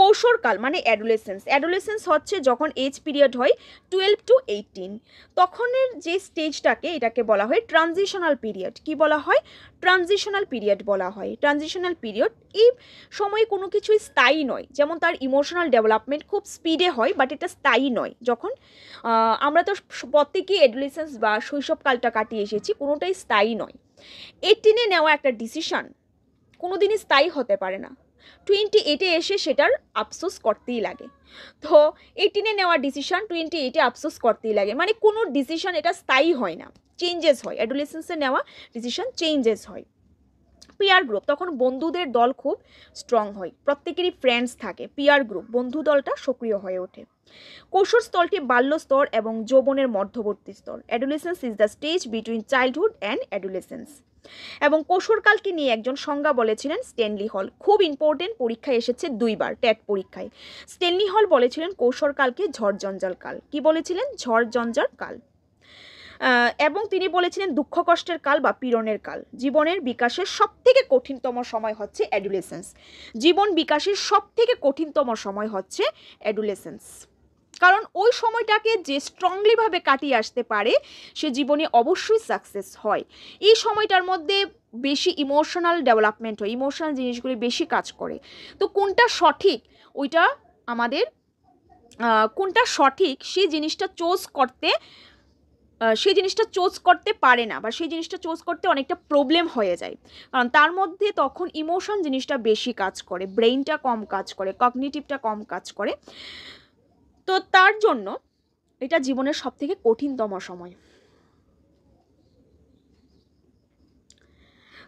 কৈশোরকাল মানে অ্যাডোলেসেন্স, অ্যাডোলেসেন্স হচ্ছে যখন এজ পিরিয়ড হয় 12 to 18, তখনের যে স্টেজটাকে এটাকে বলা হয় ট্রানজিশনাল পিরিয়ড। কি বলা হয়? ট্রানজিশনাল পিরিয়ড বলা হয়। ট্রানজিশনাল পিরিয়ড, এই সময়ে কোনো কিছুই স্থায়ী নয়, যেমন তার ইমোশনাল ডেভেলপমেন্ট খুব স্পিডে হয় বাট এটা স্থায়ী নয়। যখন আমরা তো প্রত্যেকেই অ্যাডোলেসেন্স বা শৈশবকালটা কাটিয়ে এসেছি, কোনোটাই স্থায়ী নয়। 18-এ নেওয়া একটা ডিসিশন কোনোদিনই স্থায়ী হতে পারে না, 28-এ এসে সেটার আফসোস করতেই লাগে। তো 18-এ নেওয়া ডিসিশন 28-এ আফসোস করতেই লাগে, মানে কোনো ডিসিশন এটা স্থায়ী হয় না, চেঞ্জেস হয়। অ্যাডোলেসেন্সে নেওয়া ডিসিশন চেঞ্জেস হয়। পিয়ার গ্রুপ, তখন বন্ধুদের দল খুব স্ট্রং হয়, প্রত্যেকেরই ফ্রেন্ডস থাকে, পিয়ার গ্রুপ বন্ধু দলটা সক্রিয় হয়ে ওঠে। কৈশোর স্তরটি বাল্য স্তর এবং যৌবনের মধ্যবর্তী স্তর। Adolescence is the stage between childhood and adolescence. এবং কৈশোরকালকে নিয়ে একজন সংজ্ঞা বলেছিলেন স্ট্যানলি হল, খুব ইম্পর্টেন্ট, পরীক্ষায় এসেছে দুইবার টেট পরীক্ষায়। স্ট্যানলি হল বলেছিলেন কৈশোরকালকে ঝড় জঞ্জাল কাল। কি বলেছিলেন? ঝড় জঞ্জাল কাল। এবং তিনি বলেছিলেন দুঃখ কষ্টের কাল বা পীড়নের কাল। জীবনের বিকাশের সবথেকে কঠিনতম সময় হচ্ছে অ্যাডোলেসেন্স। জীবন বিকাশের সবথেকে কঠিনতম সময় হচ্ছে অ্যাডোলেসেন্স, কারণ ওই সময়টাকে যে স্ট্রংলিভাবে কাটিয়ে আসতে পারে সে জীবনে অবশ্যই সাকসেস হয়। এই সময়টার মধ্যে বেশি ইমোশনাল ডেভেলপমেন্ট হয়, ইমোশনাল জিনিসগুলি বেশি কাজ করে। তো কোনটা সঠিক, ওইটা আমাদের কোনটা সঠিক সেই জিনিসটা চোজ করতে পারে না, বা সেই জিনিসটা চোজ করতে অনেকটা প্রবলেম হয়ে যায়, কারণ তার মধ্যে তখন ইমোশন জিনিসটা বেশি কাজ করে, ব্রেইনটা কম কাজ করে, কগনিটিভটা কম কাজ করে। তো তার জন্য এটা জীবনের সবথেকে কঠিনতম সময়।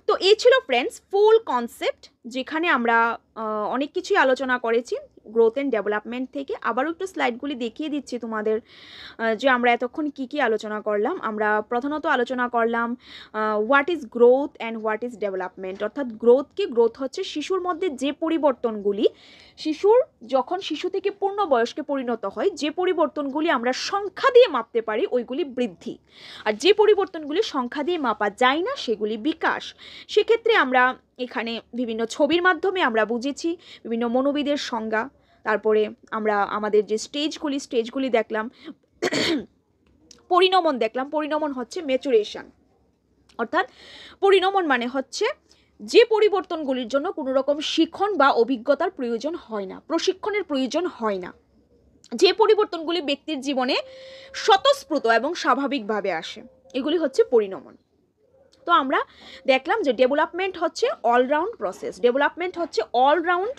তো এই ছিল ফ্রেন্ডস ফুল কনসেপ্ট, যেখানে আমরা অনেক কিছুই আলোচনা করেছি গ্রোথ অ্যান্ড ডেভেলপমেন্ট থেকে। আবারও একটু স্লাইডগুলি দেখিয়ে দিচ্ছি তোমাদের, যে আমরা এতক্ষণ কি কি আলোচনা করলাম। আমরা প্রধানত আলোচনা করলাম what is growth and what is development, অর্থাৎ গ্রোথ হচ্ছে শিশুর মধ্যে যে পরিবর্তনগুলি, যখন শিশু থেকে পূর্ণ বয়স্কে পরিণত হয়, যে পরিবর্তনগুলি আমরা সংখ্যা দিয়ে মাপতে পারি ওইগুলি বৃদ্ধি, আর যে পরিবর্তনগুলি সংখ্যা দিয়ে মাপা যায় না সেগুলি বিকাশ। সেক্ষেত্রে আমরা এখানে বিভিন্ন ছবির মাধ্যমে আমরা বুঝেছি বিভিন্ন মনোবিদের সংজ্ঞা, তারপরে আমরা আমাদের যে স্টেজগুলি দেখলাম, পরিণমন দেখলাম। পরিণমন হচ্ছে ম্যাচুরেশন, অর্থাৎ পরিণমন মানে হচ্ছে যে পরিবর্তনগুলির জন্য কোনো রকম শিখন বা অভিজ্ঞতার প্রয়োজন হয় না, প্রশিক্ষণের প্রয়োজন হয় না, যে পরিবর্তনগুলি ব্যক্তির জীবনে স্বতঃস্ফূর্ত এবং স্বাভাবিকভাবে আসে, এগুলি হচ্ছে পরিণমন। তো আমরা দেখলাম যে ডেভেলপমেন্ট হচ্ছে অলরাউন্ড প্রসেস, ডেভেলপমেন্ট হচ্ছে অলরাউন্ড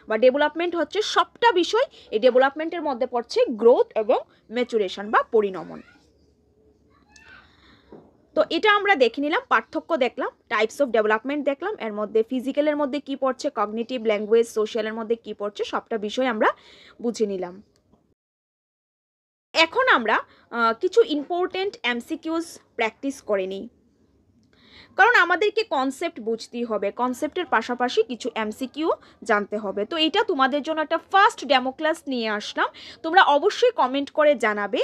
বা ডেভেলপমেন্ট হচ্ছে সবটা বিষয়, এই ডেভেলপমেন্টের মধ্যে পড়ছে গ্রোথ এবং ম্যাচুরেশন বা পরিণমন। তো এটা আমরা দেখে নিলাম, পার্থক্য দেখলাম, টাইপস অফ ডেভেলপমেন্ট দেখলাম, এর মধ্যে ফিজিক্যালের মধ্যে কি পড়ছে, কগনিটিভ, ল্যাঙ্গুয়েজ, সোশ্যালের মধ্যে কি পড়ছে, সবটা বিষয় আমরা বুঝে নিলাম। এখন আমরা কিছু ইম্পর্টেন্ট এমসিকিউজ প্র্যাকটিস করে নিই, কারণ আমাদেরকে কনসেপ্ট বুঝতেই হবে, কনসেপ্টের পাশাপাশি কিছু এমসিকিউ জানতে হবে। তো এটা তোমাদের জন্য একটা ফার্স্ট ডেমো ক্লাস নিয়ে আসলাম, তোমরা অবশ্যই কমেন্ট করে জানাবে।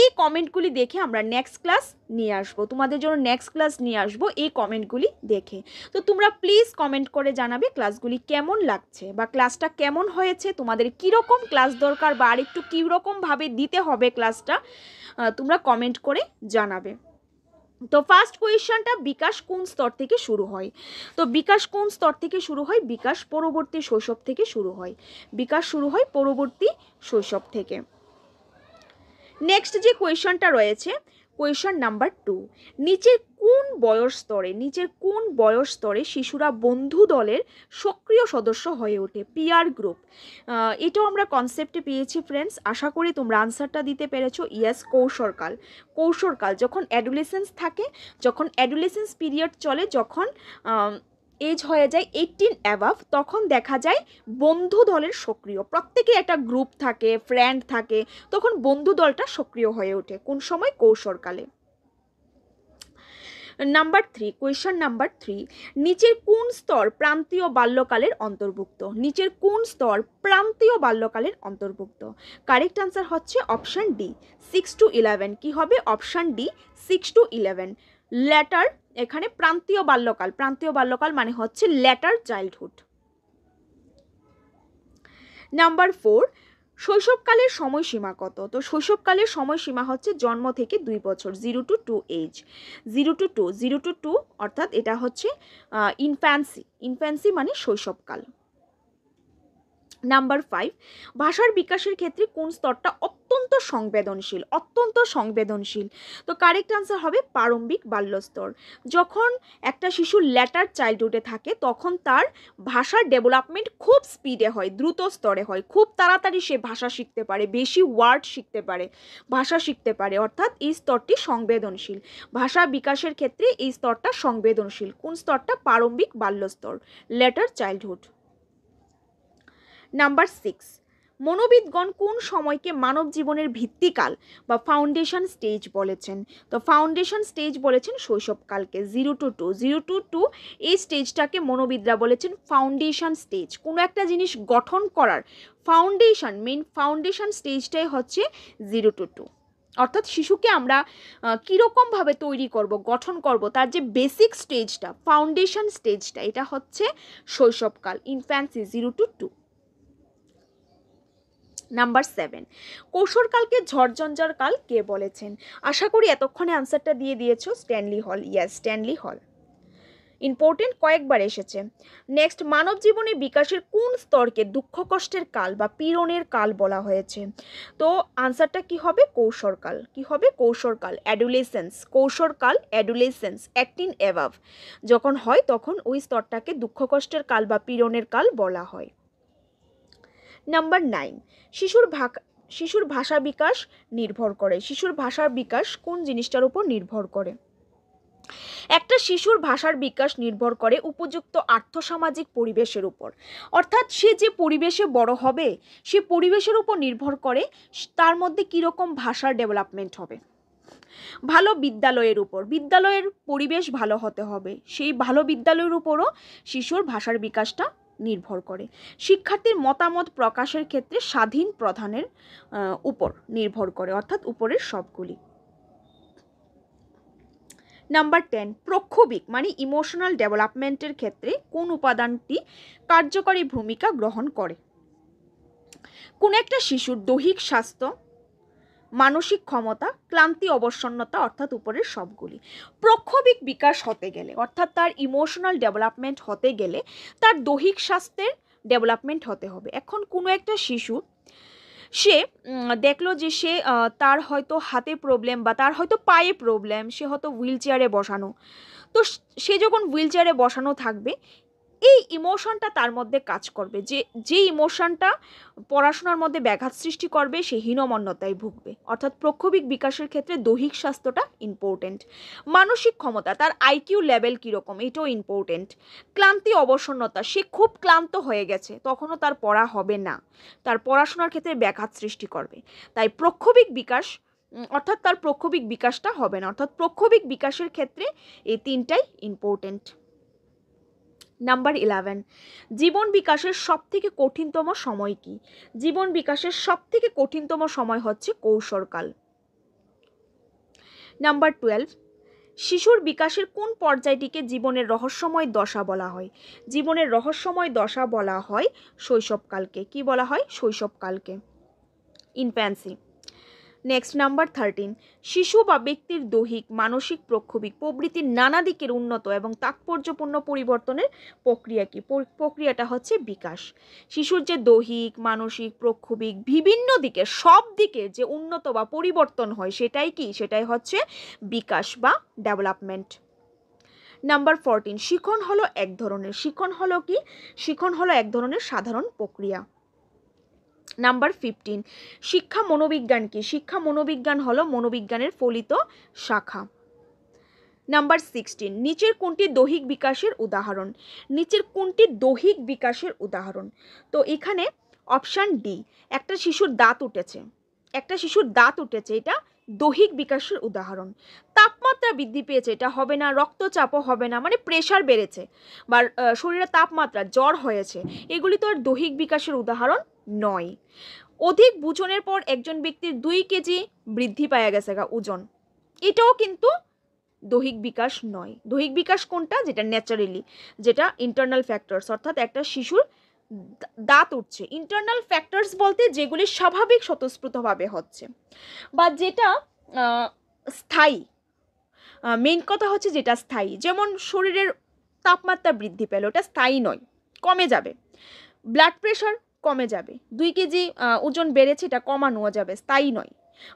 এই কমেন্টগুলি দেখে আমরা নেক্সট ক্লাস নিয়ে আসবো, তোমাদের জন্য নেক্সট ক্লাস নিয়ে আসবো এই কমেন্টগুলি দেখে। তো তোমরা প্লিজ কমেন্ট করে জানাবে ক্লাসগুলি কেমন লাগছে বা ক্লাসটা কেমন হয়েছে, তোমাদের কীরকম ক্লাস দরকার বা আরেকটু কীরকমভাবে দিতে হবে ক্লাসটা, তোমরা কমেন্ট করে জানাবে। তো ফার্স্ট কোয়েশ্চনটা, বিকাশ কোন স্তর থেকে শুরু হয়? তো বিকাশ কোন স্তর থেকে শুরু হয়? বিকাশ পরবর্তী শৈশব থেকে শুরু হয়। বিকাশ শুরু হয় পরবর্তী শৈশব থেকে। নেক্সট যে কোয়েশ্চনটা রয়েছে, কোয়েশ্চন নাম্বার 2, নিচের কোন বয়স স্তরে শিশুরা বন্ধু দলের সক্রিয় সদস্য হয়ে ওঠে? Peer group. এটাও আমরা কনসেপ্টে পেয়েছি ফ্রেন্ডস, আশা করি তোমরা আনসারটা দিতে পেরেছো। ইয়েস, কৈশোরকাল যখন অ্যাডোলেসেন্স থাকে, যখন অ্যাডোলেসেন্স পিরিয়ড চলে, যখন এজ হয়ে যায় 18 অ্যাবাভ, তখন দেখা যায় বন্ধু দলের সক্রিয়, প্রত্যেকে একটা গ্রুপ থাকে, ফ্রেন্ড থাকে, তখন বন্ধু দলটা সক্রিয় হয়ে ওঠে। কোন সময়? কৈশোরকালে। নাম্বার 3, কোয়েশ্চন নাম্বার 3, নিচের কোন স্তর প্রান্তীয় বাল্যকালের অন্তর্ভুক্ত? নিচের কোন স্তর প্রান্তীয় বাল্যকালের অন্তর্ভুক্ত? কারেক্ট আনসার হচ্ছে অপশন ডি, 6 to 11। কি হবে? Option D, 6 to 11। ল্যাটার, এখানে প্রান্তীয় বাল্যকাল মানে হচ্ছে ল্যাটার চাইল্ডহুড। নাম্বার 4, শৈশবকালের সময়সীমা কত? তো শৈশবকালের সময়সীমা হচ্ছে জন্ম থেকে 2 বছর, 0 to 2 এজ, 0 to 2 অর্থাৎ এটা হচ্ছে ইনফ্যান্সি মানে শৈশবকাল। নাম্বার 5, ভাষার বিকাশের ক্ষেত্রে কোন স্তরটা অত্যন্ত সংবেদনশীল? তো কারেক্ট আনসার হবে প্রারম্ভিক বাল্যস্তর। যখন একটা শিশু ল্যাটার চাইল্ডহুডে থাকে, তখন তার ভাষার ডেভেলপমেন্ট খুব স্পিডে হয়, দ্রুত স্তরে হয়, খুব তাড়াতাড়ি সে ভাষা শিখতে পারে, বেশি ওয়ার্ড শিখতে পারে, ভাষা শিখতে পারে, অর্থাৎ এই স্তরটি সংবেদনশীল। ভাষা বিকাশের ক্ষেত্রে এই স্তরটা সংবেদনশীল। কোন স্তরটা? প্রারম্ভিক বাল্যস্তর, ল্যাটার চাইল্ডহুড। নাম্বার 6, মনোবিদগণ কোন সময়কে মানব জীবনের ভিত্তিকাল বা ফাউন্ডেশন স্টেজ বলেছেন? তো ফাউন্ডেশন স্টেজ বলেছেন শৈশবকালকে, 0 to 2 এই স্টেজটাকে মনোবিদরা বলেছেন ফাউন্ডেশন স্টেজ। কোনো একটা জিনিস গঠন করার মেইন ফাউন্ডেশন স্টেজটাই হচ্ছে 0 to 2। অর্থাৎ শিশুকে আমরা কীরকমভাবে তৈরি করব, গঠন করব, তার যে বেসিক স্টেজটা, ফাউন্ডেশন স্টেজটা, এটা হচ্ছে শৈশবকাল, ইনফ্যান্সি, 0 to 2। নাম্বার 7, কৈশোরকালকে ঝড়ঝঞ্ঝার কাল কে বলেছেন? আশা করি এতক্ষণে আনসারটা দিয়ে দিয়েছো, স্ট্যানলি হল। ইয়েস, স্ট্যানলি হল, ইম্পর্টেন্ট, কয়েকবার এসেছে। নেক্সট, মানব জীবনে বিকাশের কোন স্তরকে দুঃখ কষ্টের কাল বা পীড়নের কাল বলা হয়েছে? তো আনসারটা কি হবে? কৈশোরকাল। কি হবে? কৈশোরকাল, অ্যাডোলেসেন্স। 18 অ্যাবাভ যখন হয়, তখন ওই স্তরটাকে দুঃখ কষ্টের কাল বা পীড়নের কাল বলা হয়। নাম্বার 9, শিশুর ভাষা বিকাশ নির্ভর করে। শিশুর ভাষার বিকাশ কোন জিনিসটার উপর নির্ভর করে? একটা শিশুর ভাষার বিকাশ নির্ভর করে উপযুক্ত আর্থসামাজিক পরিবেশের উপর। অর্থাৎ সে যে পরিবেশে বড় হবে, সে পরিবেশের উপর নির্ভর করে তার মধ্যে কীরকম ভাষার ডেভেলপমেন্ট হবে। ভালো বিদ্যালয়ের উপর, বিদ্যালয়ের পরিবেশ ভালো হতে হবে, সেই ভালো বিদ্যালয়ের উপরও শিশুর ভাষার বিকাশটা নির্ভর করে। শিক্ষার্থীর মতামত প্রকাশের ক্ষেত্রে স্বাধীন প্রধানের উপর নির্ভর করে, অর্থাৎ উপরের সবগুলি। নাম্বার 10, প্রক্ষোভিক মানে ইমোশনাল ডেভেলপমেন্টের ক্ষেত্রে কোন উপাদানটি কার্যকরী ভূমিকা গ্রহণ করে? কোন একটা শিশুর দৈহিক স্বাস্থ্য, মানসিক ক্ষমতা, ক্লান্তি, অবসন্নতা, অর্থাৎ উপরের সবগুলি। প্রক্ষোভিক বিকাশ হতে গেলে, অর্থাৎ তার ইমোশনাল ডেভেলপমেন্ট হতে গেলে তার দৈহিক স্বাস্থ্যের ডেভেলপমেন্ট হতে হবে। এখন কোনো একটা শিশু, সে দেখলো যে সে তার হয়তো হাতে প্রবলেম বা তার হয়তো পায়ে প্রবলেম, সে হয়তো হুইল চেয়ারে বসানো, তো সে যখন হুইল চেয়ারে বসানো থাকবে, এই ইমোশনটা তার মধ্যে কাজ করবে, যে ইমোশনটা পড়াশোনার মধ্যে ব্যাঘাত সৃষ্টি করবে, সে হীনমন্যতায় ভুগবে। অর্থাৎ প্রক্ষোভিক বিকাশের ক্ষেত্রে দৈহিক স্বাস্থ্যটা ইম্পর্টেন্ট। মানসিক ক্ষমতা, তার আইকিউ লেভেল কীরকম, এটাও ইম্পর্টেন্ট। ক্লান্তি, অবসন্নতা, সে খুব ক্লান্ত হয়ে গেছে, তখনও তার পড়া হবে না, তার পড়াশোনার ক্ষেত্রে ব্যাঘাত সৃষ্টি করবে। তাই প্রক্ষোভিক বিকাশ, অর্থাৎ তার প্রক্ষোভিক বিকাশটা হবে না। অর্থাৎ প্রক্ষোভিক বিকাশের ক্ষেত্রে এই তিনটাই ইম্পর্টেন্ট। নাম্বার 11, জীবন বিকাশের সবথেকে কঠিনতম সময় কি? জীবন বিকাশের সবথেকে কঠিনতম সময় হচ্ছে কৈশোরকাল। নাম্বার 12, শিশুর বিকাশের কোন পর্যায়টিকে জীবনের রহস্যময় দশা বলা হয়? জীবনের রহস্যময় দশা বলা হয় শৈশবকালকে। কি বলা হয়? শৈশবকালকে, ইনফ্যান্সি। নেক্সট নাম্বার 13, শিশু বা ব্যক্তির দৈহিক মানসিক প্রক্ষোভিক প্রবৃত্তির নানা দিকের উন্নত এবং তাৎপর্যপূর্ণ পরিবর্তনের প্রক্রিয়া কি? প্রক্রিয়াটা হচ্ছে বিকাশ। শিশুর যে দৈহিক মানসিক প্রক্ষোভিক বিভিন্ন দিকে সব দিকে যে উন্নত বা পরিবর্তন হয় সেটাই কি? সেটাই হচ্ছে বিকাশ বা ডেভেলপমেন্ট। নাম্বার 14, শিখন হলো এক ধরনের, শিখন হলো কি? শিখন হলো এক ধরনের সাধারণ প্রক্রিয়া। নাম্বার 15, শিক্ষা মনোবিজ্ঞান কি? শিক্ষা মনোবিজ্ঞান হলো মনোবিজ্ঞানের ফলিত শাখা। নাম্বার 16, নিচের কোনটি দৈহিক বিকাশের উদাহরণ? নিচের কোনটি দৈহিক বিকাশের উদাহরণ? তো এখানে অপশান ডি, একটা শিশুর দাঁত উঠেছে, একটা শিশুর দাঁত উঠেছে, এটা দৈহিক বিকাশের উদাহরণ। তাপমাত্রা বৃদ্ধি পেয়েছে, এটা হবে না। রক্তচাপও হবে না, মানে প্রেশার বেড়েছে বা শরীরে তাপমাত্রা জ্বর হয়েছে, এগুলি তো আর দৈহিক বিকাশের উদাহরণ নয়। অধিক বুঝনের পর একজন ব্যক্তির 2 কেজি বৃদ্ধি পাওয়া গেছে ওজন, এটাও কিন্তু দৈহিক বিকাশ নয়। দৈহিক বিকাশ কোনটা? যেটা ন্যাচারালি, যেটা ইন্টারনাল ফ্যাক্টরস, অর্থাৎ একটা শিশুর দাঁত উঠছে। ইন্টারনাল ফ্যাক্টরস বলতে যেগুলি স্বাভাবিক স্বতঃস্ফূর্তভাবে হচ্ছে বা যেটা স্থায়ী। মেইন কথা হচ্ছে যেটা স্থায়ী, যেমন শরীরের তাপমাত্রা বৃদ্ধি পেল, ওটা স্থায়ী নয়, কমে যাবে। ব্লাড প্রেশার কমে যাবে, 2 কেজি ওজন বেড়েছে, এটা কমানো যাবে, স্থায়ী নয়।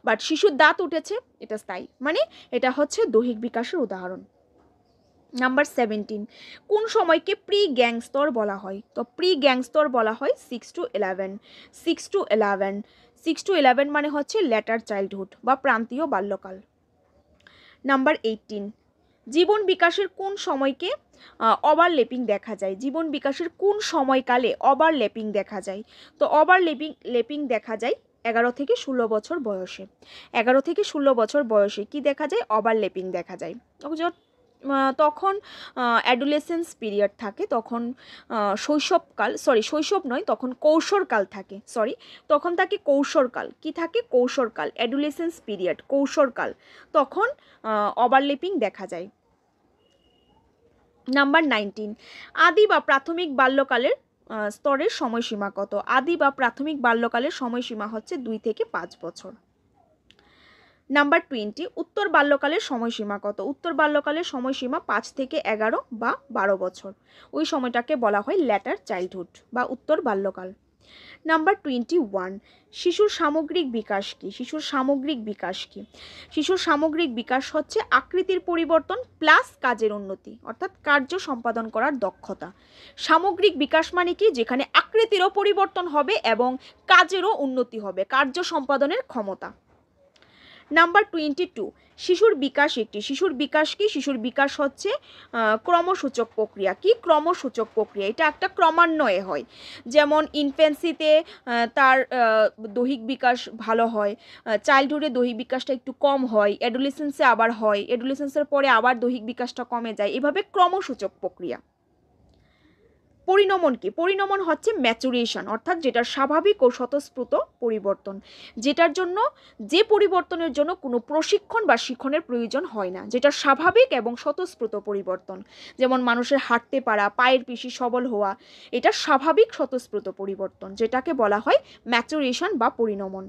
বাট শিশুর দাঁত উঠেছে, এটা স্থায়ী, মানে এটা হচ্ছে দৈহিক বিকাশের উদাহরণ। নাম্বার 17, কোন সময়কে প্রি গ্যাং স্তর বলা হয়? তো প্রি গ্যাং স্তর বলা হয় 6 to 11। 6 to 11, 6 to 11 মানে হচ্ছে লেটার চাইল্ডহুড বা প্রান্তীয় বাল্যকাল। নাম্বার 18, জীবন বিকাশের কোন সময়কে ওভারল্যাপিং দেখা যায়? জীবন বিকাশের কোন সময়কালে ওভারল্যাপিং দেখা যায়? তো ওভারল্যাপিং দেখা যায় 11 থেকে 16 বছর বয়সে। 11 থেকে 16 বছর বয়সে কি দেখা যায়? ওভারল্যাপিং দেখা যায়। তখন অ্যাডোলেসেন্স পিরিয়ড থাকে, তখন শৈশবকাল, শৈশব নয়, তখন কৈশোরকাল থাকে, তখন থাকে কৈশোরকাল। কি থাকে? কৈশোরকাল, অ্যাডোলেসেন্স পিরিয়ড, কৈশোরকাল, তখন ওভারল্যাপিং দেখা যায়। নাম্বার 19, আদি বা প্রাথমিক বাল্যকালের স্তরের সময়সীমা কত? আদি বা প্রাথমিক বাল্যকালের সময়সীমা হচ্ছে 2 থেকে 5 বছর। নাম্বার 20, উত্তর বাল্যকালের সময়সীমা কত? উত্তর বাল্যকালের সময়সীমা 5 থেকে 11 বা 12 বছর। ওই সময়টাকে বলা হয় ল্যাটার চাইল্ডহুড বা উত্তর বাল্যকাল। নাম্বার 21, শিশুর সামগ্রিক বিকাশ কি? শিশুর সামগ্রিক বিকাশ কি? শিশুর সামগ্রিক বিকাশ হচ্ছে আকৃতির পরিবর্তন প্লাস কাজের উন্নতি, অর্থাৎ কার্য সম্পাদন করার দক্ষতা। সামগ্রিক বিকাশ মানে কি? যেখানে আকৃতিরও পরিবর্তন হবে এবং কাজেরও উন্নতি হবে, কার্য সম্পাদনের ক্ষমতা। নাম্বার 22, শিশুর বিকাশ একটি। শিশুর বিকাশ কি? শিশুর বিকাশ হচ্ছে ক্রমসূচক প্রক্রিয়া। কি? ক্রমসূচক প্রক্রিয়া, এটা একটা ক্রমান্বয়ে হয়। যেমন ইনফ্যান্সিতে তার দৈহিক বিকাশ ভালো হয়, চাইল্ডহুডে দৈহিক বিকাশটা একটু কম হয়, অ্যাডোলেসেন্সে আবার হয়, অ্যাডোলেসেন্সের পরে আবার দৈহিক বিকাশটা কমে যায়, এভাবে ক্রমসূচক প্রক্রিয়া। পরিণমন কি? পরিণমন হচ্ছে ম্যাচুরেশন, অর্থাৎ যেটা স্বাভাবিক ও স্বতঃস্ফূর্ত পরিবর্তন, যেটার জন্য যে পরিবর্তনের জন্য কোনো প্রশিক্ষণ বা শিক্ষণের প্রয়োজন হয় না, যেটা স্বাভাবিক এবং স্বতঃস্ফূর্ত পরিবর্তন। যেমন মানুষের হাঁটতে পারা, পায়ের পেশি সবল হওয়া, এটা স্বাভাবিক স্বতঃস্ফূর্ত পরিবর্তন, যেটাকে বলা হয় ম্যাচুরেশন বা পরিণমন।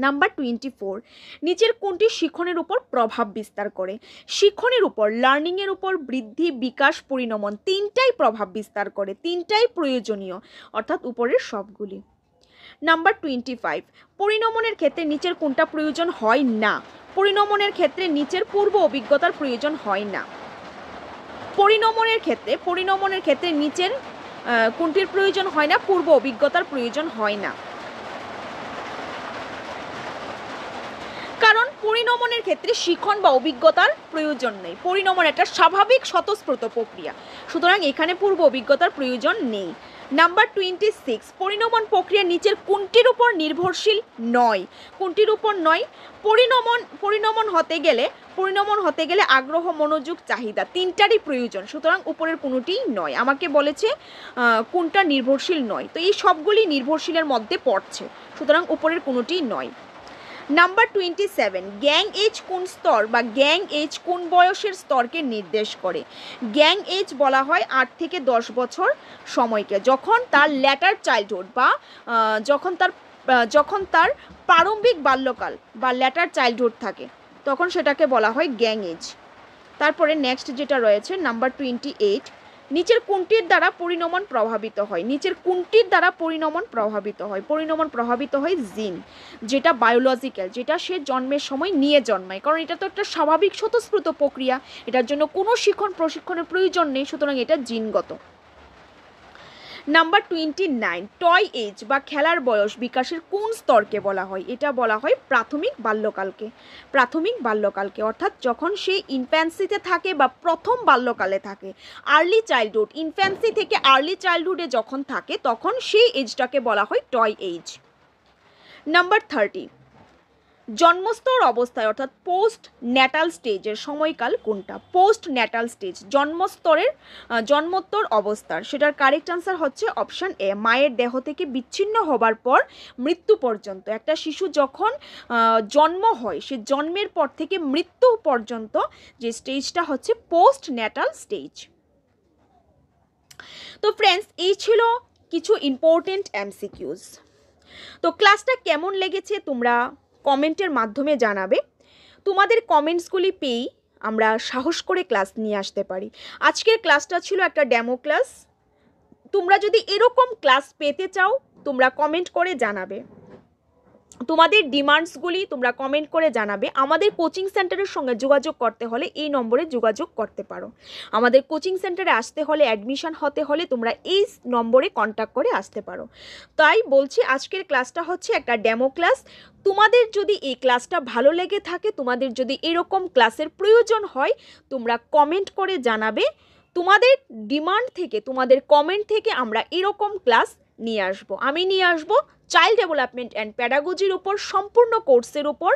নাম্বার 24, নিচের কোনটি শিক্ষণের উপর প্রভাব বিস্তার করে? শিক্ষণের উপর, লার্নিংয়ের উপর বৃদ্ধি বিকাশ পরিণমন তিনটাই প্রভাব বিস্তার করে, তিনটাই প্রয়োজনীয়, অর্থাৎ উপরের সবগুলি। নাম্বার 25, পরিণমনের ক্ষেত্রে নিচের কোনটা প্রয়োজন হয় না? পরিণমনের ক্ষেত্রে নিচের পূর্ব অভিজ্ঞতার প্রয়োজন হয় না। পরিণমনের ক্ষেত্রে নিচের কোনটির প্রয়োজন হয় না? পূর্ব অভিজ্ঞতার প্রয়োজন হয় না। কারণ পরিণমনের ক্ষেত্রে শিখন বা অভিজ্ঞতার প্রয়োজন নেই, পরিণমন একটা স্বাভাবিক স্বতঃস্ফূর্ত প্রক্রিয়া, সুতরাং এখানে পূর্ব অভিজ্ঞতার প্রয়োজন নেই। নাম্বার 26, পরিণমন প্রক্রিয়া নিচের কোনটির উপর নির্ভরশীল নয়? কোনটির উপর নয়? পরিণমন হতে গেলে আগ্রহ, মনোযোগ, চাহিদা তিনটারই প্রয়োজন, সুতরাং উপরের কোনোটিই নয়। আমাকে বলেছে কোনটা নির্ভরশীল নয়, তো এই সবগুলি নির্ভরশীলের মধ্যে পড়ছে, সুতরাং উপরের কোনোটিই নয়। নাম্বার 27, গ্যাং এজ কোন স্তর বা গ্যাং এজ কোন বয়সের স্তরকে নির্দেশ করে? গ্যাং এজ বলা হয় 8 থেকে 10 বছর সময়কে, যখন তার ল্যাটার চাইল্ডহুড বা যখন তার যখন তার প্রারম্ভিক বাল্যকাল বা ল্যাটার চাইল্ডহুড থাকে তখন সেটাকে বলা হয় গ্যাং এজ। তারপরে নেক্সট যেটা রয়েছে নাম্বার 28, নিচের কোনটির দ্বারা পরিণমন প্রভাবিত হয়? নিচের কোনটির দ্বারা পরিণমন প্রভাবিত হয়? পরিণমন প্রভাবিত হয় জিন, যেটা বায়োলজিক্যাল, যেটা সে জন্মের সময় নিয়ে জন্মায়, কারণ এটা তো একটা স্বাভাবিক স্বতঃস্ফূর্ত প্রক্রিয়া, এটার জন্য কোনো প্রশিক্ষণের প্রয়োজন নেই, সুতরাং এটা জিনগত। নাম্বার 29, টয় এজ বা খেলার বয়স বিকাশের কোন স্তরকে বলা হয়? এটা বলা হয় প্রাথমিক বাল্যকালকে। প্রাথমিক বাল্যকালকে অর্থাৎ যখন সে ইনফ্যান্সিতে থাকে বা প্রথম বাল্যকালে থাকে, আর্লি চাইল্ডহুড, ইনফ্যান্সি থেকে আর্লি চাইল্ডহুডে যখন থাকে তখন সেই এজটাকে বলা হয় টয় এজ। নাম্বার 30, জন্মস্তর অবস্থায় অর্থাৎ পোস্ট ন্যাটাল স্টেজের সময়কাল কোনটা? পোস্ট ন্যাটাল স্টেজ, জন্মোত্তর অবস্থার, সেটার কারেক্ট আনসার হচ্ছে অপশান এ, মায়ের দেহ থেকে বিচ্ছিন্ন হবার পর মৃত্যু পর্যন্ত। একটা শিশু যখন জন্ম হয়, সে জন্মের পর থেকে মৃত্যু পর্যন্ত যে স্টেজটা হচ্ছে পোস্ট ন্যাটাল স্টেজ। তো ফ্রেন্ডস, এই ছিল কিছু ইম্পর্টেন্ট এমসিকিউজ। তো ক্লাসটা কেমন লেগেছে তোমরা কমেন্টের মাধ্যমে জানাবে। তোমাদের কমেন্টসগুলি পেয়েই আমরা সাহস করে ক্লাস নিয়ে আসতে পারি। আজকের ক্লাসটা ছিল একটা ডেমো ক্লাস। তোমরা যদি এরকম ক্লাস পেতে চাও তোমরা কমেন্ট করে জানাবে, তোমাদের ডিমান্ডসগুলি তোমরা কমেন্ট করে জানাবে। আমাদের কোচিং সেন্টারের সঙ্গে যোগাযোগ করতে হলে এই নম্বরে যোগাযোগ করতে পারো। আমাদের কোচিং সেন্টারে আসতে হলে, অ্যাডমিশন হতে হলে তোমরা এই নম্বরে কন্ট্যাক্ট করে আসতে পারো। তাই বলছি, আজকের ক্লাসটা হচ্ছে একটা ডেমো ক্লাস। তোমাদের যদি এই ক্লাসটা ভালো লেগে থাকে, তোমাদের যদি এরকম ক্লাসের প্রয়োজন হয়, তোমরা কমেন্ট করে জানাবে। তোমাদের ডিমান্ড থেকে, তোমাদের কমেন্ট থেকে আমরা এরকম ক্লাস নিয়ে আসবো। আমি নিয়ে আসবো চাইল্ড ডেভেলপমেন্ট অ্যান্ড প্যাডাগজির উপর, সম্পূর্ণ কোর্সের উপর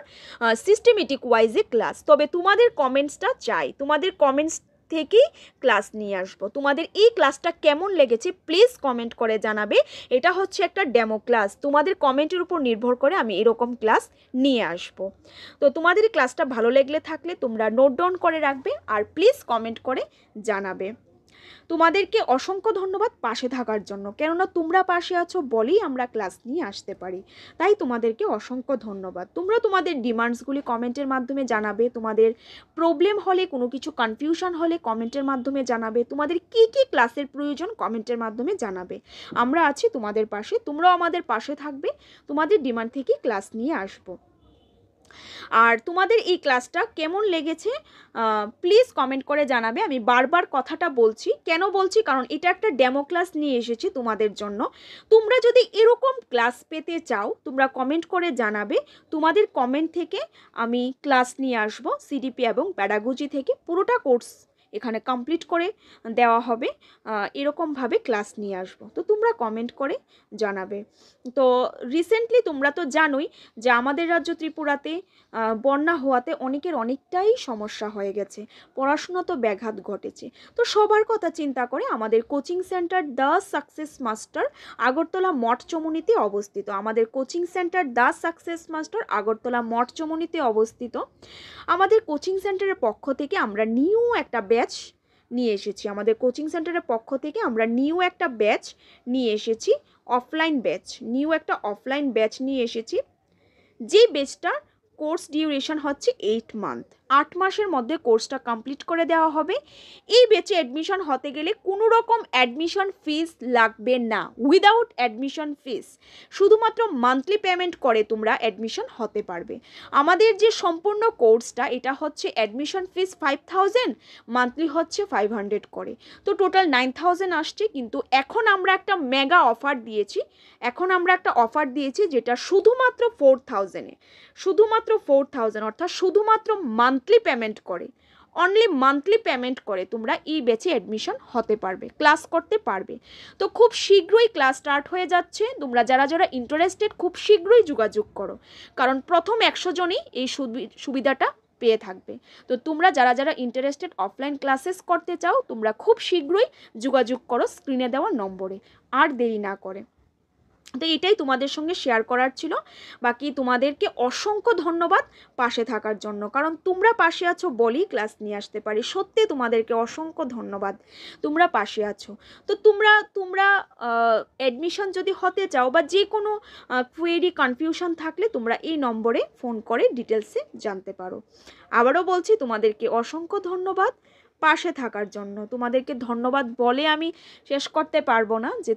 সিস্টেমেটিক ওয়াইজে ক্লাস। তবে তোমাদের কমেন্টসটা চাই, তোমাদের কমেন্টস থেকেই ক্লাস নিয়ে আসবো। তোমাদের এই ক্লাসটা কেমন লেগেছে প্লিজ কমেন্ট করে জানাবে। এটা হচ্ছে একটা ডেমো ক্লাস, তোমাদের কমেন্টের উপর নির্ভর করে আমি এরকম ক্লাস নিয়ে আসবো। তো তোমাদের এই ক্লাসটা ভালো লেগে থাকলে তোমরা নোট ডাউন করে রাখবে আর প্লিজ কমেন্ট করে জানাবে। তোমাদেরকে অসংখ্য ধন্যবাদ পাশে থাকার জন্য, কেননা তোমরা পাশে আছো বলেই আমরা ক্লাস নিয়ে আসতে পারি। তাই তোমাদেরকে অসংখ্য ধন্যবাদ। তোমরা তোমাদের ডিমান্ডসগুলি কমেন্টের মাধ্যমে জানাবে। তোমাদের প্রবলেম হলে, কোনো কিছু কনফিউশন হলে কমেন্টের মাধ্যমে জানাবে। তোমাদের কি কি ক্লাসের প্রয়োজন কমেন্টের মাধ্যমে জানাবে। আমরা আছি তোমাদের পাশে, তোমরাও আমাদের পাশে থাকবে। তোমাদের ডিমান্ড থেকেই ক্লাস নিয়ে আসবো। আর তোমাদের এই ক্লাসটা কেমন লেগেছে প্লিজ কমেন্ট করে জানাবে। আমি বারবার কথাটা বলছি, কেন বলছি, কারণ এটা একটা ডেমো ক্লাস নিয়ে এসেছি তোমাদের জন্য। তোমরা যদি এরকম ক্লাস পেতে চাও তোমরা কমেন্ট করে জানাবে। তোমাদের কমেন্ট থেকে আমি ক্লাস নিয়ে আসব, সিডিপি এবং প্যাডাগজি থেকে পুরোটা কোর্স এখানে কমপ্লিট করে দেওয়া হবে। এরকমভাবে ক্লাস নিয়ে আসবো, তো তোমরা কমেন্ট করে জানাবে। তো রিসেন্টলি তোমরা তো জানোই যে আমাদের রাজ্য ত্রিপুরাতে বন্যা হওয়াতে অনেকের অনেকটাই সমস্যা হয়ে গেছে, পড়াশোনা তো ব্যাঘাত ঘটেছে। তো সবার কথা চিন্তা করে আমাদের coaching centre the success master Agartala মঠচমুনিতে অবস্থিত। আমাদের coaching centre the success master Agartala মঠচমুনিতে অবস্থিত। আমাদের কোচিং সেন্টারের পক্ষ থেকে আমরা নিউ একটা ব্যাচ নিয়ে এসেছি। আমাদের কোচিং সেন্টারের পক্ষ থেকে আমরা নিউ একটা ব্যাচ নিয়ে এসেছি, অফলাইন ব্যাচ, নিউ একটা অফলাইন ব্যাচ নিয়ে এসেছি। যে ব্যাচটা কোর্স ডিউরেশন হচ্ছে 8 মান্থ, 8 মাসের মধ্যে কোর্সটা কমপ্লিট করে দেওয়া হবে। এই ব্যাচে অ্যাডমিশন হতে গেলে কোনো রকম অ্যাডমিশন ফিস লাগবে না, উইদাউট অ্যাডমিশন ফিস, শুধুমাত্র মান্থলি পেমেন্ট করে তোমরা অ্যাডমিশন হতে পারবে। আমাদের যে সম্পূর্ণ কোর্সটা এটা হচ্ছে অ্যাডমিশন ফিস 5000, মান্থলি হচ্ছে 500 করে, তো টোটাল 9000 আসছে। কিন্তু এখন আমরা একটা মেগা অফার দিয়েছি, যেটা শুধুমাত্র 4000-এ, শুধুমাত্র 4000 অর্থাৎ শুধুমাত্র মান্থলি পেমেন্ট করে, অনলি মান্থলি পেমেন্ট করে তোমরা এই ব্যাচে অ্যাডমিশন হতে পারবে, ক্লাস করতে পারবে। তো খুব শীঘ্রই ক্লাস স্টার্ট হয়ে যাচ্ছে। তোমরা যারা যারা ইন্টারেস্টেড খুব শীঘ্রই যোগাযোগ করো, কারণ প্রথম 100 জনই এই সুবিধাটা পেয়ে থাকবে। তো তোমরা যারা যারা ইন্টারেস্টেড অফলাইন ক্লাসেস করতে চাও তোমরা খুব শীঘ্রই যোগাযোগ করো স্ক্রিনে দেওয়া নম্বরে, আর দেরি না করে। তো এটাই তোমাদের সঙ্গে শেয়ার করার ছিল। বাকি তোমাদেরকে অসংখ্য ধন্যবাদ পাশে থাকার জন্য, কারণ তোমরা পাশে আছো বলেই ক্লাস নিয়ে আসতে পারি। সত্যি তোমাদেরকে অসংখ্য ধন্যবাদ, তোমরা পাশে আছো। তো তোমরা অ্যাডমিশন যদি হতে চাও বা যে কোনো কোয়েরি কনফিউশন থাকলে তোমরা এই নম্বরে ফোন করে ডিটেলসে জানতে পারো। আবারও বলছি তোমাদেরকে অসংখ্য ধন্যবাদ পাশে থাকার জন্য। তোমাদেরকে ধন্যবাদ বলে আমি শেষ করতে পারবো না, যে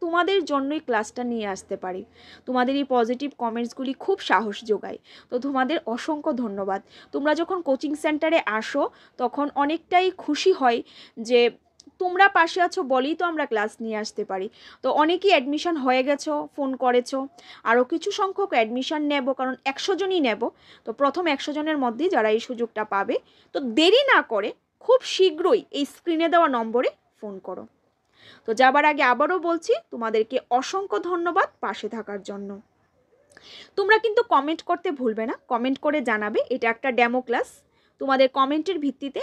তোমাদের জন্যই ক্লাসটা নিয়ে আসতে পারি। তোমাদের এই পজিটিভ কমেন্টসগুলি খুব সাহস যোগায়। তো তোমাদের অসংখ্য ধন্যবাদ। তোমরা যখন কোচিং সেন্টারে আসো তখন অনেকটাই খুশি হয় যে তোমরা পাশে আছো বলেই তো আমরা ক্লাস নিয়ে আসতে পারি। তো অনেকেই অ্যাডমিশন হয়ে গেছো, ফোন করেছো। আরও কিছু সংখ্যক অ্যাডমিশন নেব, কারণ 100 জনই নেব। তো প্রথম 100 জনের মধ্যেই যারা এই সুযোগটা পাবে, তো দেরি না করে খুব শীঘ্রই এই স্ক্রিনে দেওয়া নম্বরে ফোন করো। তো যাবার আগে আবারও বলছি তোমাদেরকে অসংখ্য ধন্যবাদ পাশে থাকার জন্য। তোমরা কিন্তু কমেন্ট করতে ভুলবে না, কমেন্ট করে জানাবে এটা একটা ডেমো ক্লাস। তোমাদের কমেন্টের ভিত্তিতে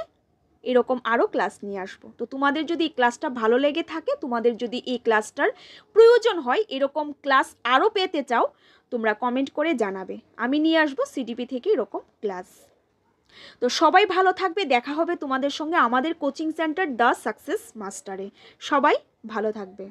এরকম আরও ক্লাস নিয়ে আসবো। তো তোমাদের যদি এই ক্লাসটা ভালো লেগে থাকে, তোমাদের যদি এই ক্লাসটার প্রয়োজন হয়, এরকম ক্লাস আরও পেতে চাও, তোমরা কমেন্ট করে জানাবে। আমি নিয়ে আসবো সিডিপি থেকে এরকম ক্লাস। তো সবাই ভালো থাকবে, দেখা হবে তোমাদের সঙ্গে আমাদের কোচিং সেন্টার দ্য সাকসেস মাস্টারে। সবাই ভালো থাকবে।